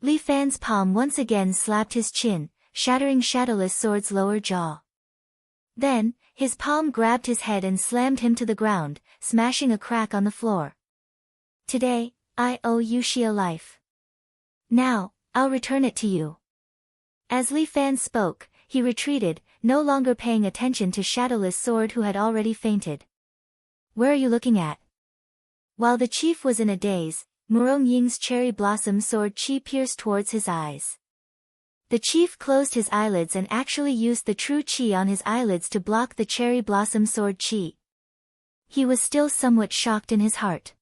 Li Fan's palm once again slapped his chin, shattering Shadowless Sword's lower jaw. Then, his palm grabbed his head and slammed him to the ground, smashing a crack on the floor. Today, I owe Yushi a life. Now, I'll return it to you. As Li Fan spoke, he retreated, no longer paying attention to Shadowless Sword who had already fainted. Where are you looking at? While the chief was in a daze, Murong Ying's cherry blossom sword chi pierced towards his eyes. The chief closed his eyelids and actually used the true chi on his eyelids to block the cherry blossom sword chi. He was still somewhat shocked in his heart.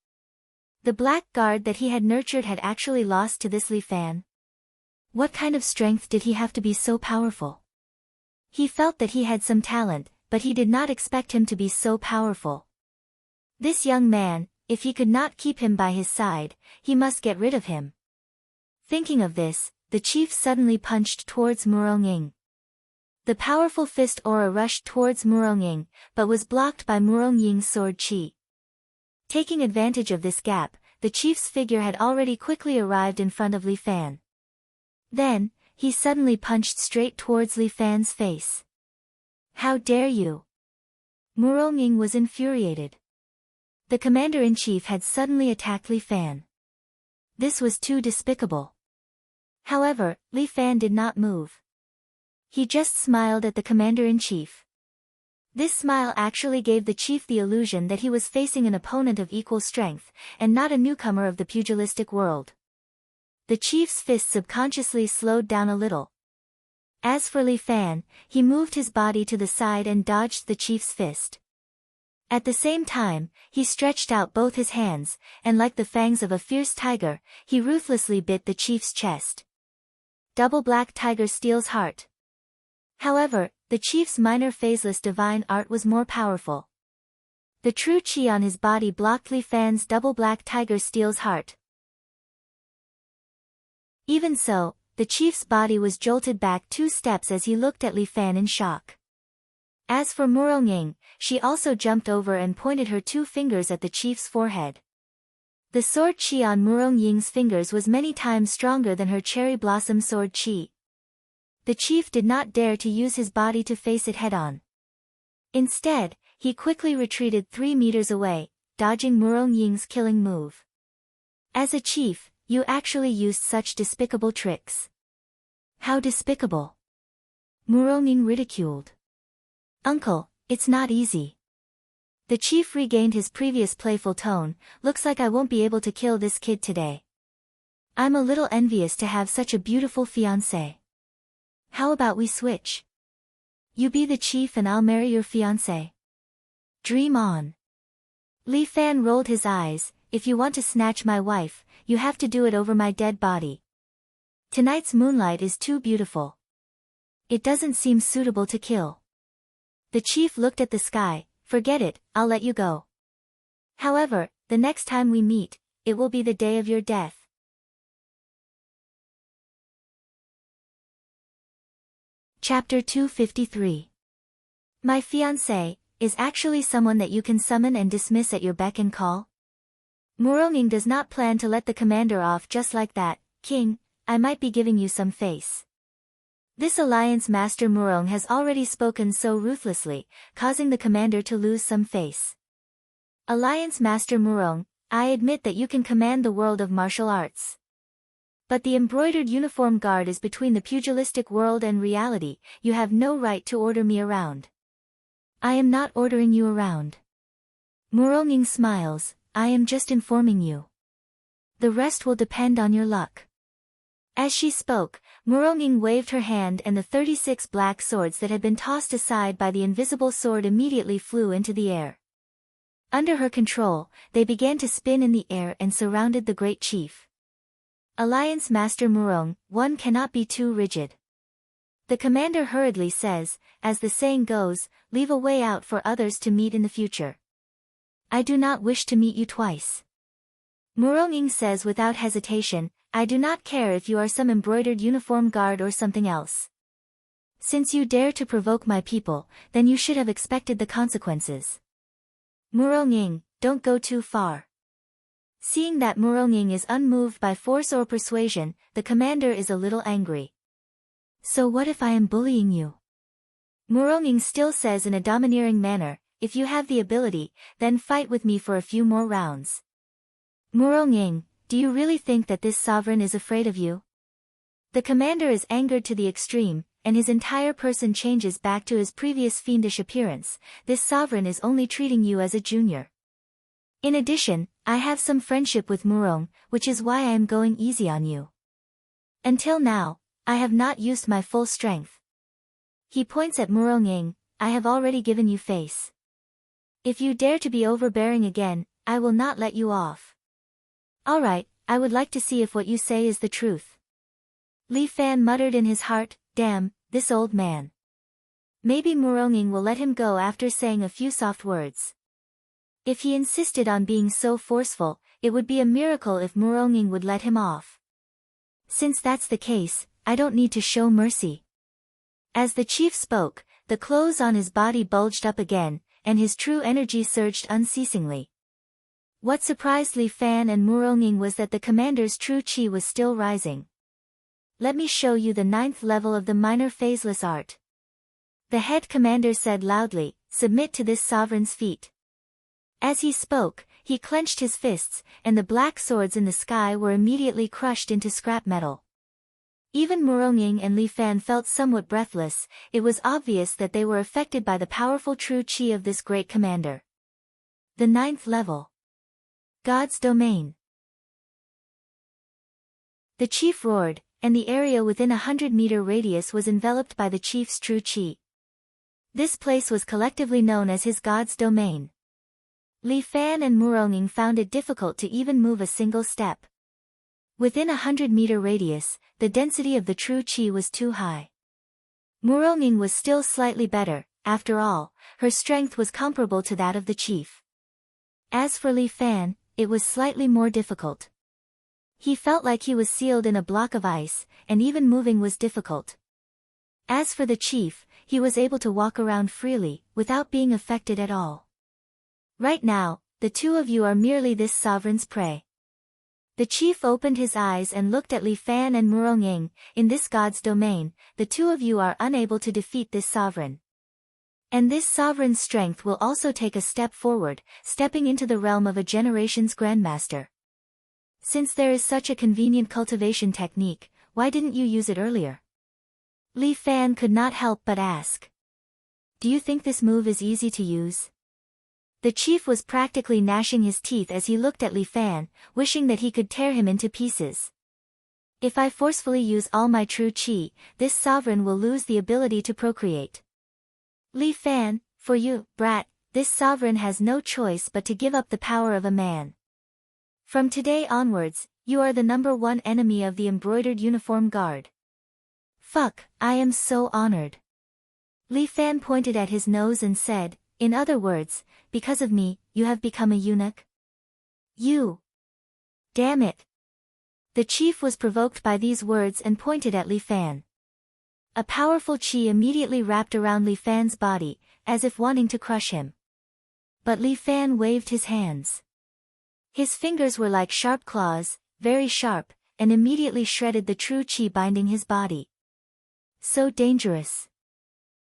The black guard that he had nurtured had actually lost to this Li Fan. What kind of strength did he have to be so powerful? He felt that he had some talent, but he did not expect him to be so powerful. This young man, if he could not keep him by his side, he must get rid of him. Thinking of this, the chief suddenly punched towards Murong Ying. The powerful fist aura rushed towards Murong Ying, but was blocked by Murong Ying's sword chi. Taking advantage of this gap, the chief's figure had already quickly arrived in front of Li Fan. Then, he suddenly punched straight towards Li Fan's face. How dare you! Murong Ying was infuriated. The commander-in-chief had suddenly attacked Li Fan. This was too despicable. However, Li Fan did not move. He just smiled at the commander-in-chief. This smile actually gave the chief the illusion that he was facing an opponent of equal strength, and not a newcomer of the pugilistic world. The chief's fist subconsciously slowed down a little. As for Li Fan, he moved his body to the side and dodged the chief's fist. At the same time, he stretched out both his hands, and like the fangs of a fierce tiger, he ruthlessly bit the chief's chest. Double Black Tiger Steel's heart. However, the chief's minor phaseless divine art was more powerful. The true chi on his body blocked Li Fan's Double Black Tiger Steel's heart. Even so, the chief's body was jolted back 2 steps as he looked at Li Fan in shock. As for Murong Ying, she also jumped over and pointed her 2 fingers at the chief's forehead. The sword chi on Murong Ying's fingers was many times stronger than her cherry blossom sword chi. The chief did not dare to use his body to face it head-on. Instead, he quickly retreated 3 meters away, dodging Murong Ying's killing move. As a chief, you actually used such despicable tricks. How despicable! Murong Ying ridiculed. Uncle, it's not easy. The chief regained his previous playful tone. Looks like I won't be able to kill this kid today. I'm a little envious to have such a beautiful fiancé. How about we switch? You be the chief and I'll marry your fiancé. Dream on. Li Fan rolled his eyes. If you want to snatch my wife, you have to do it over my dead body. Tonight's moonlight is too beautiful. It doesn't seem suitable to kill. The chief looked at the sky. Forget it, I'll let you go. However, the next time we meet, it will be the day of your death. Chapter 253. My fiancé is actually someone that you can summon and dismiss at your beck and call? Murong Ying does not plan to let the commander off just like that. King, I might be giving you some face. This alliance Master Murong has already spoken so ruthlessly, causing the commander to lose some face. Alliance Master Murong, I admit that you can command the world of martial arts. But the embroidered uniform guard is between the pugilistic world and reality. You have no right to order me around. I am not ordering you around. Murong Ying smiles, I am just informing you. The rest will depend on your luck. As she spoke, Murong Ying waved her hand and the 36 black swords that had been tossed aside by the invisible sword immediately flew into the air. Under her control, they began to spin in the air and surrounded the great chief. Alliance Master Murong, one cannot be too rigid. The commander hurriedly says, as the saying goes, leave a way out for others to meet in the future. I do not wish to meet you twice. Murong Ying says without hesitation, I do not care if you are some embroidered uniform guard or something else. Since you dare to provoke my people, then you should have expected the consequences. Murong Ying, don't go too far. Seeing that Murong Ying is unmoved by force or persuasion, the commander is a little angry. So what if I am bullying you? Murong Ying still says in a domineering manner, if you have the ability, then fight with me for a few more rounds. Murong Ying, do you really think that this sovereign is afraid of you? The commander is angered to the extreme, and his entire person changes back to his previous fiendish appearance. This sovereign is only treating you as a junior. In addition, I have some friendship with Murong, which is why I am going easy on you. Until now, I have not used my full strength. He points at Murong Ying, I have already given you face. If you dare to be overbearing again, I will not let you off. Alright, I would like to see if what you say is the truth. Li Fan muttered in his heart, damn, this old man. Maybe Murong Ying will let him go after saying a few soft words. If he insisted on being so forceful, it would be a miracle if Murong Ying would let him off. Since that's the case, I don't need to show mercy. As the chief spoke, the clothes on his body bulged up again, and his true energy surged unceasingly. What surprised Li Fan and Murong Ying was that the commander's true chi was still rising. let me show you the 9th level of the minor phaseless art. The head commander said loudly, submit to this sovereign's feet. As he spoke, he clenched his fists, and the black swords in the sky were immediately crushed into scrap metal. Even Murongying and Li Fan felt somewhat breathless. It was obvious that they were affected by the powerful true qi of this great commander. The 9th level. God's domain. The chief roared, and the area within 100-meter radius was enveloped by the chief's true qi. This place was collectively known as his God's domain. Li Fan and Murongying found it difficult to even move a single step. Within 100-meter radius, the density of the true qi was too high. Murongying was still slightly better. After all, her strength was comparable to that of the chief. As for Li Fan, it was slightly more difficult. He felt like he was sealed in a block of ice, and even moving was difficult. As for the chief, he was able to walk around freely, without being affected at all. Right now, the two of you are merely this sovereign's prey. The chief opened his eyes and looked at Li Fan and Murongying. In this God's domain, the two of you are unable to defeat this sovereign. And this sovereign's strength will also take a step forward, stepping into the realm of a generation's grandmaster. Since there is such a convenient cultivation technique, why didn't you use it earlier? Li Fan could not help but ask. Do you think this move is easy to use? The chief was practically gnashing his teeth as he looked at Li Fan, wishing that he could tear him into pieces. If I forcefully use all my true qi, this sovereign will lose the ability to procreate. Li Fan, for you, brat, this sovereign has no choice but to give up the power of a man. From today onwards, you are the #1 enemy of the embroidered uniform guard. Fuck, I am so honored. Li Fan pointed at his nose and said, in other words, because of me, you have become a eunuch? You! Damn it! The chief was provoked by these words and pointed at Li Fan. A powerful qi immediately wrapped around Li Fan's body, as if wanting to crush him. But Li Fan waved his hands. His fingers were like sharp claws, very sharp, and immediately shredded the true qi binding his body. So dangerous.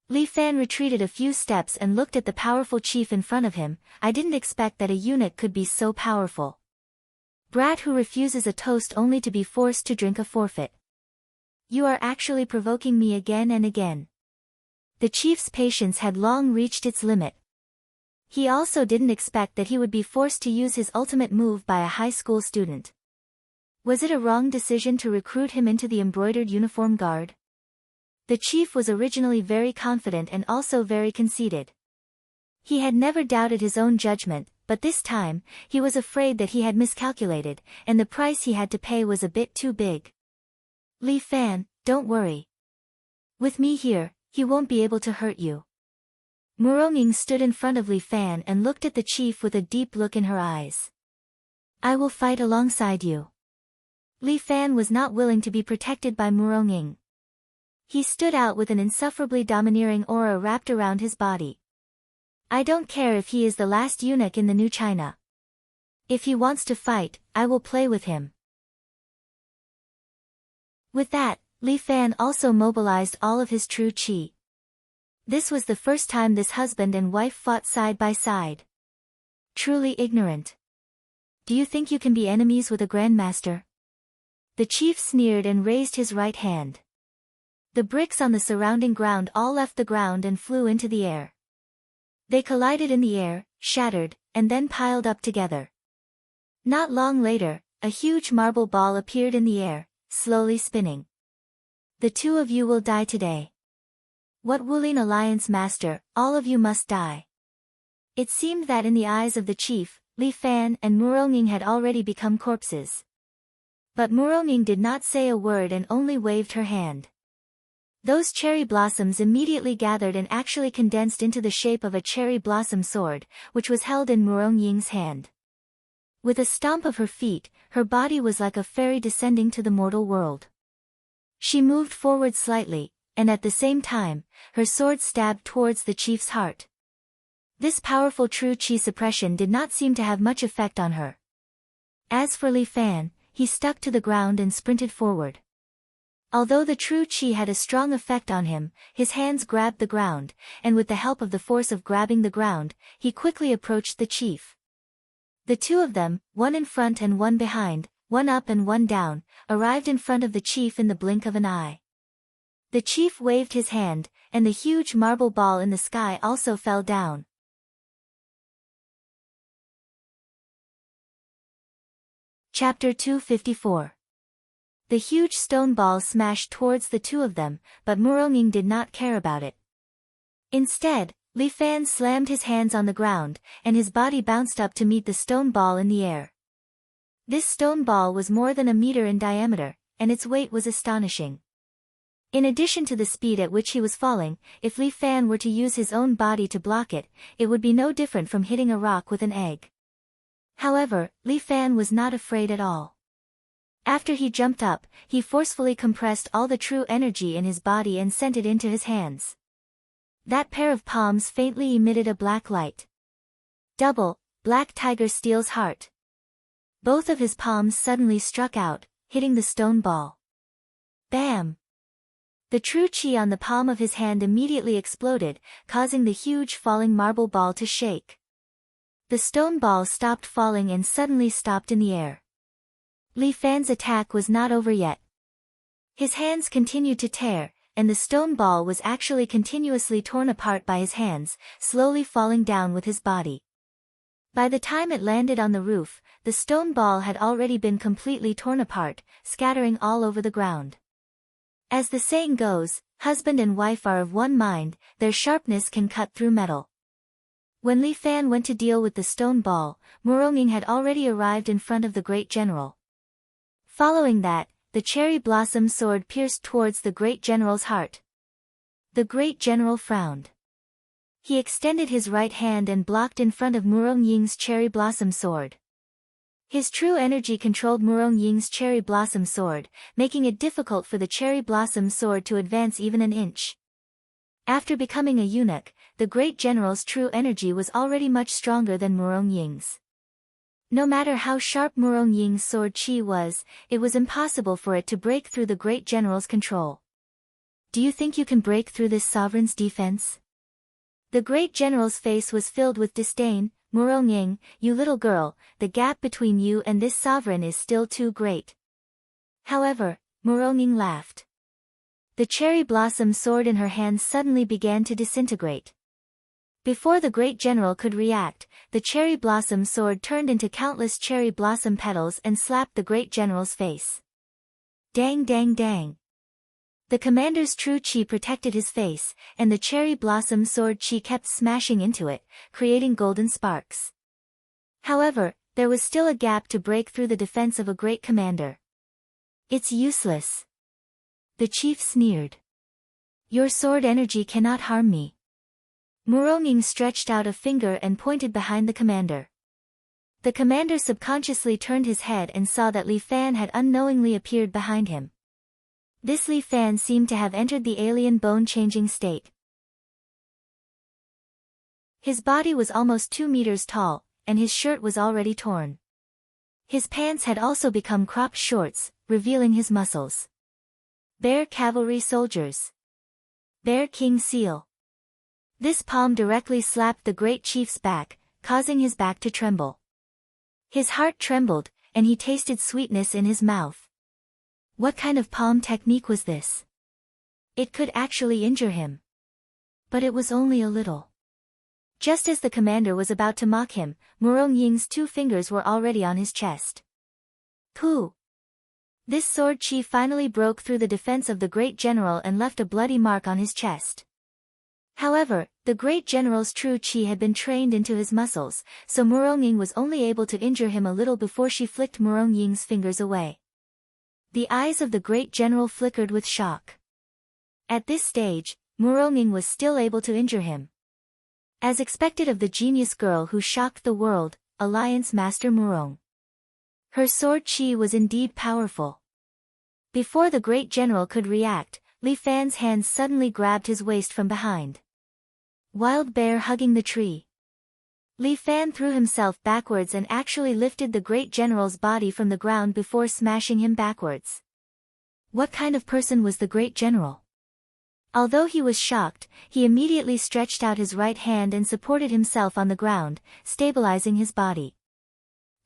Li Fan retreated a few steps and looked at the powerful chief in front of him. I didn't expect that a eunuch could be so powerful. Brat who refuses a toast only to be forced to drink a forfeit. You are actually provoking me again and again. The chief's patience had long reached its limit. He also didn't expect that he would be forced to use his ultimate move by a high school student. Was it a wrong decision to recruit him into the embroidered uniform guard? The chief was originally very confident and also very conceited. He had never doubted his own judgment, but this time, he was afraid that he had miscalculated, and the price he had to pay was a bit too big. Li Fan, don't worry. With me here, he won't be able to hurt you. Murongying stood in front of Li Fan and looked at the chief with a deep look in her eyes. I will fight alongside you. Li Fan was not willing to be protected by Murongying. He stood out with an insufferably domineering aura wrapped around his body. I don't care if he is the last eunuch in the new China. If he wants to fight, I will play with him. With that, Li Fan also mobilized all of his true qi. This was the first time this husband and wife fought side by side. Truly ignorant. Do you think you can be enemies with a grandmaster? The chief sneered and raised his right hand. The bricks on the surrounding ground all left the ground and flew into the air. They collided in the air, shattered, and then piled up together. Not long later, a huge marble ball appeared in the air, slowly spinning. The two of you will die today. What Wulin Alliance Master, all of you must die. It seemed that in the eyes of the chief, Li Fan and Murongying had already become corpses. But Murongying did not say a word and only waved her hand. Those cherry blossoms immediately gathered and actually condensed into the shape of a cherry blossom sword, which was held in Murongying's hand. With a stomp of her feet, her body was like a fairy descending to the mortal world. She moved forward slightly, and at the same time, her sword stabbed towards the chief's heart. This powerful true qi suppression did not seem to have much effect on her. As for Li Fan, he stuck to the ground and sprinted forward. Although the true chi had a strong effect on him, his hands grabbed the ground, and with the help of the force of grabbing the ground, he quickly approached the chief. The two of them, one in front and one behind, one up and one down, arrived in front of the chief in the blink of an eye. The chief waved his hand, and the huge marble ball in the sky also fell down. Chapter 254. The huge stone ball smashed towards the two of them, but Murong did not care about it. Instead, Li Fan slammed his hands on the ground, and his body bounced up to meet the stone ball in the air. This stone ball was more than a meter in diameter, and its weight was astonishing. In addition to the speed at which he was falling, if Li Fan were to use his own body to block it, it would be no different from hitting a rock with an egg. However, Li Fan was not afraid at all. After he jumped up, he forcefully compressed all the true energy in his body and sent it into his hands. That pair of palms faintly emitted a black light. Double, Black Tiger Steel's heart. Both of his palms suddenly struck out, hitting the stone ball. Bam! The true chi on the palm of his hand immediately exploded, causing the huge falling marble ball to shake. The stone ball stopped falling and suddenly stopped in the air. Li Fan's attack was not over yet. His hands continued to tear, and the stone ball was actually continuously torn apart by his hands, slowly falling down with his body. By the time it landed on the roof, the stone ball had already been completely torn apart, scattering all over the ground. As the saying goes, husband and wife are of one mind, their sharpness can cut through metal. When Li Fan went to deal with the stone ball, Murong had already arrived in front of the great general. Following that, the cherry blossom sword pierced towards the great general's heart. The great general frowned. He extended his right hand and blocked in front of Murong cherry blossom sword. His true energy controlled Murong cherry blossom sword, making it difficult for the cherry blossom sword to advance even an inch. After becoming a eunuch, the great general's true energy was already much stronger than Murong. No matter how sharp Murong sword chi was, it was impossible for it to break through the great general's control. Do you think you can break through this sovereign's defense? The great general's face was filled with disdain. Murong, you little girl, the gap between you and this sovereign is still too great. However, Murong laughed. The cherry blossom sword in her hand suddenly began to disintegrate. Before the great general could react, the cherry blossom sword turned into countless cherry blossom petals and slapped the great general's face. Dang dang dang. The commander's true chi protected his face, and the cherry blossom sword chi kept smashing into it, creating golden sparks. However, there was still a gap to break through the defense of a great commander. It's useless. The chief sneered. Your sword energy cannot harm me. Murong stretched out a finger and pointed behind the commander. The commander subconsciously turned his head and saw that Li Fan had unknowingly appeared behind him. This Li Fan seemed to have entered the alien bone-changing state. His body was almost 2 meters tall, and his shirt was already torn. His pants had also become cropped shorts, revealing his muscles. Bear cavalry soldiers. Bear King Seal. This palm directly slapped the great chief's back, causing his back to tremble. His heart trembled, and he tasted sweetness in his mouth. What kind of palm technique was this? It could actually injure him. But it was only a little. Just as the commander was about to mock him, Murong 2 fingers were already on his chest. Pooh! This sword chi finally broke through the defense of the great general and left a bloody mark on his chest. However, the great general's true chi had been trained into his muscles, so Murong was only able to injure him a little before she flicked Murong fingers away. The eyes of the great general flickered with shock. At this stage, Murong was still able to injure him. As expected of the genius girl who shocked the world, Alliance Master Murong. Her sword chi was indeed powerful. Before the great general could react, Li Fan's hands suddenly grabbed his waist from behind. Wild bear hugging the tree. Li Fan threw himself backwards and actually lifted the great general's body from the ground before smashing him backwards. What kind of person was the great general? Although he was shocked, he immediately stretched out his right hand and supported himself on the ground, stabilizing his body.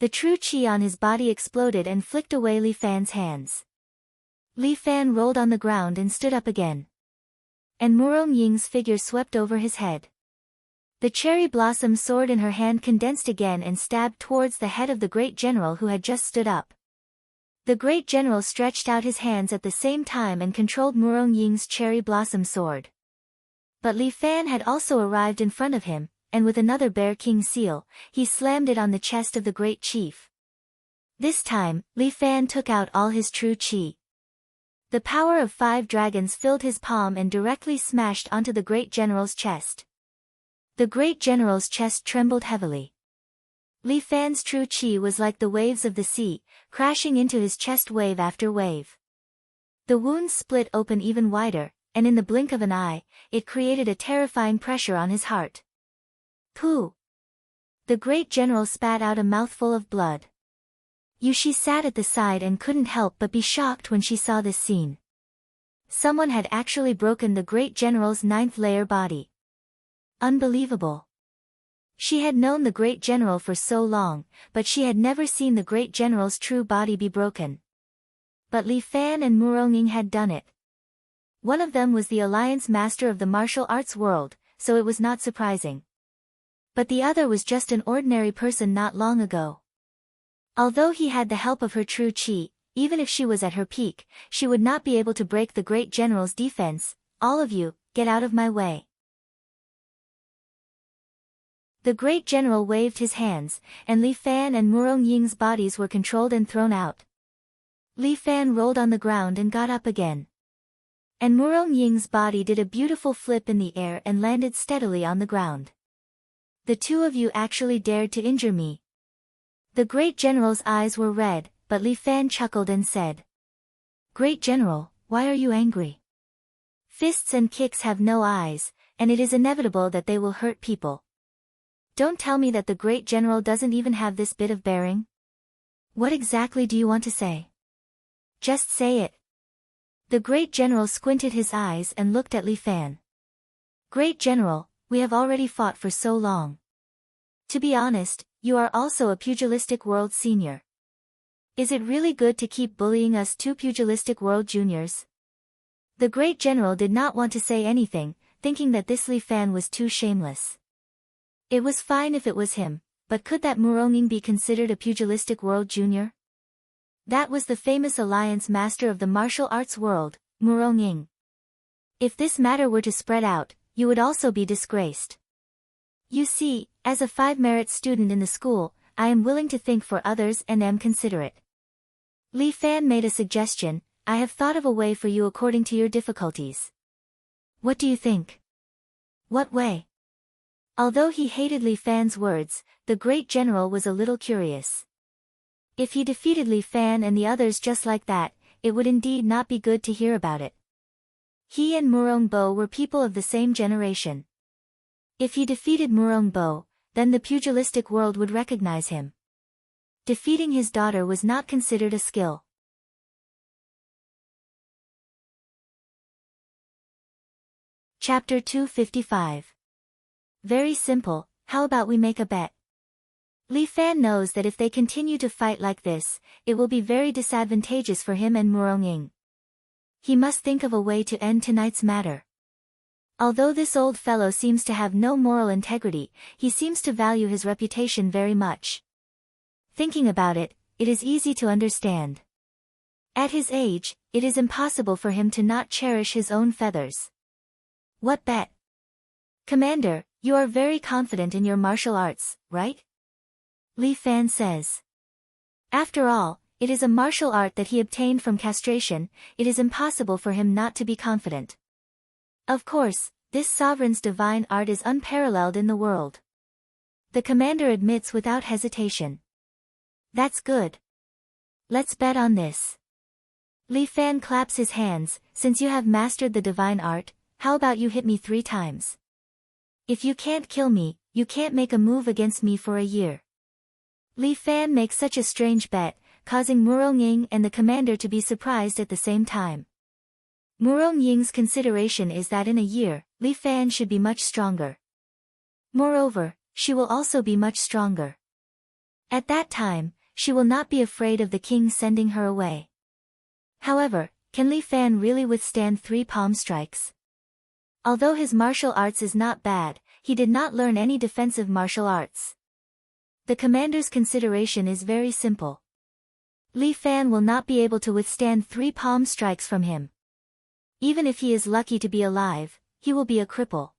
The true qi on his body exploded and flicked away Li Fan's hands. Li Fan rolled on the ground and stood up again. And Murong Ying's figure swept over his head. The cherry blossom sword in her hand condensed again and stabbed towards the head of the great general who had just stood up. The great general stretched out his hands at the same time and controlled Murong Ying's cherry blossom sword. But Li Fan had also arrived in front of him, and with another Bear King seal, he slammed it on the chest of the great chief. This time, Li Fan took out all his true qi. The power of 5 dragons filled his palm and directly smashed onto the great general's chest. The great general's chest trembled heavily. Li Fan's true qi was like the waves of the sea, crashing into his chest wave after wave. The wounds split open even wider, and in the blink of an eye, it created a terrifying pressure on his heart. Pooh! The great general spat out a mouthful of blood. She sat at the side and couldn't help but be shocked when she saw this scene. Someone had actually broken the great general's 9th layer body. Unbelievable. She had known the great general for so long, but she had never seen the great general's true body be broken. But Li Fan and Murong Ying had done it. One of them was the alliance master of the martial arts world, so it was not surprising. But the other was just an ordinary person not long ago. Although he had the help of her true qi, even if she was at her peak, she would not be able to break the great general's defense. All of you, get out of my way. The great general waved his hands, and Li Fan and Murong Ying's bodies were controlled and thrown out. Li Fan rolled on the ground and got up again. And Murong Ying's body did a beautiful flip in the air and landed steadily on the ground. The two of you actually dared to injure me. The great general's eyes were red, but Li Fan chuckled and said, "Great general, why are you angry? Fists and kicks have no eyes, and it is inevitable that they will hurt people. Don't tell me that the great general doesn't even have this bit of bearing. What exactly do you want to say? Just say it." The great general squinted his eyes and looked at Li Fan. "Great general, we have already fought for so long. To be honest, you are also a pugilistic world senior. Is it really good to keep bullying us two pugilistic world juniors?" The great general did not want to say anything, thinking that this Li Fan was too shameless. It was fine if it was him, but could that Murong Ying be considered a pugilistic world junior? That was the famous alliance master of the martial arts world, Murong Ying. If this matter were to spread out, you would also be disgraced. You see, as a 5-merit student in the school, I am willing to think for others and am considerate. Li Fan made a suggestion. I have thought of a way for you according to your difficulties. What do you think? What way? Although he hated Li Fan's words, the great general was a little curious. If he defeated Li Fan and the others just like that, it would indeed not be good to hear about it. He and Murong Bo were people of the same generation. If he defeated Murong Bo, then the pugilistic world would recognize him. Defeating his daughter was not considered a skill. Chapter 255. Very simple, how about we make a bet? Li Fan knows that if they continue to fight like this, it will be very disadvantageous for him and Murong Ying. He must think of a way to end tonight's matter. Although this old fellow seems to have no moral integrity, he seems to value his reputation very much. Thinking about it, it is easy to understand. At his age, it is impossible for him to not cherish his own feathers. What bet? Commander, you are very confident in your martial arts, right? Li Fan says. After all, it is a martial art that he obtained from castration, it is impossible for him not to be confident. Of course, this sovereign's divine art is unparalleled in the world. The commander admits without hesitation. That's good. Let's bet on this. Li Fan claps his hands. Since you have mastered the divine art, how about you hit me 3 times? If you can't kill me, you can't make a move against me for a year. Li Fan makes such a strange bet, causing Murong Ying and the commander to be surprised at the same time. Murong Ying's consideration is that in a year, Li Fan should be much stronger. Moreover, she will also be much stronger. At that time, she will not be afraid of the king sending her away. However, can Li Fan really withstand 3 palm strikes? Although his martial arts is not bad, he did not learn any defensive martial arts. The commander's consideration is very simple. Li Fan will not be able to withstand 3 palm strikes from him. Even if he is lucky to be alive, he will be a cripple.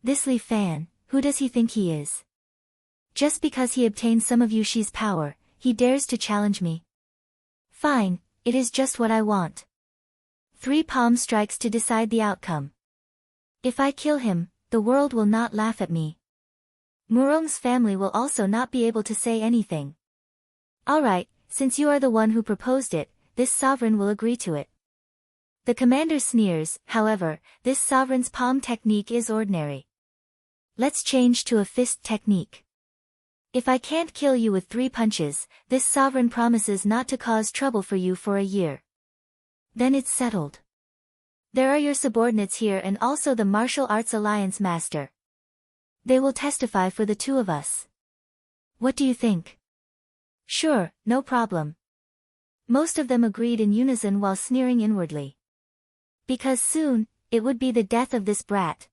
This Li Fan, who does he think he is? Just because he obtained some of Yushi's power, he dares to challenge me. Fine, it is just what I want. 3 palm strikes to decide the outcome. If I kill him, the world will not laugh at me. Murong's family will also not be able to say anything. Alright, since you are the one who proposed it, this sovereign will agree to it. The commander sneers, however, this sovereign's palm technique is ordinary. Let's change to a fist technique. If I can't kill you with 3 punches, this sovereign promises not to cause trouble for you for a year. Then it's settled. There are your subordinates here and also the Martial Arts Alliance Master. They will testify for the 2 of us. What do you think? Sure, no problem. Most of them agreed in unison while sneering inwardly. Because soon, it would be the death of this brat.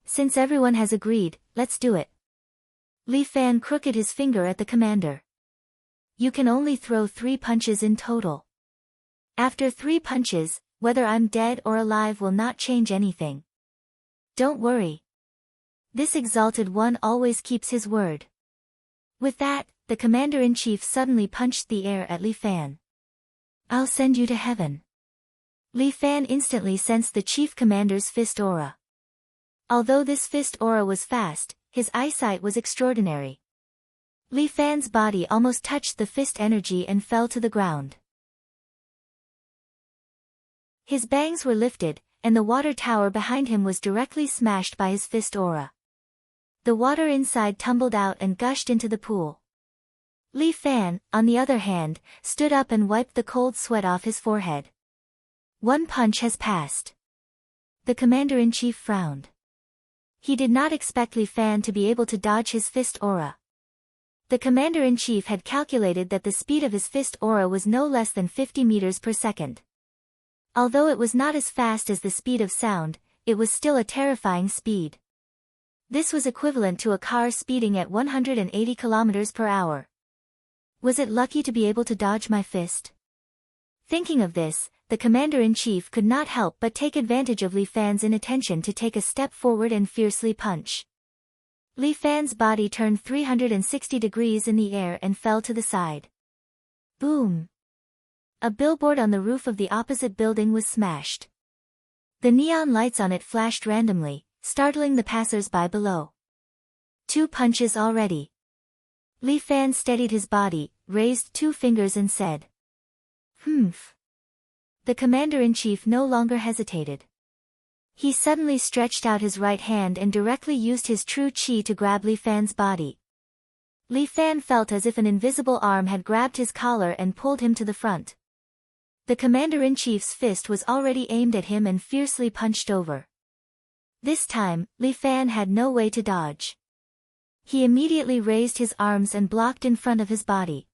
Since everyone has agreed, let's do it. Li Fan crooked his finger at the commander. You can only throw 3 punches in total. After 3 punches, whether I'm dead or alive will not change anything. Don't worry. This exalted one always keeps his word. With that, the commander-in-chief suddenly punched the air at Li Fan. I'll send you to heaven. Li Fan instantly sensed the chief commander's fist aura. Although this fist aura was fast, his eyesight was extraordinary. Li Fan's body almost touched the fist energy and fell to the ground. His bangs were lifted, and the water tower behind him was directly smashed by his fist aura. The water inside tumbled out and gushed into the pool. Li Fan, on the other hand, stood up and wiped the cold sweat off his forehead. 1 punch has passed. The commander-in-chief frowned. He did not expect Li Fan to be able to dodge his fist aura. The commander-in-chief had calculated that the speed of his fist aura was no less than 50 meters per second. Although it was not as fast as the speed of sound, it was still a terrifying speed. This was equivalent to a car speeding at 180 kilometers per hour. Was it lucky to be able to dodge my fist? Thinking of this, the commander-in-chief could not help but take advantage of Li Fan's inattention to take a step forward and fiercely punch. Li Fan's body turned 360 degrees in the air and fell to the side. Boom! A billboard on the roof of the opposite building was smashed. The neon lights on it flashed randomly, startling the passers-by below. 2 punches already. Li Fan steadied his body, raised 2 fingers and said, "Humph." The commander-in-chief no longer hesitated. He suddenly stretched out his right hand and directly used his true chi to grab Li Fan's body. Li Fan felt as if an invisible arm had grabbed his collar and pulled him to the front. The commander-in-chief's fist was already aimed at him and fiercely punched over. This time, Li Fan had no way to dodge. He immediately raised his arms and blocked in front of his body.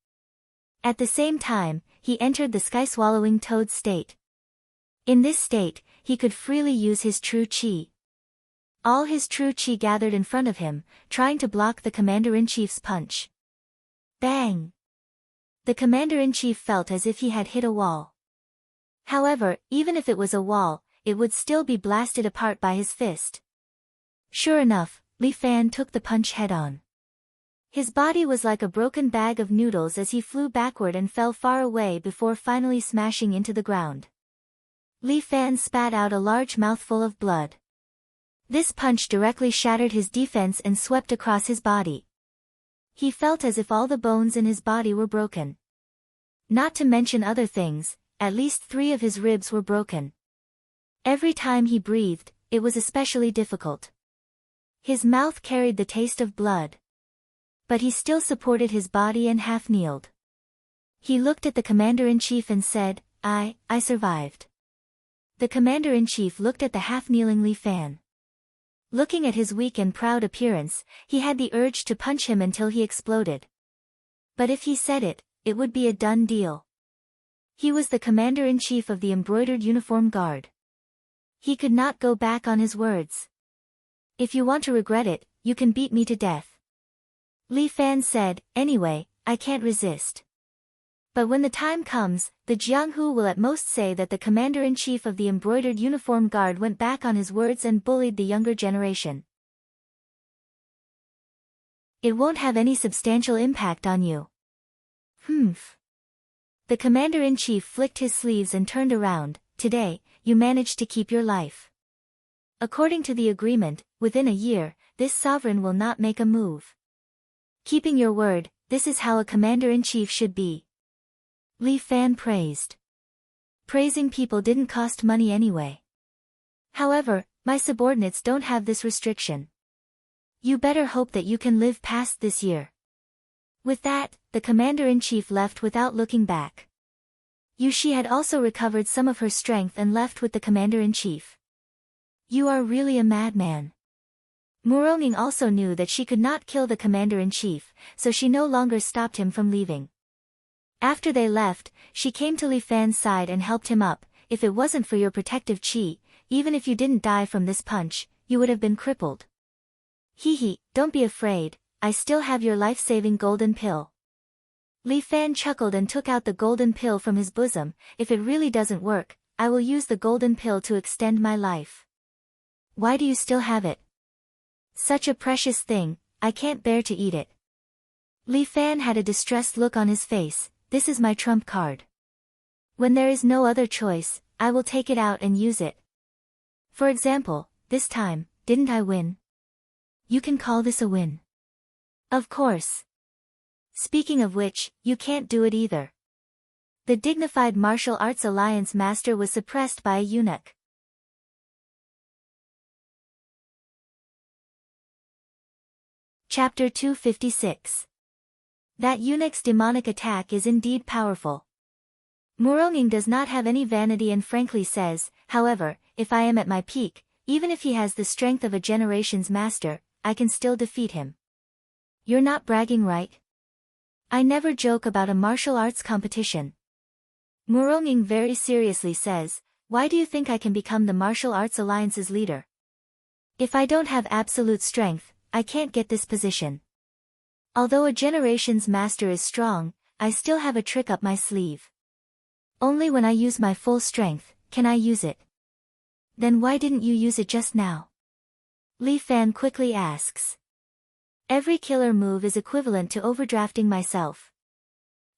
At the same time, he entered the sky-swallowing toad state. In this state, he could freely use his true chi. All his true chi gathered in front of him, trying to block the commander-in-chief's punch. Bang! The commander-in-chief felt as if he had hit a wall. However, even if it was a wall, it would still be blasted apart by his fist. Sure enough, Li Fan took the punch head-on. His body was like a broken bag of noodles as he flew backward and fell far away before finally smashing into the ground. Li Fan spat out a large mouthful of blood. This punch directly shattered his defense and swept across his body. He felt as if all the bones in his body were broken. Not to mention other things, at least 3 of his ribs were broken. Every time he breathed, it was especially difficult. His mouth carried the taste of blood. But he still supported his body and half-kneeled. He looked at the commander-in-chief and said, I survived. The commander-in-chief looked at the half-kneeling Li Fan. Looking at his weak and proud appearance, he had the urge to punch him until he exploded. But if he said it, it would be a done deal. He was the commander-in-chief of the embroidered uniform guard. He could not go back on his words. If you want to regret it, you can beat me to death. Li Fan said, anyway, I can't resist. But when the time comes, the Jianghu will at most say that the commander-in-chief of the embroidered uniform guard went back on his words and bullied the younger generation. It won't have any substantial impact on you. Humph. The commander-in-chief flicked his sleeves and turned around. Today, you managed to keep your life. According to the agreement, within a year, this sovereign will not make a move. Keeping your word, this is how a commander-in-chief should be. Li Fan praised. Praising people didn't cost money anyway. However, my subordinates don't have this restriction. You better hope that you can live past this year. With that, the commander-in-chief left without looking back. Yushi had also recovered some of her strength and left with the commander-in-chief. You are really a madman. Muronging also knew that she could not kill the commander-in-chief, so she no longer stopped him from leaving. After they left, she came to Li Fan's side and helped him up. If it wasn't for your protective chi, even if you didn't die from this punch, you would have been crippled. Hee, don't be afraid, I still have your life-saving golden pill. Li Fan chuckled and took out the golden pill from his bosom. If it really doesn't work, I will use the golden pill to extend my life. Why do you still have it? Such a precious thing, I can't bear to eat it. Li Fan had a distressed look on his face. This is my trump card. When there is no other choice, I will take it out and use it. For example, this time, didn't I win? You can call this a win. Of course. Speaking of which, you can't do it either. The dignified martial arts alliance master was suppressed by a eunuch. Chapter 256. That eunuch's demonic attack is indeed powerful. Muronging does not have any vanity and frankly says, however, if I am at my peak, even if he has the strength of a generation's master, I can still defeat him. You're not bragging, right? I never joke about a martial arts competition. Muronging very seriously says, why do you think I can become the martial arts alliance's leader? If I don't have absolute strength, I can't get this position. Although a generation's master is strong, I still have a trick up my sleeve. Only when I use my full strength, can I use it. Then why didn't you use it just now? Li Fan quickly asks. Every killer move is equivalent to overdrafting myself.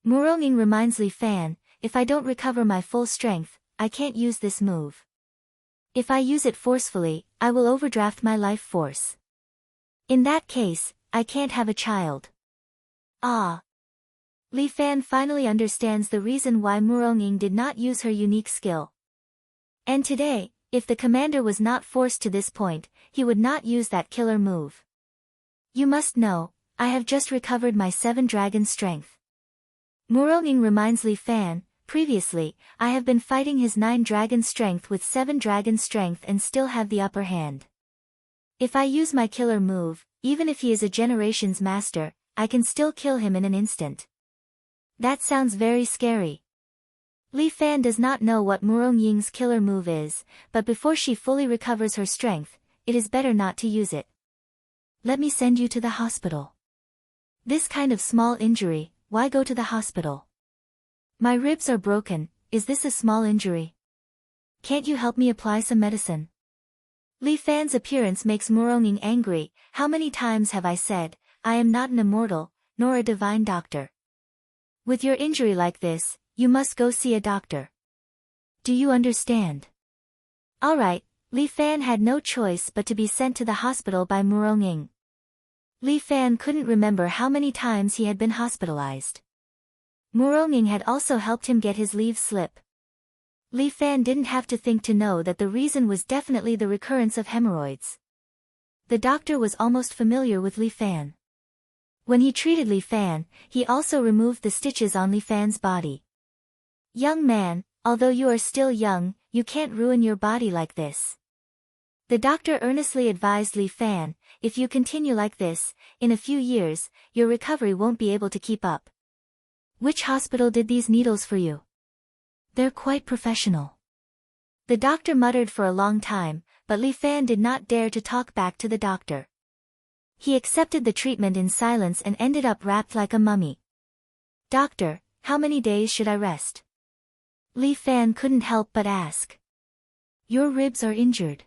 Muronging reminds Li Fan, if I don't recover my full strength, I can't use this move. If I use it forcefully, I will overdraft my life force. In that case, I can't have a child. Ah. Li Fan finally understands the reason why Muronging did not use her unique skill. And today, if the commander was not forced to this point, he would not use that killer move. You must know, I have just recovered my 7 dragon strength. Muronging reminds Li Fan, previously, I have been fighting his 9 dragon strength with 7 dragon strength and still have the upper hand. If I use my killer move, even if he is a generation's master, I can still kill him in an instant. That sounds very scary. Li Fan does not know what Muronging's killer move is, but before she fully recovers her strength, it is better not to use it. Let me send you to the hospital. This kind of small injury, why go to the hospital? My ribs are broken, is this a small injury? Can't you help me apply some medicine? Li Fan's appearance makes Muronging angry. How many times have I said, I am not an immortal, nor a divine doctor. With your injury like this, you must go see a doctor. Do you understand? Alright, Li Fan had no choice but to be sent to the hospital by Muronging. Li Fan couldn't remember how many times he had been hospitalized. Muronging had also helped him get his leave slip. Li Fan didn't have to think to know that the reason was definitely the recurrence of hemorrhoids. The doctor was almost familiar with Li Fan. When he treated Li Fan, he also removed the stitches on Li Fan's body. Young man, although you are still young, you can't ruin your body like this. The doctor earnestly advised Li Fan, if you continue like this, in a few years, your recovery won't be able to keep up. Which hospital did these needles for you? They're quite professional. The doctor muttered for a long time, but Li Fan did not dare to talk back to the doctor. He accepted the treatment in silence and ended up wrapped like a mummy. Doctor, how many days should I rest? Li Fan couldn't help but ask. Your ribs are injured.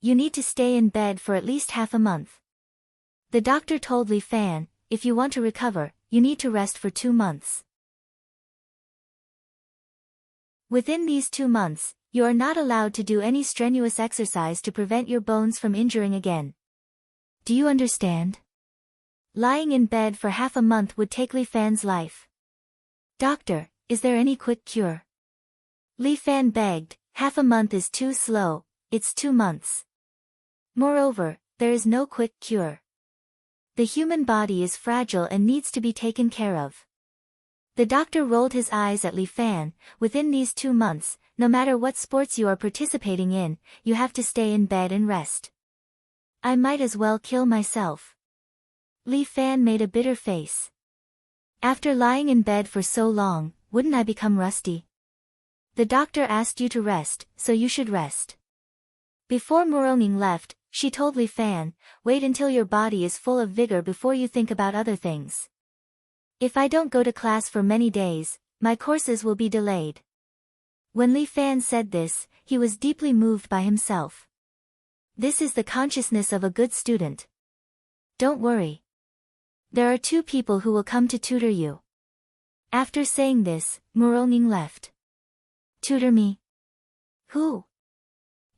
You need to stay in bed for at least half a month. The doctor told Li Fan, if you want to recover, you need to rest for 2 months. Within these 2 months, you are not allowed to do any strenuous exercise to prevent your bones from injuring again. Do you understand? Lying in bed for half a month would take Li Fan's life. Doctor, is there any quick cure? Li Fan begged, half a month is too slow, it's 2 months. Moreover, there is no quick cure. The human body is fragile and needs to be taken care of. The doctor rolled his eyes at Li Fan. Within these 2 months, no matter what sports you are participating in, you have to stay in bed and rest. I might as well kill myself. Li Fan made a bitter face. After lying in bed for so long, wouldn't I become rusty? The doctor asked you to rest, so you should rest. Before Moronging left, she told Li Fan, wait until your body is full of vigor before you think about other things. If I don't go to class for many days, my courses will be delayed. When Li Fan said this, he was deeply moved by himself. This is the consciousness of a good student. Don't worry. There are 2 people who will come to tutor you. After saying this, Moronging left. Tutor me? Who?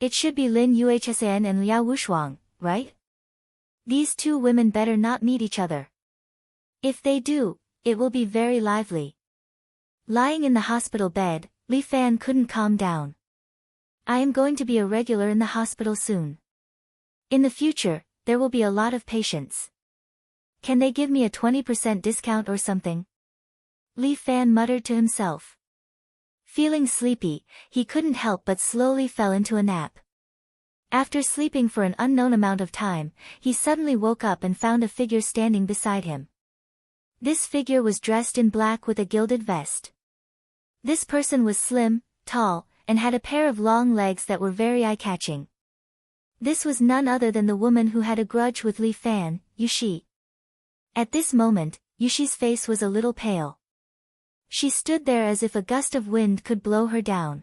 It should be Lin Yuhsan and Liao Wushuang, right? These 2 women better not meet each other. If they do, it will be very lively. Lying in the hospital bed, Li Fan couldn't calm down. I am going to be a regular in the hospital soon. In the future, there will be a lot of patients. Can they give me a 20% discount or something? Li Fan muttered to himself. Feeling sleepy, he couldn't help but slowly fell into a nap. After sleeping for an unknown amount of time, he suddenly woke up and found a figure standing beside him. This figure was dressed in black with a gilded vest. This person was slim, tall, and had a pair of long legs that were very eye-catching. This was none other than the woman who had a grudge with Li Fan, Yushi. At this moment, Yushi's face was a little pale. She stood there as if a gust of wind could blow her down.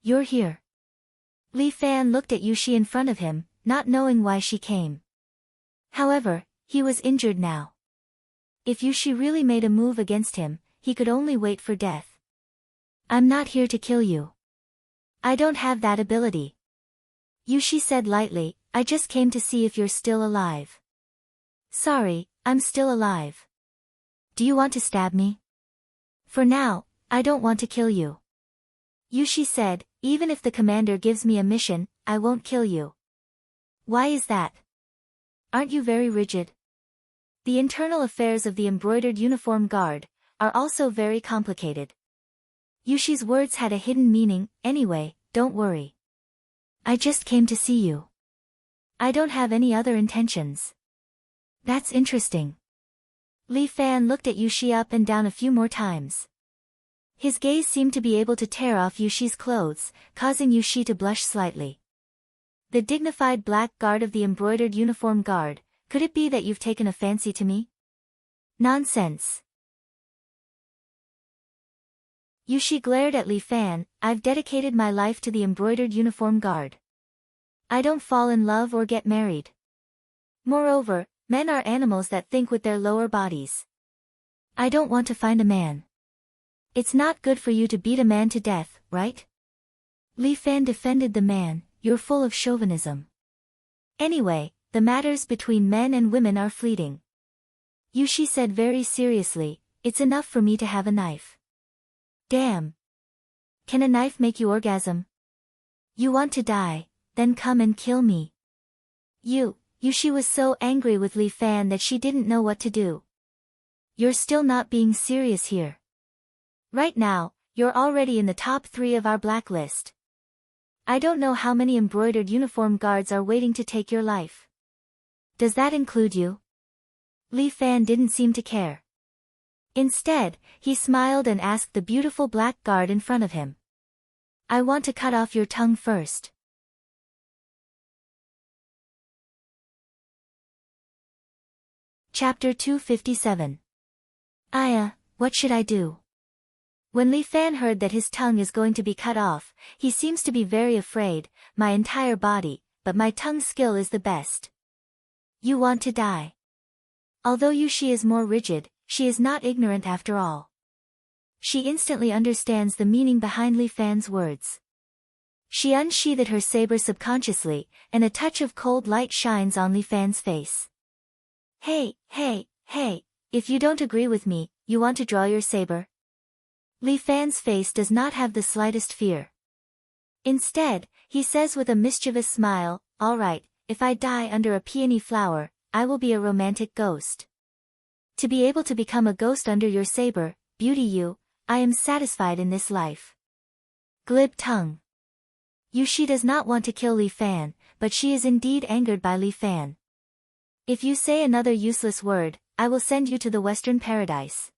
You're here. Li Fan looked at Yushi in front of him, not knowing why she came. However, he was injured now. If Yushi really made a move against him, he could only wait for death. I'm not here to kill you. I don't have that ability. Yushi said lightly, I just came to see if you're still alive. Sorry, I'm still alive. Do you want to stab me? For now, I don't want to kill you. Yushi said, even if the commander gives me a mission, I won't kill you. Why is that? Aren't you very rigid? The internal affairs of the embroidered uniform guard are also very complicated. Yushi's words had a hidden meaning. Anyway, don't worry. I just came to see you. I don't have any other intentions. That's interesting. Li Fan looked at Yushi up and down a few more times. His gaze seemed to be able to tear off Yushi's clothes, causing Yushi to blush slightly. The dignified black guard of the embroidered uniform guard, could it be that you've taken a fancy to me? Nonsense. Yushi glared at Li Fan, I've dedicated my life to the embroidered uniform guard. I don't fall in love or get married. Moreover, men are animals that think with their lower bodies. I don't want to find a man. It's not good for you to beat a man to death, right? Li Fan defended the man, you're full of chauvinism. Anyway, the matters between men and women are fleeting. Yushi said very seriously, it's enough for me to have a knife. Damn. Can a knife make you orgasm? You want to die, then come and kill me. You Yushi was so angry with Li Fan that she didn't know what to do. You're still not being serious here. Right now, you're already in the top 3 of our blacklist. I don't know how many embroidered uniform guards are waiting to take your life. Does that include you? Li Fan didn't seem to care. Instead, he smiled and asked the beautiful black guard in front of him. I want to cut off your tongue first. Chapter 257. Aya, what should I do? When Li Fan heard that his tongue is going to be cut off, he seems to be very afraid. My entire body, but my tongue skill is the best. You want to die. Although Yushi is more rigid, she is not ignorant after all. She instantly understands the meaning behind Li Fan's words. She unsheathed her saber subconsciously, and a touch of cold light shines on Li Fan's face. Hey, if you don't agree with me, you want to draw your saber? Li Fan's face does not have the slightest fear. Instead, he says with a mischievous smile, all right, if I die under a peony flower, I will be a romantic ghost. To be able to become a ghost under your saber, beauty you, I am satisfied in this life. Glib tongue. Yushi does not want to kill Li Fan, but she is indeed angered by Li Fan. If you say another useless word, I will send you to the Western Paradise.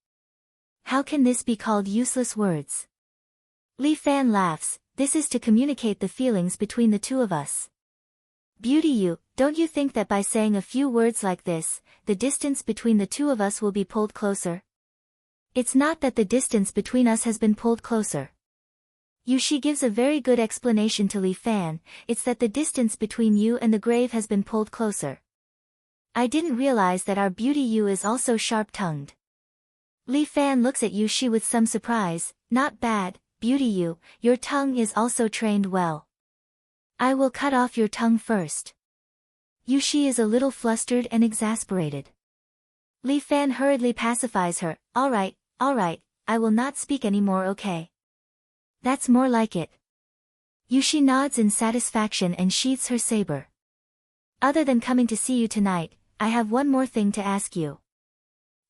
How can this be called useless words? Li Fan laughs, this is to communicate the feelings between the two of us. Beauty you, don't you think that by saying a few words like this, the distance between the two of us will be pulled closer? It's not that the distance between us has been pulled closer. Yushi gives a very good explanation to Li Fan, it's that the distance between you and the grave has been pulled closer. I didn't realize that our beauty you is also sharp-tongued. Li Fan looks at Yushi with some surprise, not bad, beauty you, your tongue is also trained well. I will cut off your tongue first. Yushi is a little flustered and exasperated. Li Fan hurriedly pacifies her, all right, I will not speak anymore, okay? That's more like it. Yushi nods in satisfaction and sheaths her saber. Other than coming to see you tonight, I have one more thing to ask you.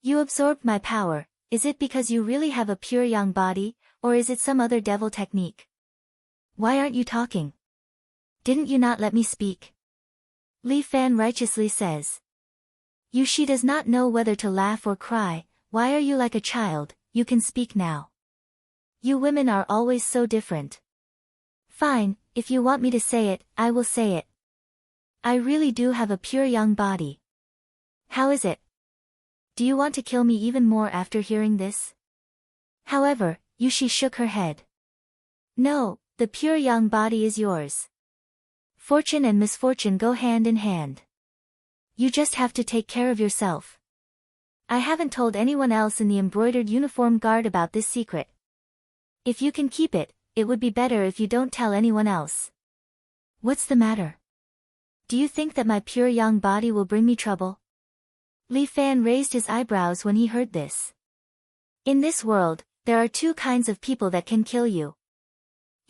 You absorbed my power, is it because you really have a pure young body, or is it some other devil technique? Why aren't you talking? Didn't you not let me speak? Li Fan righteously says. Yushi does not know whether to laugh or cry, why are you like a child, you can speak now. You women are always so different. Fine, if you want me to say it, I will say it. I really do have a pure young body. How is it? Do you want to kill me even more after hearing this? However, Yushi shook her head. No, the pure young body is yours. Fortune and misfortune go hand in hand. You just have to take care of yourself. I haven't told anyone else in the embroidered uniform guard about this secret. If you can keep it, it would be better if you don't tell anyone else. What's the matter? Do you think that my pure young body will bring me trouble? Li Fan raised his eyebrows when he heard this. In this world, there are 2 kinds of people that can kill you.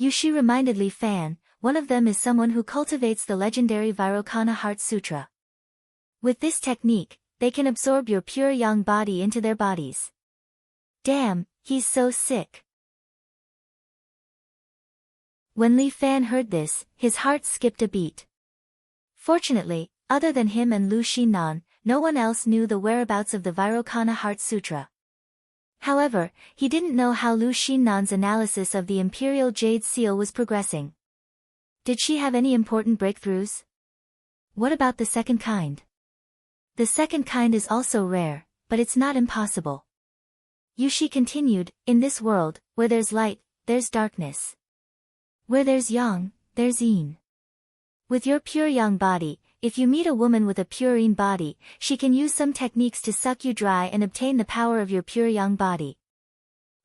Yushi reminded Li Fan, one of them is someone who cultivates the legendary Vairocana Heart Sutra. With this technique, they can absorb your pure young body into their bodies. Damn, he's so sick. When Li Fan heard this, his heart skipped a beat. Fortunately, other than him and Lu Xinnan, no one else knew the whereabouts of the Vairocana Heart Sutra. However, he didn't know how Lu Xinnan's analysis of the Imperial Jade Seal was progressing. Did she have any important breakthroughs? What about the second kind? The second kind is also rare, but it's not impossible. Yushi continued, in this world, where there's light, there's darkness. Where there's yang, there's yin. With your pure yang body, if you meet a woman with a pure yin body, she can use some techniques to suck you dry and obtain the power of your pure yang body.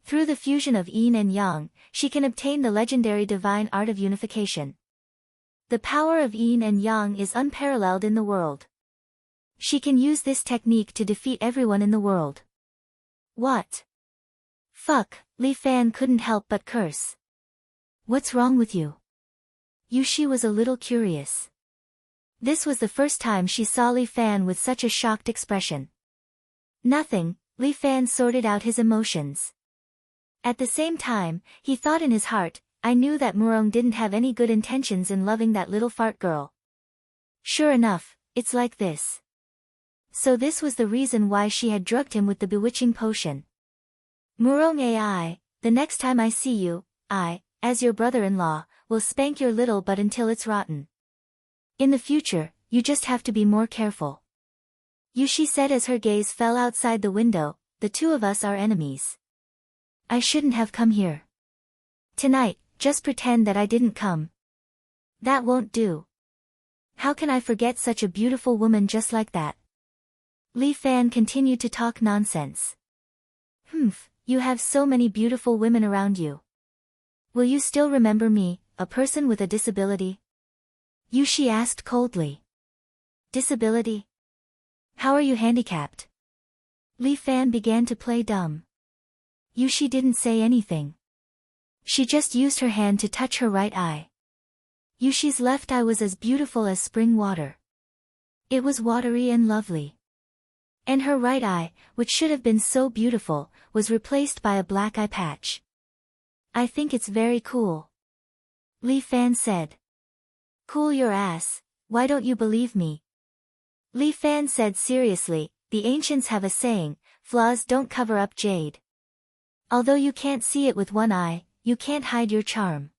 Through the fusion of yin and yang, she can obtain the legendary divine art of unification. The power of yin and yang is unparalleled in the world. She can use this technique to defeat everyone in the world. What? Fuck, Li Fan couldn't help but curse. What's wrong with you? Yushi was a little curious. This was the first time she saw Li Fan with such a shocked expression. Nothing, Li Fan sorted out his emotions. At the same time, he thought in his heart, I knew that Murong didn't have any good intentions in loving that little fart girl. Sure enough, it's like this. So this was the reason why she had drugged him with the bewitching potion. Murong AI, the next time I see you, I, as your brother-in-law, will spank your little butt until it's rotten. In the future, you just have to be more careful. Yushi said as her gaze fell outside the window, the two of us are enemies. I shouldn't have come here. Tonight, just pretend that I didn't come. That won't do. How can I forget such a beautiful woman just like that? Li Fan continued to talk nonsense. You have so many beautiful women around you. Will you still remember me, a person with a disability? Yushi asked coldly. Disability? How are you handicapped? Li Fan began to play dumb. Yushi didn't say anything. She just used her hand to touch her right eye. Yushi's left eye was as beautiful as spring water. It was watery and lovely. And her right eye, which should have been so beautiful, was replaced by a black eye patch. I think it's very cool. Li Fan said. Cool your ass, why don't you believe me? Li Fan said seriously, the ancients have a saying, flaws don't cover up jade. Although you can't see it with one eye, you can't hide your charm.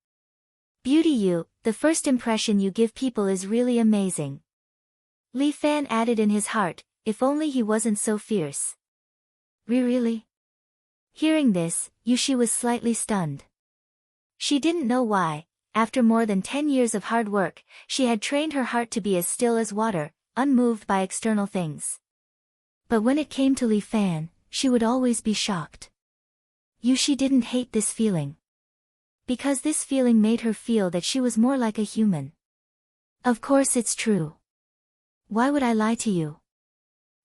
Beauty you, the first impression you give people is really amazing. Li Fan added in his heart, if only he wasn't so fierce. Really? Hearing this, Yushi was slightly stunned. She didn't know why, after more than 10 years of hard work, she had trained her heart to be as still as water, unmoved by external things. But when it came to Li Fan, she would always be shocked. Yushi didn't hate this feeling. Because this feeling made her feel that she was more like a human. Of course it's true. Why would I lie to you?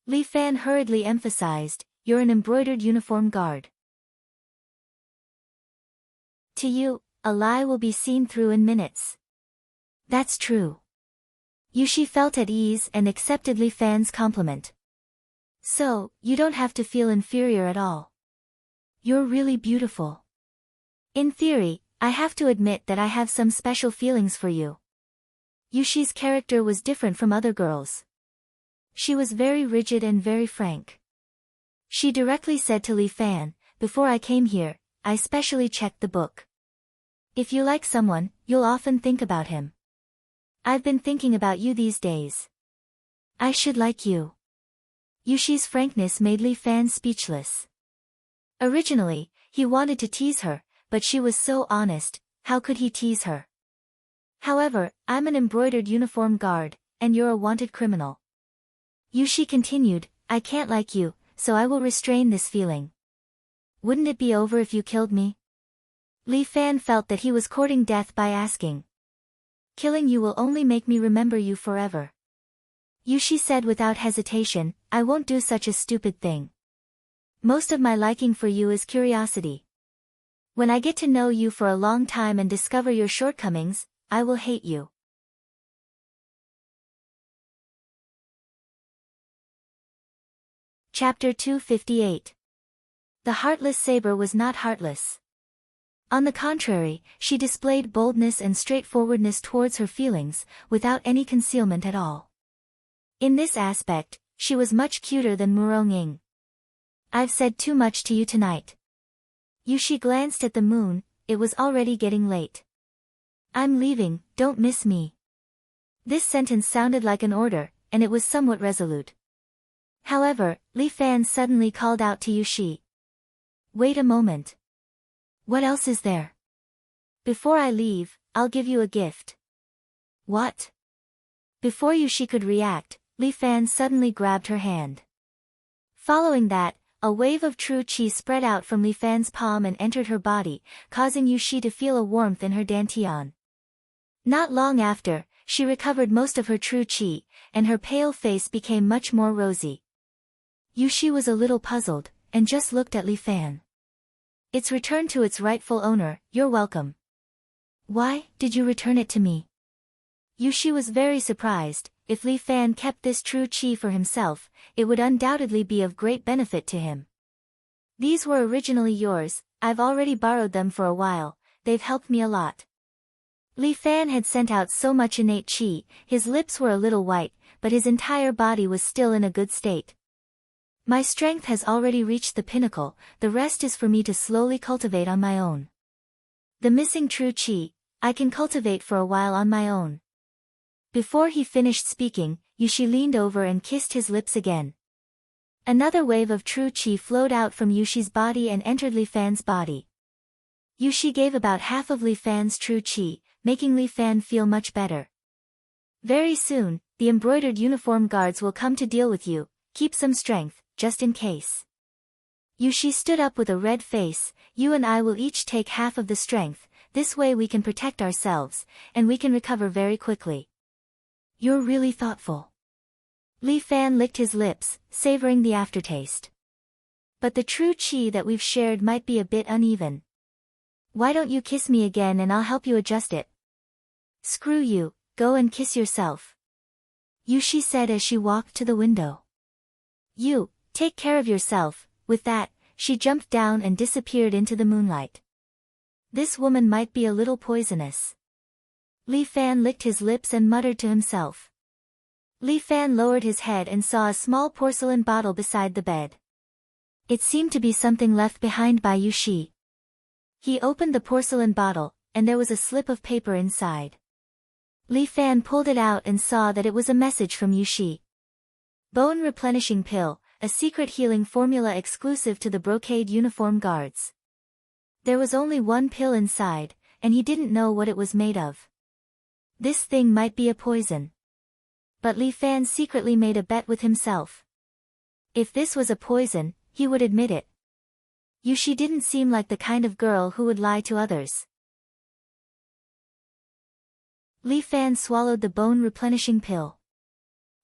Li Fan hurriedly emphasized, you're an embroidered uniform guard. To you, a lie will be seen through in minutes. That's true. Yushi felt at ease and accepted Li Fan's compliment. So, you don't have to feel inferior at all. You're really beautiful. In theory, I have to admit that I have some special feelings for you. Yushi's character was different from other girls. She was very rigid and very frank. She directly said to Li Fan, before I came here, I specially checked the book. If you like someone, you'll often think about him. I've been thinking about you these days. I should like you. Yushi's frankness made Li Fan speechless. Originally, he wanted to tease her, but she was so honest, how could he tease her? However, I'm an embroidered uniform guard, and you're a wanted criminal. Yushi continued, I can't like you, so I will restrain this feeling. Wouldn't it be over if you killed me? Li Fan felt that he was courting death by asking. Killing you will only make me remember you forever. Yushi said without hesitation, I won't do such a stupid thing. Most of my liking for you is curiosity. When I get to know you for a long time and discover your shortcomings, I will hate you. Chapter 258. The heartless saber was not heartless. On the contrary, she displayed boldness and straightforwardness towards her feelings, without any concealment at all. In this aspect, she was much cuter than Murong Ying. I've said too much to you tonight. Yushi glanced at the moon, it was already getting late. I'm leaving, don't miss me. This sentence sounded like an order, and it was somewhat resolute. However, Li Fan suddenly called out to Yushi. Wait a moment. What else is there? Before I leave, I'll give you a gift. What? Before Yushi could react, Li Fan suddenly grabbed her hand. Following that, a wave of true qi spread out from Li Fan's palm and entered her body, causing Yushi to feel a warmth in her dantian. Not long after, she recovered most of her true qi, and her pale face became much more rosy. Yushi was a little puzzled, and just looked at Li Fan. It's returned to its rightful owner, you're welcome. Why did you return it to me? Yushi was very surprised. If Li Fan kept this true qi for himself, it would undoubtedly be of great benefit to him. These were originally yours, I've already borrowed them for a while, they've helped me a lot. Li Fan had sent out so much innate qi, his lips were a little white, but his entire body was still in a good state. My strength has already reached the pinnacle, the rest is for me to slowly cultivate on my own. The missing true qi, I can cultivate for a while on my own. Before he finished speaking, Yushi leaned over and kissed his lips again. Another wave of true qi flowed out from Yushi's body and entered Li Fan's body. Yushi gave about half of Li Fan's true qi, making Li Fan feel much better. Very soon, the embroidered uniform guards will come to deal with you, keep some strength, just in case. Yushi stood up with a red face, you and I will each take half of the strength, this way we can protect ourselves, and we can recover very quickly. You're really thoughtful. Li Fan licked his lips, savoring the aftertaste. But the true qi that we've shared might be a bit uneven. Why don't you kiss me again and I'll help you adjust it? Screw you, go and kiss yourself. Yushi said as she walked to the window. You, take care of yourself. With that, she jumped down and disappeared into the moonlight. This woman might be a little poisonous. Li Fan licked his lips and muttered to himself. Li Fan lowered his head and saw a small porcelain bottle beside the bed. It seemed to be something left behind by Yushi. He opened the porcelain bottle, and there was a slip of paper inside. Li Fan pulled it out and saw that it was a message from Yushi. Bone replenishing pill, a secret healing formula exclusive to the brocade uniform guards. There was only one pill inside, and he didn't know what it was made of. This thing might be a poison. But Li Fan secretly made a bet with himself. If this was a poison, he would admit it. Yushi didn't seem like the kind of girl who would lie to others. Li Fan swallowed the bone replenishing pill.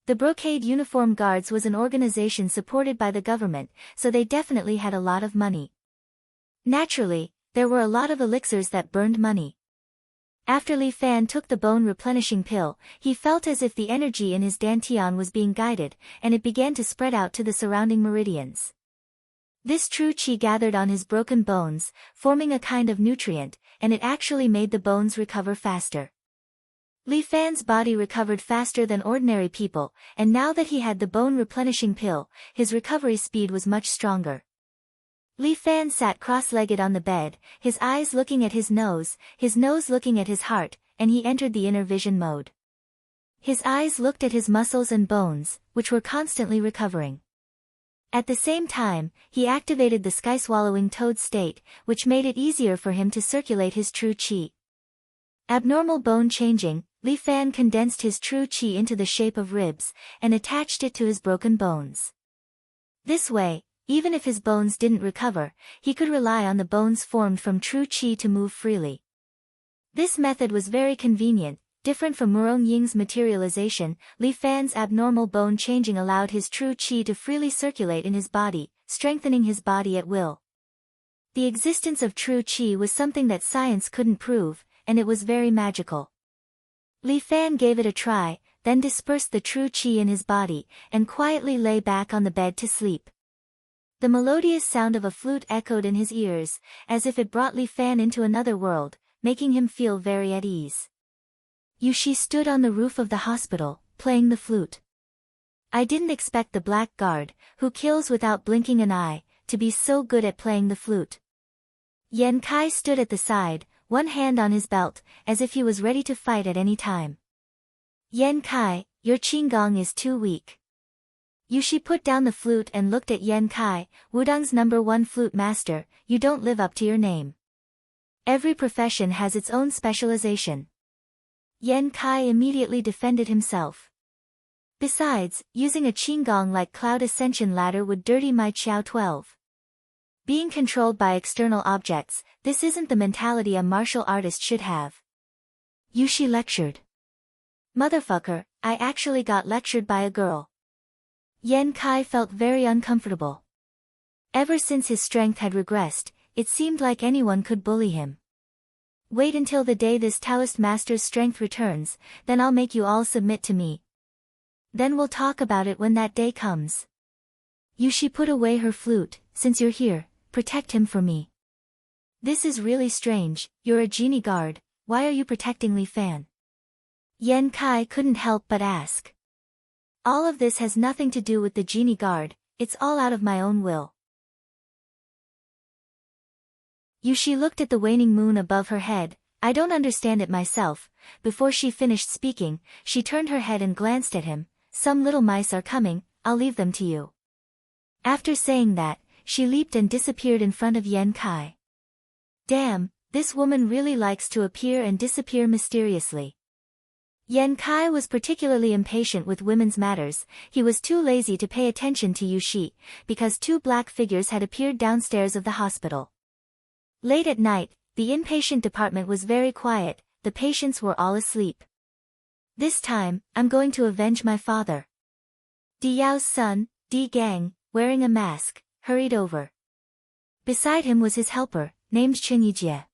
The brocade uniform guards was an organization supported by the government, so they definitely had a lot of money. Naturally, there were a lot of elixirs that burned money. After Li Fan took the bone replenishing pill, he felt as if the energy in his dantian was being guided, and it began to spread out to the surrounding meridians. This true qi gathered on his broken bones, forming a kind of nutrient, and it actually made the bones recover faster. Li Fan's body recovered faster than ordinary people, and now that he had the bone replenishing pill, his recovery speed was much stronger. Li Fan sat cross-legged on the bed, his eyes looking at his nose looking at his heart, and he entered the inner vision mode. His eyes looked at his muscles and bones, which were constantly recovering. At the same time, he activated the sky-swallowing toad state, which made it easier for him to circulate his true qi. Abnormal bone changing, Li Fan condensed his true qi into the shape of ribs, and attached it to his broken bones. This way, even if his bones didn't recover, he could rely on the bones formed from true qi to move freely. This method was very convenient, different from Murong Ying's materialization. Li Fan's abnormal bone changing allowed his true qi to freely circulate in his body, strengthening his body at will. The existence of true qi was something that science couldn't prove, and it was very magical. Li Fan gave it a try, then dispersed the true qi in his body, and quietly lay back on the bed to sleep. The melodious sound of a flute echoed in his ears, as if it brought Li Fan into another world, making him feel very at ease. Yushi stood on the roof of the hospital, playing the flute. I didn't expect the black guard, who kills without blinking an eye, to be so good at playing the flute. Yan Kai stood at the side, one hand on his belt, as if he was ready to fight at any time. Yan Kai, your qinggong is too weak. Yushi put down the flute and looked at Yan Kai, Wudong's #1 flute master. You don't live up to your name. Every profession has its own specialization. Yan Kai immediately defended himself. Besides, using a qinggong like Cloud Ascension Ladder would dirty my Qiao 12. Being controlled by external objects, this isn't the mentality a martial artist should have. Yushi lectured. Motherfucker, I actually got lectured by a girl. Yan Kai felt very uncomfortable. Ever since his strength had regressed, it seemed like anyone could bully him. Wait until the day this Taoist master's strength returns, then I'll make you all submit to me. Then we'll talk about it when that day comes. Yushi put away her flute. Since you're here, protect him for me. This is really strange, you're a genie guard, why are you protecting Li Fan? Yan Kai couldn't help but ask. All of this has nothing to do with the genie guard, it's all out of my own will. Yushi looked at the waning moon above her head. I don't understand it myself. Before she finished speaking, she turned her head and glanced at him. Some little mice are coming, I'll leave them to you. After saying that, she leaped and disappeared in front of Yan Kai. Damn, this woman really likes to appear and disappear mysteriously. Yan Kai was particularly impatient with women's matters. He was too lazy to pay attention to Yushi, because two black figures had appeared downstairs of the hospital. Late at night, the inpatient department was very quiet, the patients were all asleep. This time, I'm going to avenge my father. Di Yao's son, Di Gang, wearing a mask, hurried over. Beside him was his helper, named Chen Yijie.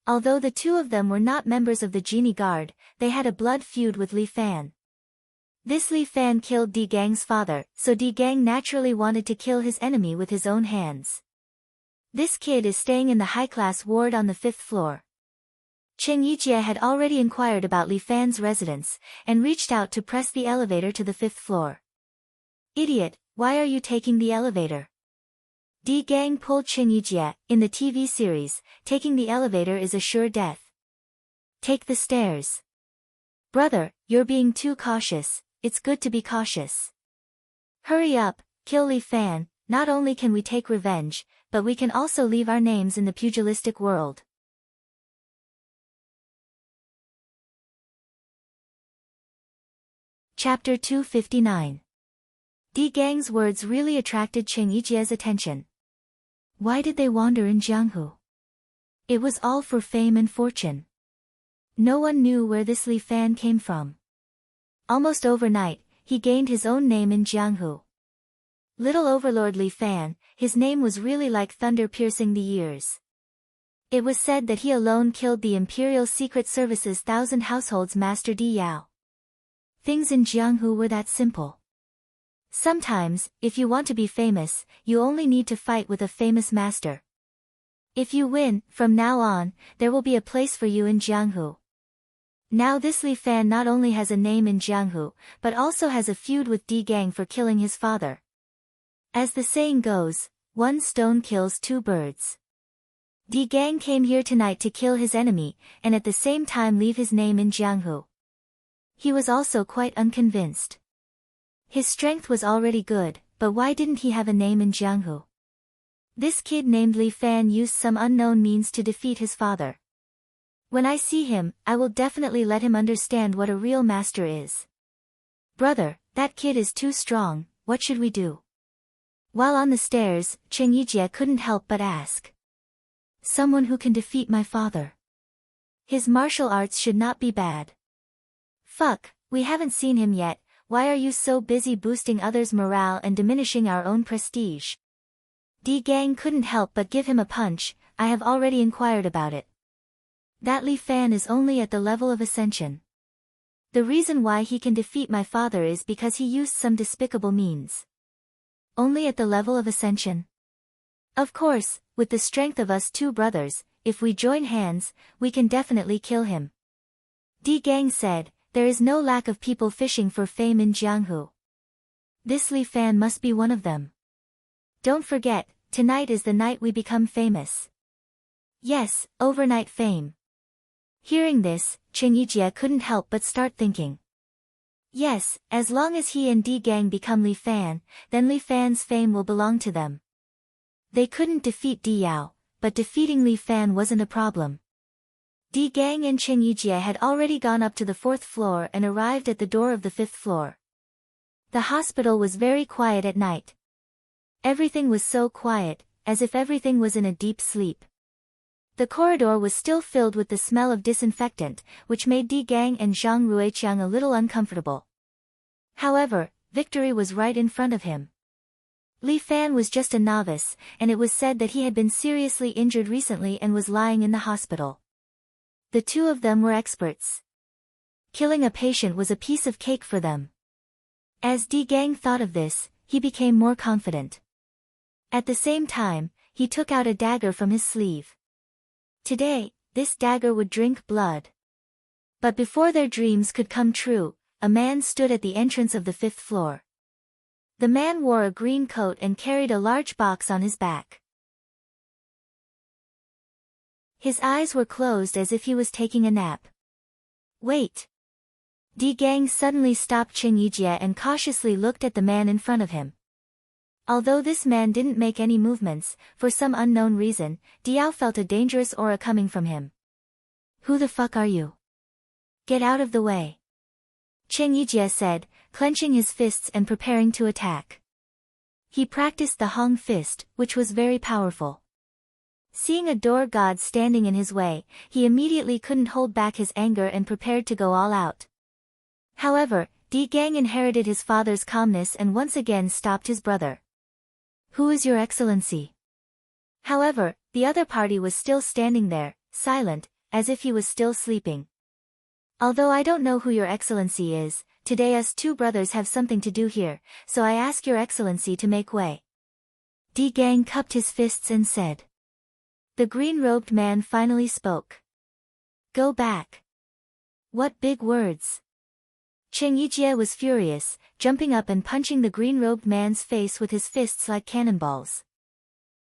Although the two of them were not members of the Genie Guard, they had a blood feud with Li Fan. This Li Fan killed Di Gang's father, so Di Gang naturally wanted to kill his enemy with his own hands. This kid is staying in the high-class ward on the 5th floor. Chen Yijie had already inquired about Li Fan's residence, and reached out to press the elevator to the 5th floor. Idiot, why are you taking the elevator? Di Gang pulled Chen Yijie. In the TV series, taking the elevator is a sure death. Take the stairs. Brother, you're being too cautious, it's good to be cautious. Hurry up, kill Li Fan, not only can we take revenge, but we can also leave our names in the pugilistic world. Chapter 259. Di Gang's words really attracted Chen Yijie's attention. Why did they wander in Jianghu? It was all for fame and fortune. No one knew where this Li Fan came from. Almost overnight, he gained his own name in Jianghu. Little Overlord Li Fan, his name was really like thunder piercing the ears. It was said that he alone killed the Imperial Secret Service's 1,000 households master Di Yao. Things in Jianghu were that simple. Sometimes, if you want to be famous, you only need to fight with a famous master. If you win, from now on, there will be a place for you in Jianghu. Now this Li Fan not only has a name in Jianghu, but also has a feud with Di Gang for killing his father. As the saying goes, one stone kills two birds. Di Gang came here tonight to kill his enemy, and at the same time leave his name in Jianghu. He was also quite unconvinced. His strength was already good, but why didn't he have a name in Jianghu? This kid named Li Fan used some unknown means to defeat his father. When I see him, I will definitely let him understand what a real master is. Brother, that kid is too strong, what should we do? While on the stairs, Chen Yijie couldn't help but ask. Someone who can defeat my father. His martial arts should not be bad. Fuck, we haven't seen him yet, why are you so busy boosting others' morale and diminishing our own prestige? Di Gang couldn't help but give him a punch. I have already inquired about it. That Li Fan is only at the level of ascension. The reason why he can defeat my father is because he used some despicable means. Only at the level of ascension. Of course, with the strength of us two brothers, if we join hands, we can definitely kill him. Di Gang said, there is no lack of people fishing for fame in Jianghu. This Li Fan must be one of them. Don't forget, tonight is the night we become famous. Yes, overnight fame. Hearing this, Chen Yijie couldn't help but start thinking. Yes, as long as he and Di Gang become Li Fan, then Li Fan's fame will belong to them. They couldn't defeat Di Yao, but defeating Li Fan wasn't a problem. Di Gang and Chen Yijie had already gone up to the 4th floor and arrived at the door of the 5th floor. The hospital was very quiet at night. Everything was so quiet, as if everything was in a deep sleep. The corridor was still filled with the smell of disinfectant, which made Di Gang and Zhang Ruiqiang a little uncomfortable. However, victory was right in front of him. Li Fan was just a novice, and it was said that he had been seriously injured recently and was lying in the hospital. The two of them were experts. Killing a patient was a piece of cake for them. As Di Gang thought of this, he became more confident. At the same time, he took out a dagger from his sleeve. Today, this dagger would drink blood. But before their dreams could come true, a man stood at the entrance of the 5th floor. The man wore a green coat and carried a large box on his back. His eyes were closed as if he was taking a nap. Wait! Di Gang suddenly stopped Cheng Yijie and cautiously looked at the man in front of him. Although this man didn't make any movements, for some unknown reason, Diao felt a dangerous aura coming from him. Who the fuck are you? Get out of the way. Cheng Yijie said, clenching his fists and preparing to attack. He practiced the Hong fist, which was very powerful. Seeing a door god standing in his way, he immediately couldn't hold back his anger and prepared to go all out. However, Di Gang inherited his father's calmness and once again stopped his brother. Who is your excellency? However, the other party was still standing there, silent, as if he was still sleeping. Although I don't know who your excellency is, today us two brothers have something to do here, so I ask your excellency to make way. Di Gang cupped his fists and said. The green-robed man finally spoke. Go back. What big words. Cheng Yijie was furious, jumping up and punching the green-robed man's face with his fists like cannonballs.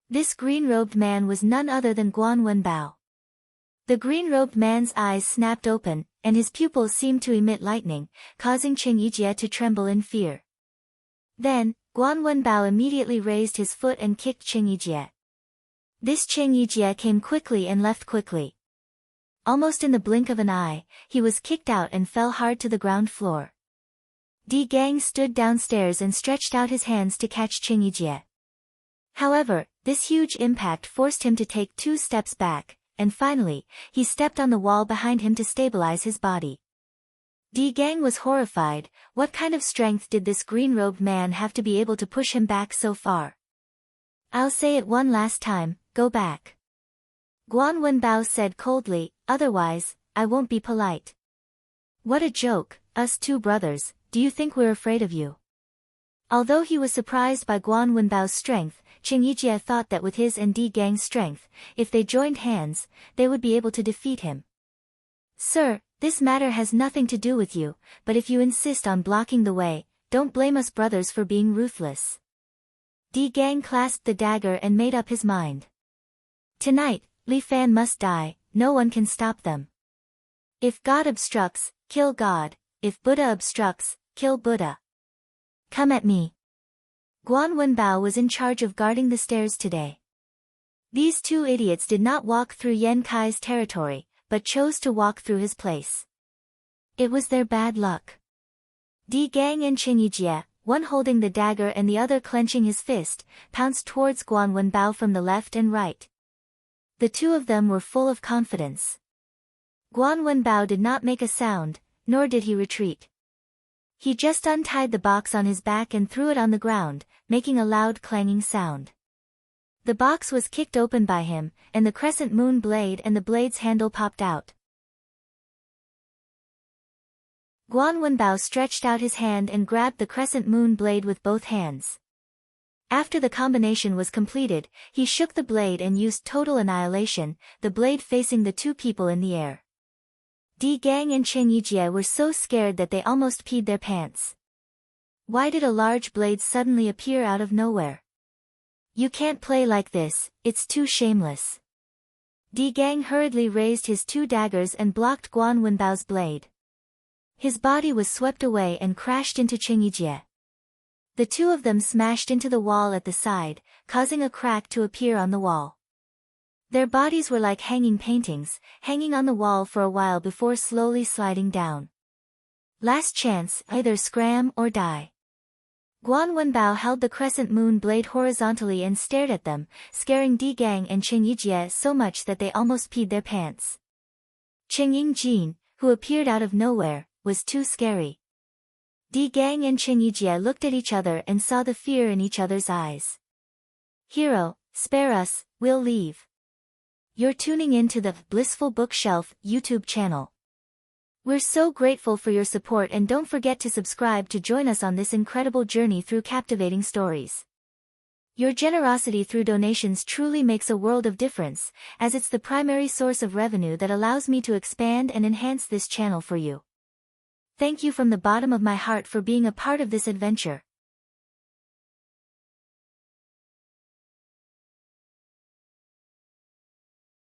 This green-robed man was none other than Guan Wenbao. The green-robed man's eyes snapped open, and his pupils seemed to emit lightning, causing Cheng Yijie to tremble in fear. Then, Guan Wenbao immediately raised his foot and kicked Cheng Yijie. This Cheng Yijie came quickly and left quickly. Almost in the blink of an eye, he was kicked out and fell hard to the ground floor. Di Gang stood downstairs and stretched out his hands to catch Cheng Yijie. However, this huge impact forced him to take 2 steps back, and finally, he stepped on the wall behind him to stabilize his body. Di Gang was horrified. What kind of strength did this green-robed man have to be able to push him back so far? I'll say it one last time, go back. Guan Wenbao said coldly, otherwise, I won't be polite. What a joke, us two brothers, do you think we're afraid of you? Although he was surprised by Guan Wenbao's strength, Cheng Yijie thought that with his and Di Gang's strength, if they joined hands, they would be able to defeat him. Sir, this matter has nothing to do with you, but if you insist on blocking the way, don't blame us brothers for being ruthless. Di Gang clasped the dagger and made up his mind. Tonight, Li Fan must die, no one can stop them. If God obstructs, kill God, if Buddha obstructs, kill Buddha. Come at me. Guan Wenbao was in charge of guarding the stairs today. These two idiots did not walk through Yan Kai's territory, but chose to walk through his place. It was their bad luck. Di Gang and Cheng Yijie, one holding the dagger and the other clenching his fist, pounced towards Guan Wenbao from the left and right. The two of them were full of confidence. Guan Wenbao did not make a sound, nor did he retreat. He just untied the box on his back and threw it on the ground, making a loud clanging sound. The box was kicked open by him, and the crescent moon blade and the blade's handle popped out. Guan Wenbao stretched out his hand and grabbed the crescent moon blade with both hands. After the combination was completed, he shook the blade and used total annihilation, the blade facing the two people in the air. Di Gang and Cheng Yijie were so scared that they almost peed their pants. Why did a large blade suddenly appear out of nowhere? You can't play like this, it's too shameless. Di Gang hurriedly raised his 2 daggers and blocked Guan Wenbao's blade. His body was swept away and crashed into Cheng Yijie. The two of them smashed into the wall at the side, causing a crack to appear on the wall. Their bodies were like hanging paintings, hanging on the wall for a while before slowly sliding down. Last chance, either scram or die. Guan Wenbao held the crescent moon blade horizontally and stared at them, scaring Di Gang and Cheng Yijie so much that they almost peed their pants. Cheng Yingjin, who appeared out of nowhere, was too scary. Di Gang and Cheng Yijie looked at each other and saw the fear in each other's eyes. Hero, spare us, we'll leave. You're tuning in to the Blissful Bookshelf YouTube channel. We're so grateful for your support, and don't forget to subscribe to join us on this incredible journey through captivating stories. Your generosity through donations truly makes a world of difference, as it's the primary source of revenue that allows me to expand and enhance this channel for you. Thank you from the bottom of my heart for being a part of this adventure.